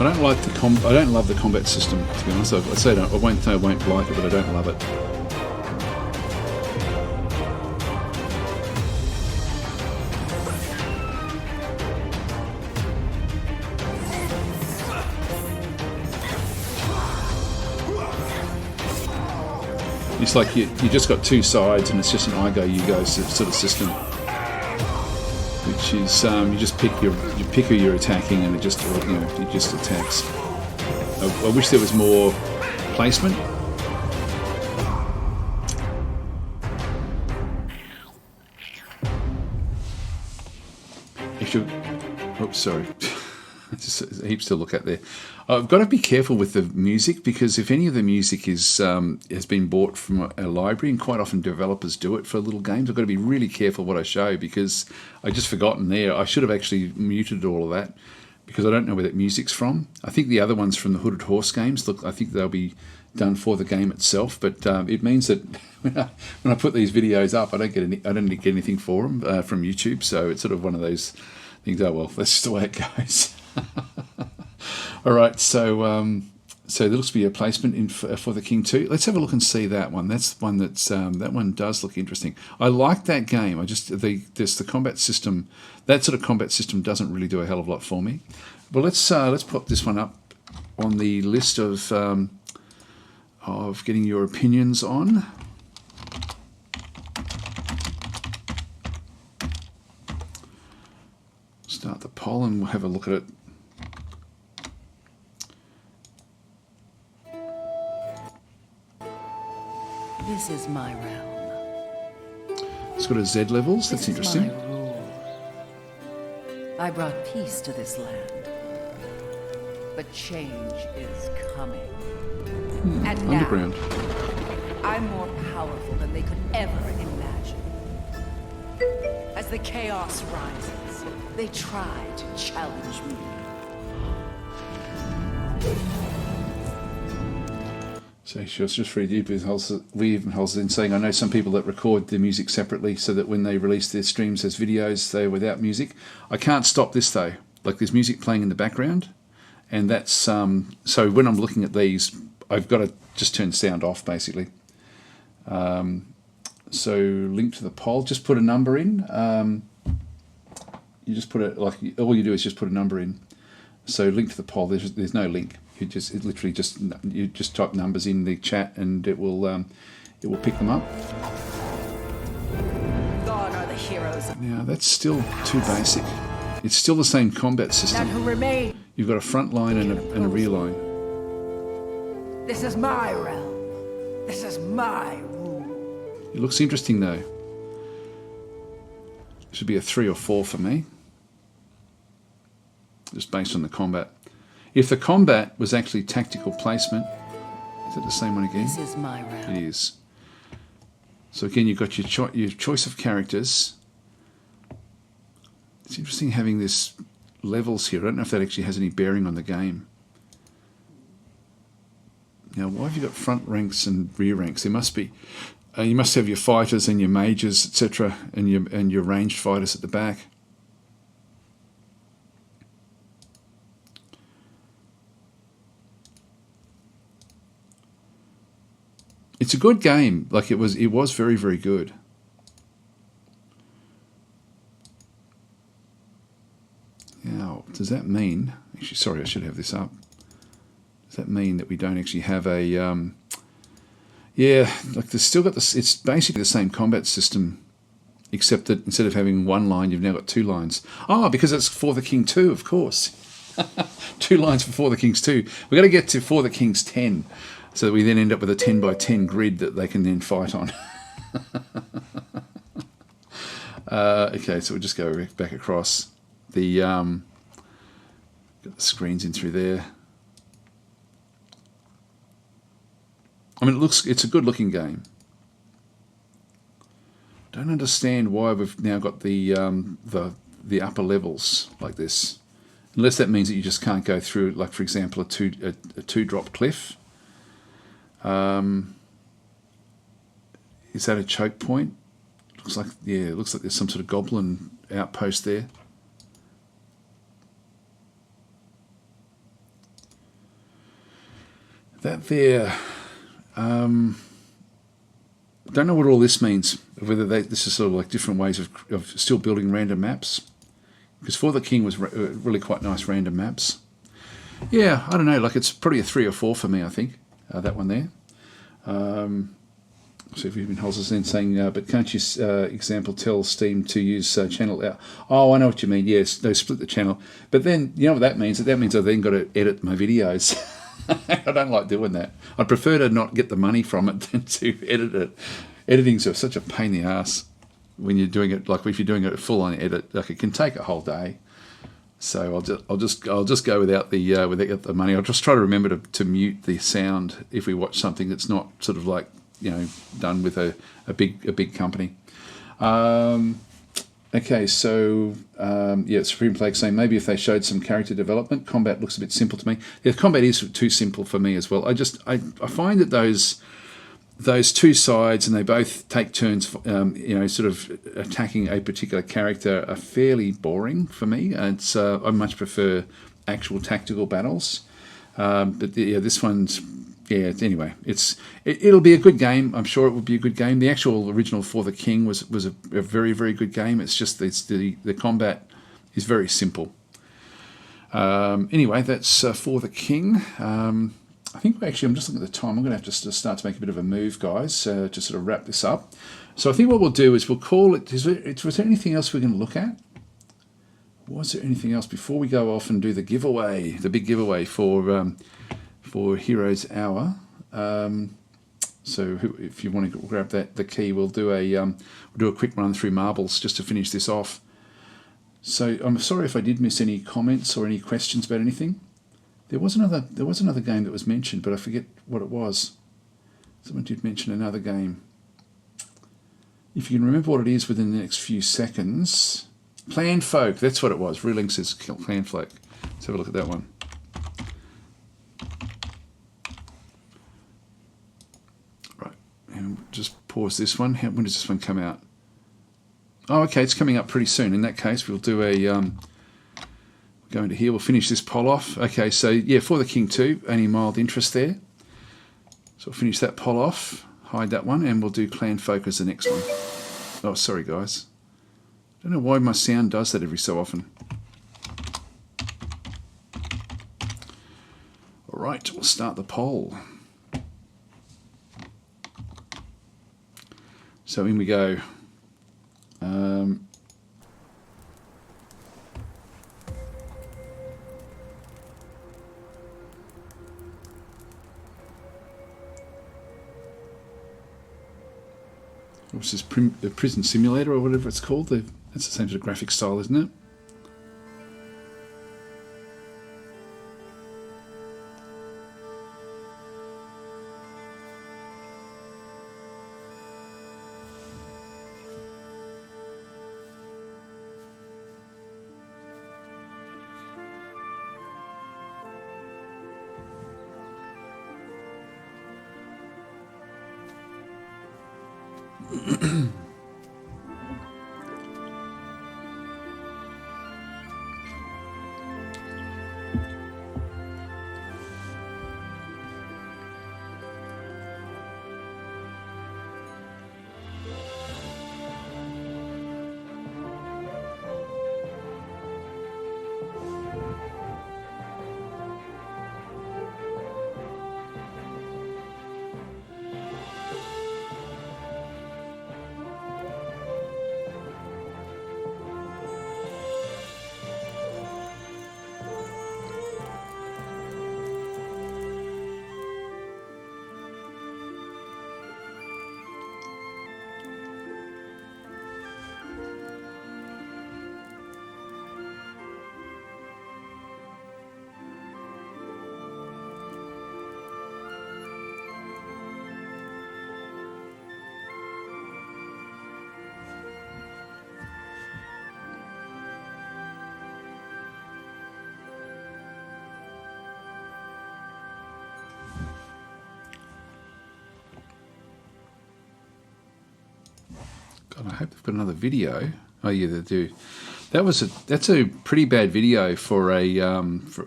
I don't like I don't love the combat system, to be honest. I'd say I won't like it, but I don't love it. It's like you just got two sides, and it's just an I go you go sort of system, which is you just pick who you're attacking, and it just it just attacks. I wish there was more placement. If you, oops, sorry. Just heaps to look at there. I've got to be careful with the music, because if any of the music is has been bought from a library, and quite often developers do it for little games, I've got to be really careful what I show, because I just forgotten there. I should have actually muted all of that, because I don't know where that music's from. I think the other ones from the Hooded Horse games, look, I think they'll be done for the game itself, but it means that when I put these videos up, I don't get anything for them from YouTube. So it's sort of one of those things. Oh well, that's just the way it goes. All right, so there looks to be a placement for the King 2. Let's have a look and see that one. That's one that's that one does look interesting. I like that game. I just the combat system. That sort of combat system doesn't really do a hell of a lot for me. Well, let's put this one up on the list of getting your opinions on. Start the poll and we'll have a look at it. This is my realm. It's got a Z levels. That's interesting. My rule. I brought peace to this land, but change is coming. And underground. Now, I'm more powerful than they could ever imagine. As the chaos rises, they try to challenge me. So she was just really we even holds in saying, I know some people that record their music separately so that when they release their streams as videos, they're without music. I can't stop this though. Like there's music playing in the background, and that's so when I'm looking at these, I've got to just turn sound off basically. So link to the poll, just put a number in. You just put it, like all you do is just put a number in. So link to the poll, there's no link. You just type numbers in the chat and it will pick them up. Gone are the heroes. Now that's still too basic. It's still the same combat system. None who remain. You've got a front line and a rear line. This is my realm. This is my rule. It looks interesting though. Should be a 3 or 4 for me. Just based on the combat. If the combat was actually tactical placement, is it the same one again? This is my realm. It is. So again, you've got your choice of characters. It's interesting having this levels here. I don't know if that actually has any bearing on the game. Now, why have you got front ranks and rear ranks? There must be. You must have your fighters and your mages, etc., and your ranged fighters at the back. It's a good game. Like it was very, very good. Now, does that mean? Actually, sorry, I should have this up. Does that mean that we don't actually have a? Yeah, like there's still got this. It's basically the same combat system, except that instead of having one line, you've now got 2 lines. Oh, because it's For the King 2, of course. 2 lines for the Kings 2. We've got to get to For the Kings 10. So that we then end up with a 10 by 10 grid that they can then fight on. Okay, so we'll just go back across. The got the screens in through there. I mean, it's a good looking game. Don't understand why we've now got the upper levels like this, unless that means that you just can't go through. Like for example, a two drop cliff. Is that a choke point? Looks like, yeah, it looks like there's some sort of goblin outpost there. that there. Don't know what all this means. Whether this is sort of like different ways of still building random maps. Because For the King was really quite nice random maps. Yeah, I don't know. Like it's probably a 3 or 4 for me. I think that one there. So if you've been Holz's then saying, but can't you, example, tell Steam to use channel out? Oh, I know what you mean. Yes, they split the channel. But then, you know what that means? That means I've then got to edit my videos. I don't like doing that. I prefer to not get the money from it than to edit it. Editing's such a pain in the ass when you're doing it. Like if you're doing a full-on edit, like it can take a whole day. So I'll just go without the money. I'll just try to remember to mute the sound if we watch something that's not sort of like, you know, done with a big company. Okay, so yeah, Supreme Plague saying maybe if they showed some character development, combat looks a bit simple to me. Yeah, combat is too simple for me as well. I find that those two sides, and they both take turns, you know, sort of attacking a particular character, are fairly boring for me. It's I much prefer actual tactical battles. But yeah, this one's. Yeah. Anyway, it'll be a good game. I'm sure it will be a good game. The actual original For the King was a very, very good game. It's just the combat is very simple. Anyway, that's For the King. I think actually I'm just looking at the time. I'm going to have to start to make a bit of a move, guys, to sort of wrap this up. So I think what we'll do is we'll call it. Was there anything else we're going to look at? Was there anything else before we go off and do the giveaway, the big giveaway for Heroes Hour? So if you want to grab the key, we'll do a quick run through marbles just to finish this off. So I'm sorry if I did miss any comments or any questions about anything. There was another game that was mentioned, but I forget what it was. Someone did mention another game. If you can remember what it is within the next few seconds. Clan Folk, that's what it was. Reeling says Clan Folk. Let's have a look at that one. Right, and just pause this one. When does this one come out? Oh, okay, it's coming up pretty soon. In that case, we'll do a... go into here, we'll finish this poll off. Okay, so yeah, For the King 2, only mild interest there. So we'll finish that poll off, hide that one, and we'll do Clan Folk as the next one. Oh, sorry guys. I don't know why my sound does that every so often. All right, we'll start the poll. So in we go. What's this, Prison Simulator or whatever it's called? That's the same sort of graphic style, isn't it? God, I hope they've got another video. Oh yeah, they do. That's a pretty bad video for a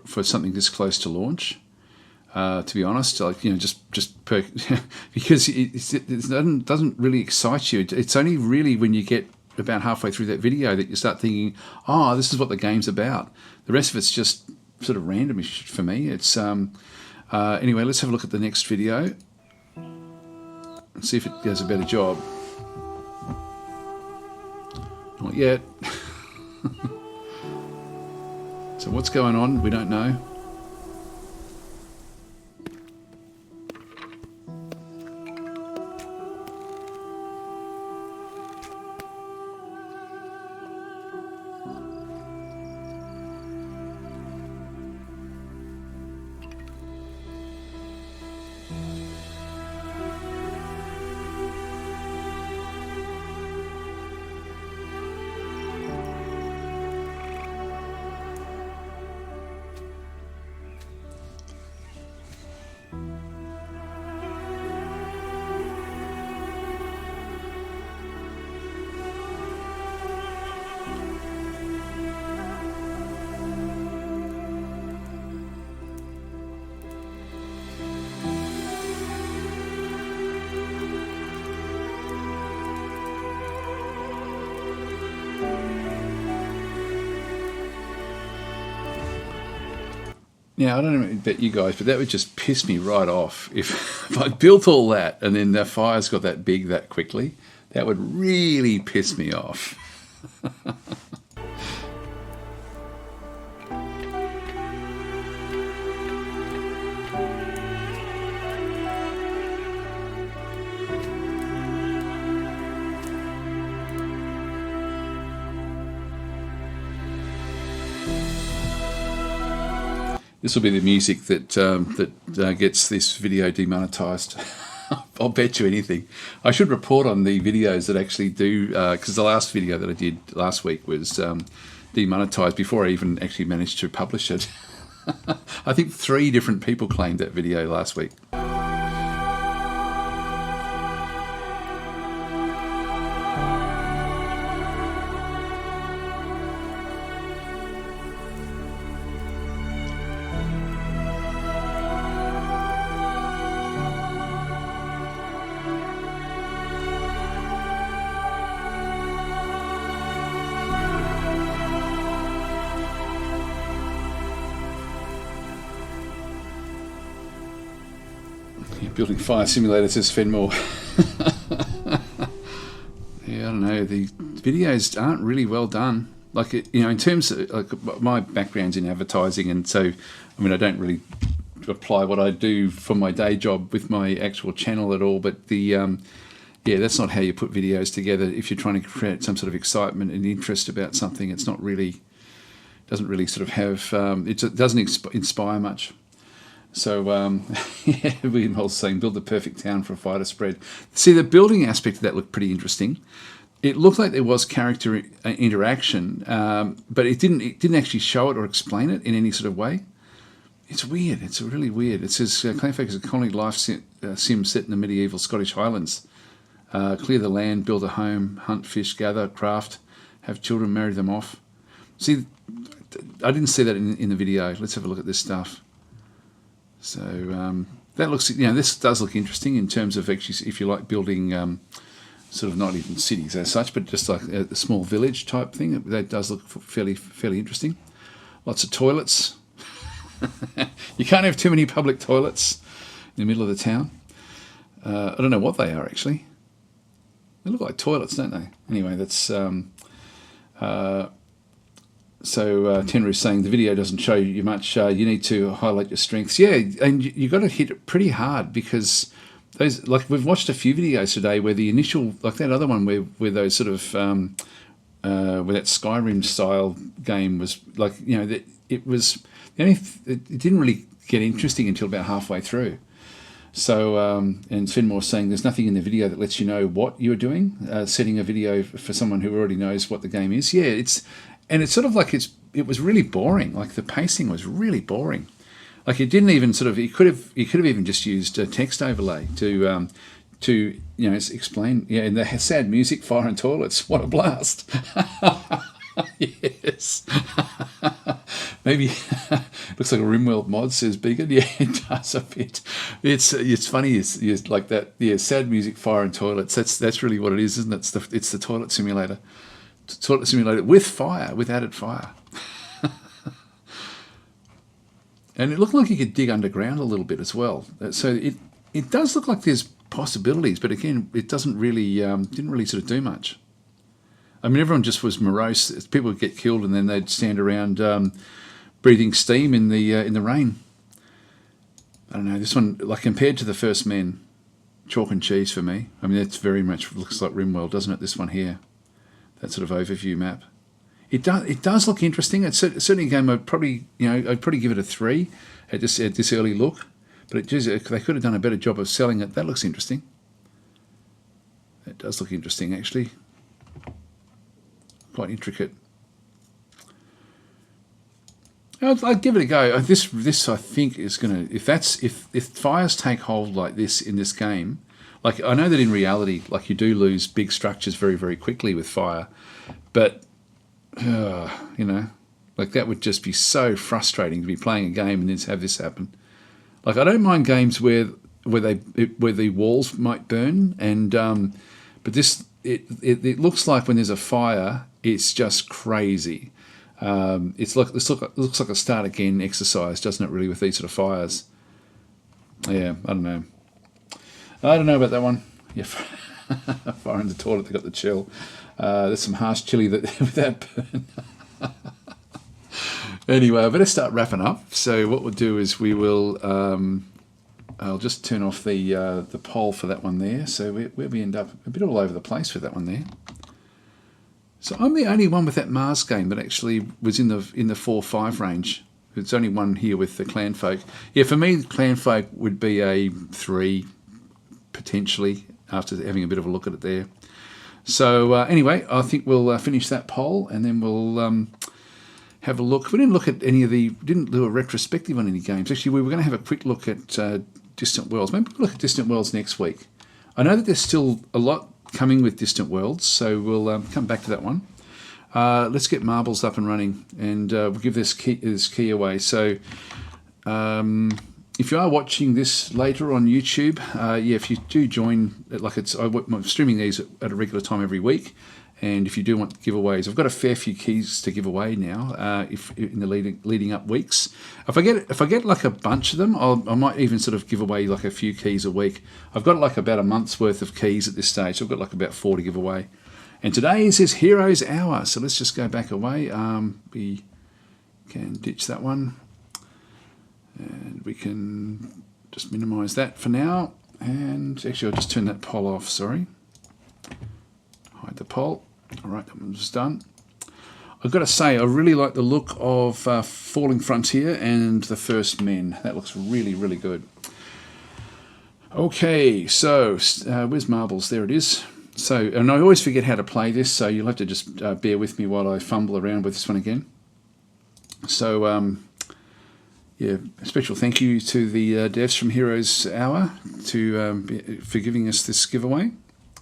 for something this close to launch. To be honest, like, you know, because it doesn't really excite you. It's only really when you get about halfway through that video that you start thinking, oh, this is what the game's about. The rest of it's just sort of randomish for me. It's anyway, let's have a look at the next video and see if it does a better job. Not yet. So what's going on? We don't know. Now, I don't know about you guys, but that would just piss me right off. If I built all that and then the fires got that big that quickly, that would really piss me off. This will be the music that gets this video demonetized. I'll bet you anything. I should report on the videos that actually do, because the last video that I did last week was demonetized before I even actually managed to publish it. I think 3 different people claimed that video last week. Building fire simulators, says Fenmore. Yeah, I don't know. The videos aren't really well done. Like, you know, in terms of, like, my background's in advertising, and so, I mean, I don't really apply what I do for my day job with my actual channel at all. But yeah, that's not how you put videos together. If you're trying to create some sort of excitement and interest about something, it's not really, doesn't really sort of have, it doesn't inspire much. So, yeah, we were saying build the perfect town for a fighter spread. See, the building aspect of that looked pretty interesting. It looked like there was character interaction, but it didn't actually show it or explain it in any sort of way. It's weird. It's really weird. It says, Clanfake is a colony life sim set in the medieval Scottish Highlands. Clear the land, build a home, hunt, fish, gather, craft, have children, marry them off. See, I didn't see that in the video. Let's have a look at this stuff. So that looks, you know, this does look interesting in terms of actually, if you like building sort of not even cities as such, but just like a small village type thing. That does look fairly interesting. Lots of toilets. You can't have too many public toilets in the middle of the town. I don't know what they are actually. They look like toilets, don't they? Anyway, that's so Tenru's saying the video doesn't show you much. You need to highlight your strengths. Yeah, and you got to hit it pretty hard, because those, like, we've watched a few videos today where the initial, like that other one where those sort of where that Skyrim style game was, like, you know, it was it didn't really get interesting until about halfway through. So and Fenmore's saying there's nothing in the video that lets you know what you're doing. Setting a video for someone who already knows what the game is. Yeah, it's sort of like it was really boring. Like, the pacing was really boring. Like, it didn't even sort of, you could have even just used a text overlay to you know, explain. Yeah, and the sad music, fire and toilets. What a blast! Yes. Maybe looks like a Rimworld mod, says Beacon. Yeah, it does a bit. It's funny. It's like that. Yeah, sad music, fire, and toilets. That's really what it is, isn't it? It's the toilet simulator. Toilet simulator with fire, with added fire. And it looked like you could dig underground a little bit as well. So it does look like there's possibilities, but again, it doesn't really didn't really sort of do much. I mean, everyone just was morose. People would get killed, and then they'd stand around breathing steam in the rain. I don't know. This one, like compared to the First Men, chalk and cheese for me. I mean, that's very much looks like Rimworld, doesn't it? This one here, that sort of overview map. It does look interesting. It's certainly a game I'd probably give it a 3 at this early look. But they could have done a better job of selling it. That looks interesting. That does look interesting, actually. Quite intricate. I'd give it a go. This I think is going to, if fires take hold like this in this game, like I know that in reality, like you do lose big structures very, very quickly with fire, but like that would just be so frustrating to be playing a game and then have this happen. Like I don't mind games where the walls might burn, and but this it looks like when there's a fire, it's just crazy. It looks like a start again exercise, doesn't it? Really, with these sort of fires. Yeah, I don't know. I don't know about that one. Yeah, fire in the toilet. They got the chill. There's some harsh chili with that burn. Anyway, I better start wrapping up. So what we'll do is we will. I'll just turn off the poll for that one there. So where we end up a bit all over the place with that one there. So I'm the only one with that Mars game that actually was in the 4-5 range. There's only one here with the Clan Folk. Yeah, for me, Clan Folk would be a 3 potentially after having a bit of a look at it there. So anyway, I think we'll finish that poll and then we'll have a look. We didn't look at didn't do a retrospective on any games. Actually, we were going to have a quick look at Distant Worlds. Maybe we'll look at Distant Worlds next week. I know that there's still a lot coming with Distant Worlds, so we'll come back to that one. Let's get Marbles up and running, and we'll give this key away. So if you are watching this later on YouTube, if you do join, I'm streaming these at a regular time every week, and if you do want giveaways, I've got a fair few keys to give away now. If in the leading up weeks, if I get like a bunch of them, I might even sort of give away like a few keys a week. I've got like about a month's worth of keys at this stage, so I've got like about 4 to give away. And today is his Heroes Hour, so let's just go back away. We can ditch that one, and we can just minimise that for now. And actually, I'll just turn that poll off. Sorry, hide the poll. All right, that one's done. I've got to say, I really like the look of Falling Frontier and the First Men. That looks really, really good. Okay, so where's Marbles? There it is. So, and I always forget how to play this, so you'll have to just bear with me while I fumble around with this one again. So, a special thank you to the devs from Heroes Hour for giving us this giveaway.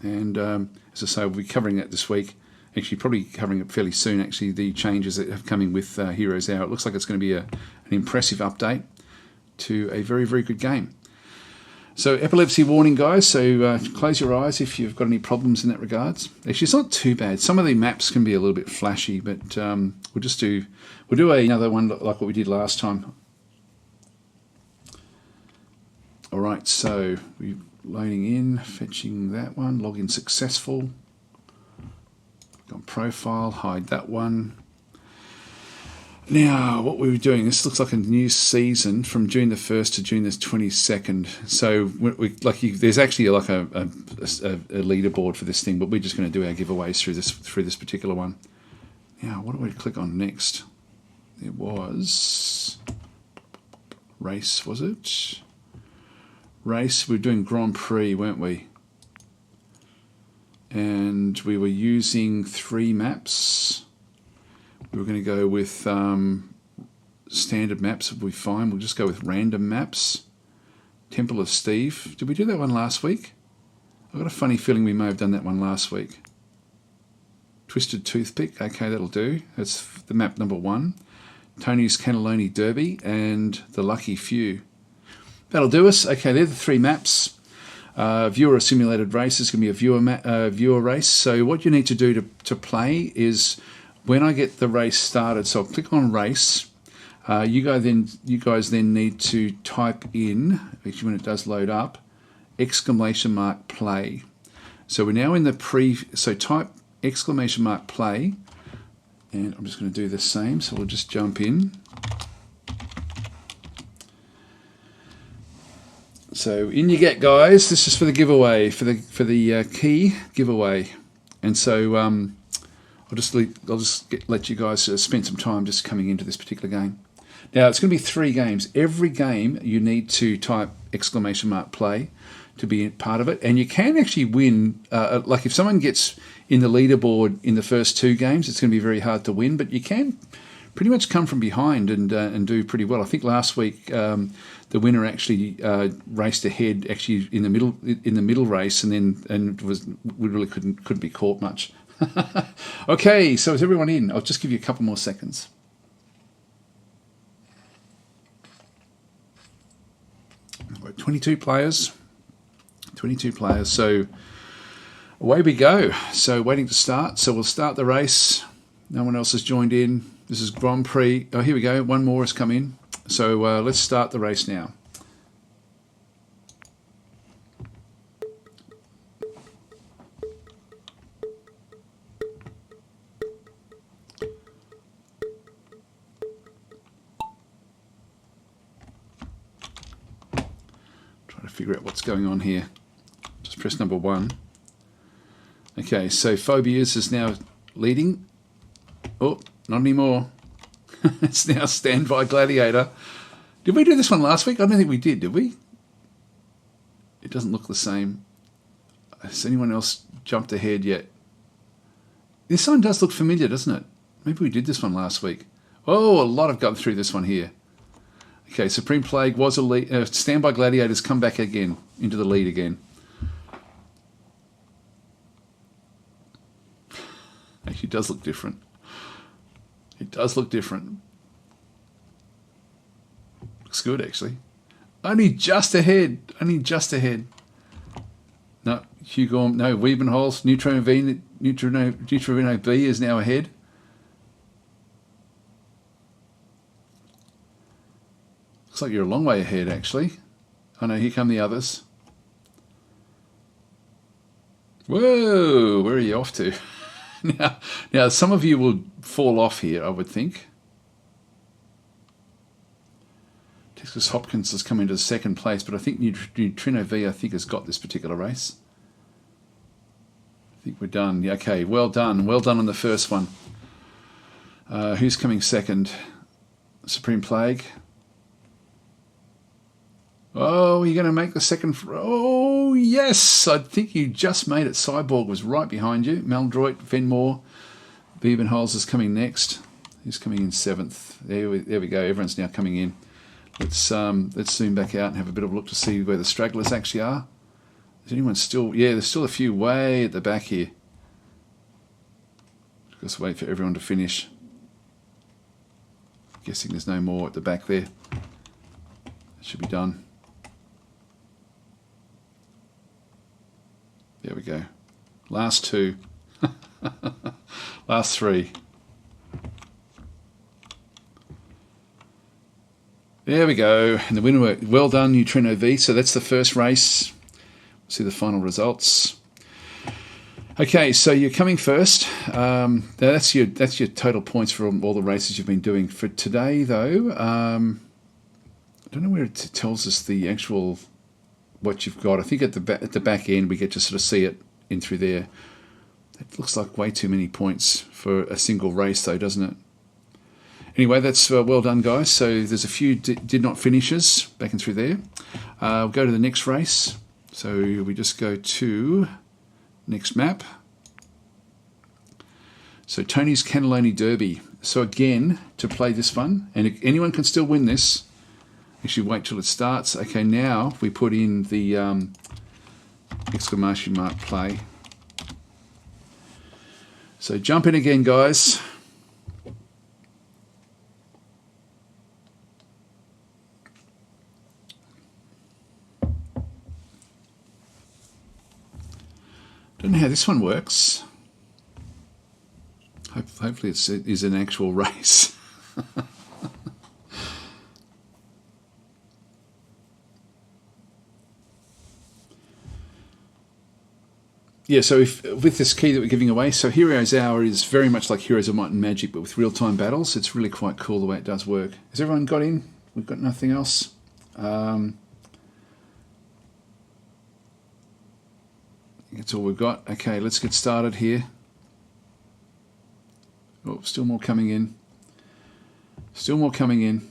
And as I say, we'll be covering that this week. Actually, probably covering it fairly soon, actually, the changes that have coming with Heroes Hour. It looks like it's going to be an impressive update to a very, very good game. So, epilepsy warning, guys. So, close your eyes if you've got any problems in that regards. Actually, it's not too bad. Some of the maps can be a little bit flashy, but we'll do another one like what we did last time. All right, so we're loading in, fetching that one, login successful. Click on profile, hide that one. Now, what we were doing, this looks like a new season from June the 1st to June the 22nd. So, there's actually like a leaderboard for this thing, but we're just going to do our giveaways through this particular one. Now, what do we click on next? It was race, was it? Race, we were doing Grand Prix, weren't we? And we were using 3 maps. We were going to go with standard maps if we find. We'll just go with random maps. Temple of Steve. Did we do that one last week? I've got a funny feeling we may have done that one last week. Twisted Toothpick. Okay, that'll do. That's the map number 1. Tony's Cannelloni Derby, and the Lucky Few. That'll do us. Okay, they're the 3 maps. Viewer simulated race is going to be a viewer race. So what you need to do to play is when I get the race started, so I'll click on race. You guys then need to type in, actually when it does load up, ! play. So we're now in the so type ! play, and I'm just going to do the same, so we'll just jump in. So in you get, guys. This is for the giveaway, for the key giveaway, and so I'll just let you guys spend some time just coming into this particular game. Now it's going to be 3 games. Every game you need to type ! play to be part of it, and you can actually win. Like if someone gets in the leaderboard in the first 2 games, it's going to be very hard to win, but you can pretty much come from behind and do pretty well. I think last week the winner actually raced ahead, actually in the middle race, and we really couldn't be caught much. Okay, so is everyone in? I'll just give you a couple more seconds. We're 22 players. 22 players. So away we go. So waiting to start. So we'll start the race. No one else has joined in. This is Grand Prix. Oh, here we go. One more has come in. So let's start the race now. Trying to figure out what's going on here. Just press number 1. Okay, so Phobias is now leading. Oh, not anymore. It's now Standby Gladiator. Did we do this one last week? I don't think we did we? It doesn't look the same. Has anyone else jumped ahead yet? This one does look familiar, doesn't it? Maybe we did this one last week. Oh, a lot have gone through this one here. Okay, Supreme Plague was a lead. Standby Gladiator's come back again, into the lead again. Actually, it does look different. It does look different. Looks good, actually. Only just ahead. Only just ahead. No, Hugo. No, Wiebenholz. Neutrino B is now ahead. Looks like you're a long way ahead, actually. Oh no, here come the others. Whoa, where are you off to? Now, some of you will fall off here, I would think. Texas Hopkins has come into 2nd place, but I think Neutrino V, has got this particular race. I think we're done. Yeah, okay, well done. Well done on the first one. Who's coming 2nd? Supreme Plague. Oh, you're going to make the 2nd. Oh, yes. I think you just made it. Cyborg was right behind you. Meldroit, Venmore, Biebenholz is coming next. Who's coming in 7th? There we go. Everyone's now coming in. Let's zoom back out and have a bit of a look to see where the stragglers actually are. Is anyone still? Yeah, there's still a few way at the back here. Just wait for everyone to finish. Guessing there's no more at the back there. It should be done. There we go. Last 2. Last 3. There we go. And the winner, well done, Neutrino V. So that's the first race. See the final results. Okay, so you're coming first. That's your total points for all the races you've been doing. For today, though, I don't know where it tells us the actual what you've got. I think at the back end we get to sort of see it in through there. It looks like way too many points for a single race, though, doesn't it? Anyway, that's well done, guys. So there's a few did not finishes back and through there. We'll go to the next race. So we just go to next map. So Tony's Cannelloni Derby. So again, to play this one, and anyone can still win this. Actually, wait till it starts. Okay, now we put in the !play. So jump in again, guys. Don't know how this one works. Hopefully it is an actual race. Yeah, so with this key that we're giving away, so Heroes Hour is very much like Heroes of Might and Magic, but with real-time battles. It's really quite cool the way it does work. Has everyone got in? We've got nothing else. That's all we've got. Okay, let's get started here. Oh, still more coming in. Still more coming in.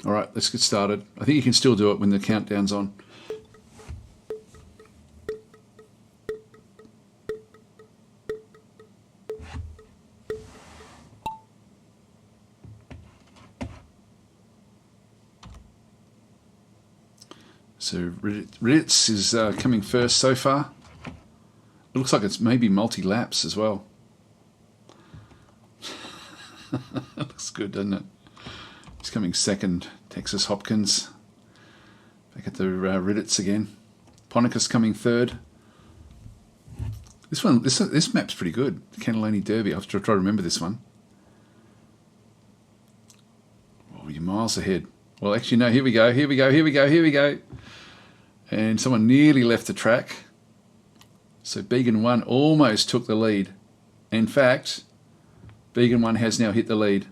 All right, let's get started. I think you can still do it when the countdown's on. So Ritz is coming first so far. It looks like it's maybe multi-laps as well. Looks good, doesn't it? He's coming second. Texas Hopkins. Back at the Riddits again. Ponicus coming third. This map's pretty good. Cannelloni Derby. I'll try to remember this one. Oh, you're miles ahead. Well, actually, no. Here we go. Here we go. Here we go. Here we go. And someone nearly left the track. So Began 1 almost took the lead. In fact, Began 1 has now hit the lead.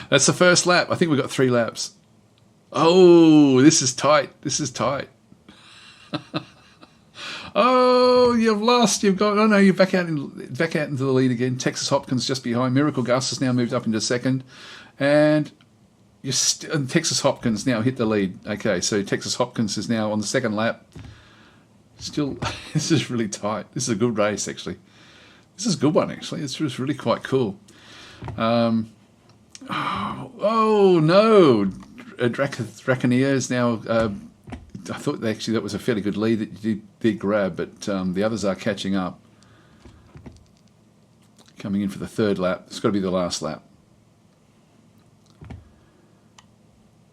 That's the first lap. I think we've got 3 laps. Oh, this is tight. This is tight. Oh, you've lost. You've got. Oh no, you're back out into the lead again. Texas Hopkins just behind. Miracle Gus has now moved up into second, and Texas Hopkins now hit the lead. Okay, so Texas Hopkins is now on the second lap. Still, this is really tight. This is a good race, actually. This is a good one, actually. It's just really quite cool. Oh no, Draconia is now. I thought actually that was a fairly good lead that you did grab, but the others are catching up. Coming in for the third lap. It's got to be the last lap.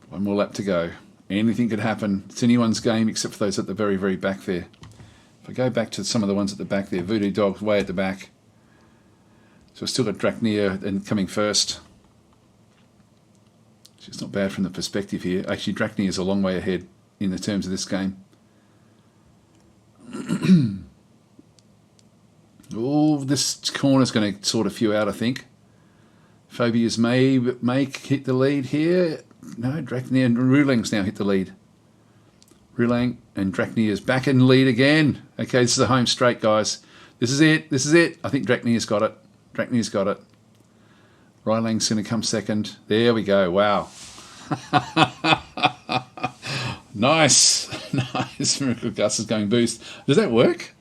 One more lap to go. Anything could happen. It's anyone's game except for those at the very, very back there. If I go back to some of the ones at the back there, Voodoo Dog's way at the back. So we've still got Dracnia and coming first. It's not bad from the perspective here. Actually, Dracnia is a long way ahead in the terms of this game. Oh, this corner's going to sort a few out, I think. Phobias may hit the lead here. No, Dracnia and Rulang's now hit the lead. Rulang and Dracnia's back in lead again. Okay, this is a home straight, guys. This is it. This is it. I think Dracnia's got it. Dracnia's got it. Rylang's going to come second. There we go. Wow. Nice. Nice. Miracle Gus is going boost. Does that work?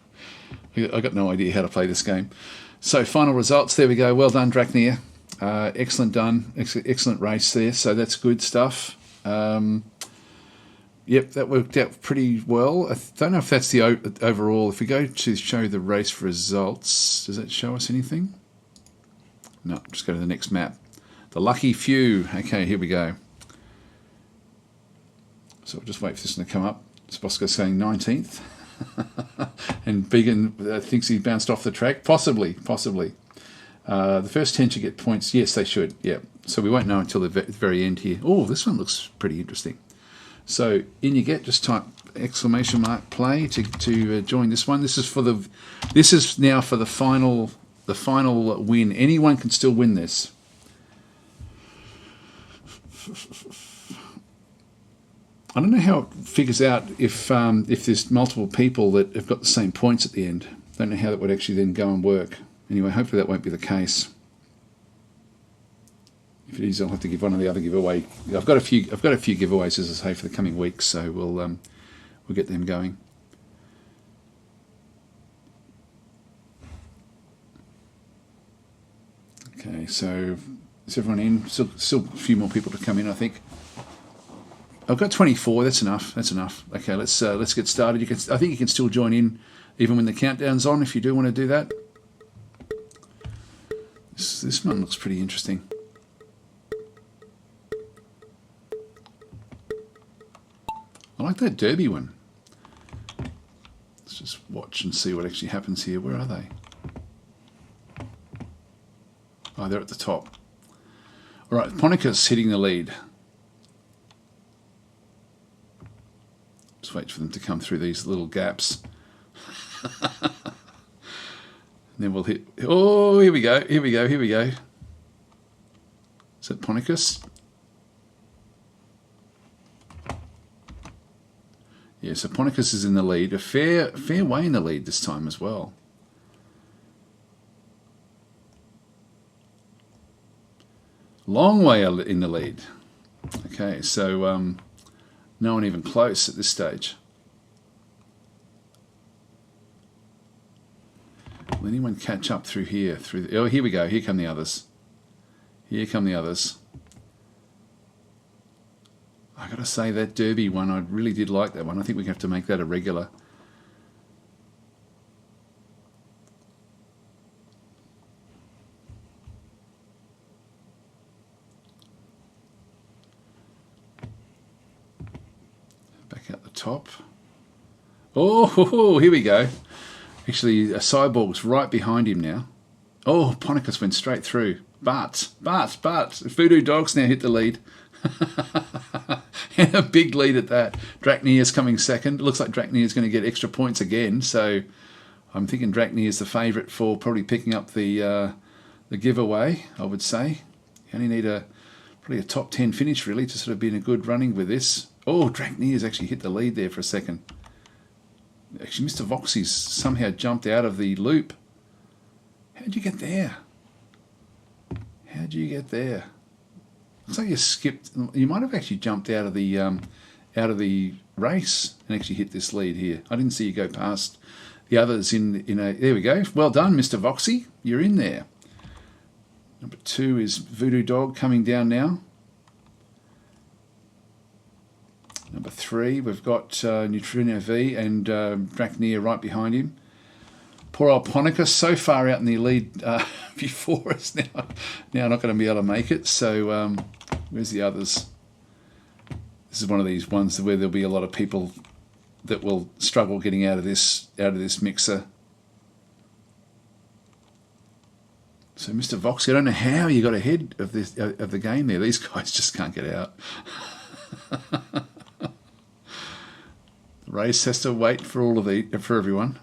I got no idea how to play this game. So final results. There we go. Well done, Dracnia. Excellent done. Excellent race there. So that's good stuff. Yep, that worked out pretty well. I don't know if that's the overall. If we go to show the race results, does that show us anything? No, just go to the next map. The lucky few. Okay, here we go. So we'll just wait for this one to come up. Bosco's saying 19th. And Began thinks he bounced off the track. Possibly. The first 10 should get points. Yes, they should. Yeah. So we won't know until the very end here. Oh, this one looks pretty interesting. So in you get, just type !play to join this one. This is now for the final win. Anyone can still win this. I don't know how it figures out if there's multiple people that have got the same points at the end. I don't know how that would actually then go and work. Anyway, hopefully that won't be the case. If it is, I'll have to give one or the other giveaway. I've got a few giveaways, as I say, for the coming weeks, so we'll get them going. Okay, so is everyone in? Still a few more people to come in, I think. I've got 24. That's enough. Okay, let's get started. I think you can still join in even when the countdown's on if you do want to do that. This one looks pretty interesting. I like that Derby one. watch and see what actually happens here. Where are they? Oh, they're at the top. All right, Ponicus hitting the lead. Just wait for them to come through these little gaps. And then we'll hit... Oh, here we go, here we go, here we go. Is that Ponicus? Yeah, so Ponicus is in the lead. A fair way in the lead this time as well. Long way in the lead. Okay, so no one even close at this stage. Will anyone catch up through here? Oh, here we go. Here come the others. Here come the others. I got to say, that Derby one, I really did like that one. I think we have to make that a regular. Back at the top. Oh, here we go. Actually, a Cyborg's right behind him now. Oh, Ponicus went straight through. But, Voodoo Dog's now hit the lead. And a big lead at that. Draknir's coming second. Looks like Draknir's going to get extra points again. So I'm thinking Draknir's the favourite for probably picking up the giveaway, I would say. You only need probably a top 10 finish, really, to sort of be in a good running with this. Oh, Draknir's actually hit the lead there for a second. Actually, Mr. Voxy's somehow jumped out of the loop. How'd you get there? How'd you get there? Looks like you skipped. You might have actually jumped out of the race and actually hit this lead here. I didn't see you go past the others in a. There we go. Well done, Mr. Voxy. You're in there. Number 2 is Voodoo Dog coming down now. Number 3, we've got Neutrino V and Draknir right behind him. Poor old Ponicus, so far out in the lead before us now. Now not going to be able to make it. So where's the others? This is one of these ones where there'll be a lot of people that will struggle getting out of this mixer. So Mr. Voxy, I don't know how you got ahead of the game there. These guys just can't get out. The race has to wait for for everyone.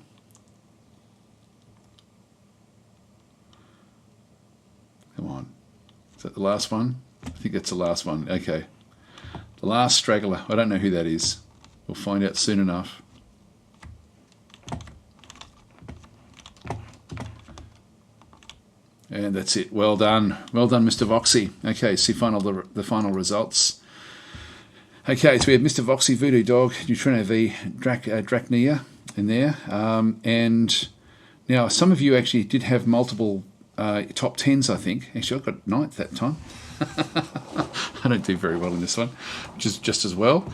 Come on. Is that the last one? I think that's the last one. Okay. The last straggler. I don't know who that is. We'll find out soon enough. And that's it. Well done. Well done, Mr. Voxy. Okay, see the final results. Okay, so we have Mr. Voxy, Voodoo Dog, Neutrino V, Draknir in there. And now some of you actually did have multiple top 10s, I think. Actually, I got 9th that time. I don't do very well in this one, which is just as well.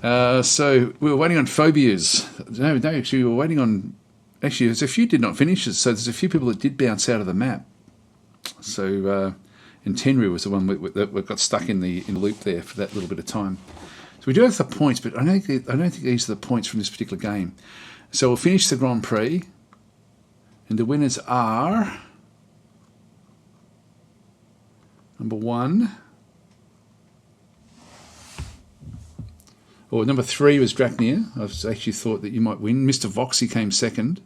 So we were waiting on phobias. No, actually, we were waiting on... Actually, there's a few did not finish it, so there's a few people that did bounce out of the map. So, and Tenru was the one that got stuck in the loop there for that little bit of time. So we do have the points, but I don't think these are the points from this particular game. So we'll finish the Grand Prix, and the winners are number 1. Or number 3 was Draknir. I actually thought that you might win. Mr. Voxy came second.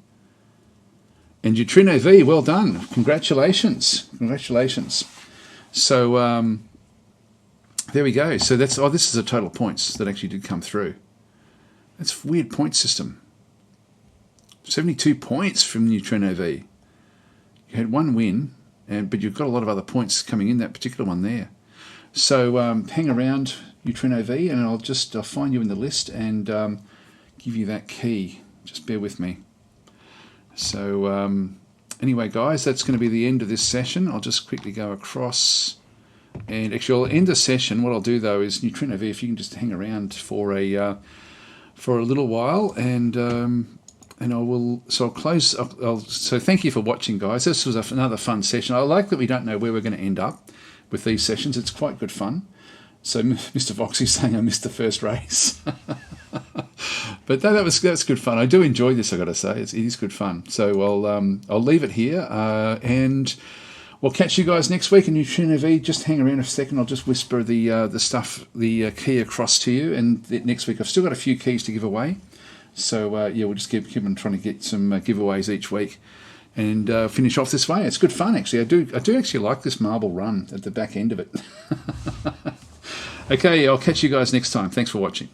And Neutrino V, well done. Congratulations. Congratulations. So there we go. So that's this is the total points that actually did come through. That's a weird point system. 72 points from Neutrino V. You had 1 win, but you've got a lot of other points coming in that particular one there. So hang around, Neutrino V, and I'll find you in the list and give you that key. Just bear with me. So anyway, guys, that's going to be the end of this session. I'll just quickly go across, and actually I'll end the session. What I'll do though is Neutrino V, if you can just hang around for a little while, and I will. So I'll close. So thank you for watching, guys. This was another fun session. I like that we don't know where we're going to end up with these sessions. It's quite good fun. So Mr. Voxy's saying I missed the first race. But that's good fun. I do enjoy this, I got to say. It is good fun. So I'll leave it here, and we'll catch you guys next week in Neutrino V. Just hang around a second. I'll just whisper the key across to you. And next week I've still got a few keys to give away. So we'll just keep on trying to get some giveaways each week, and finish off this way. It's good fun, actually. I do actually like this marble run at the back end of it. Okay, I'll catch you guys next time. Thanks for watching.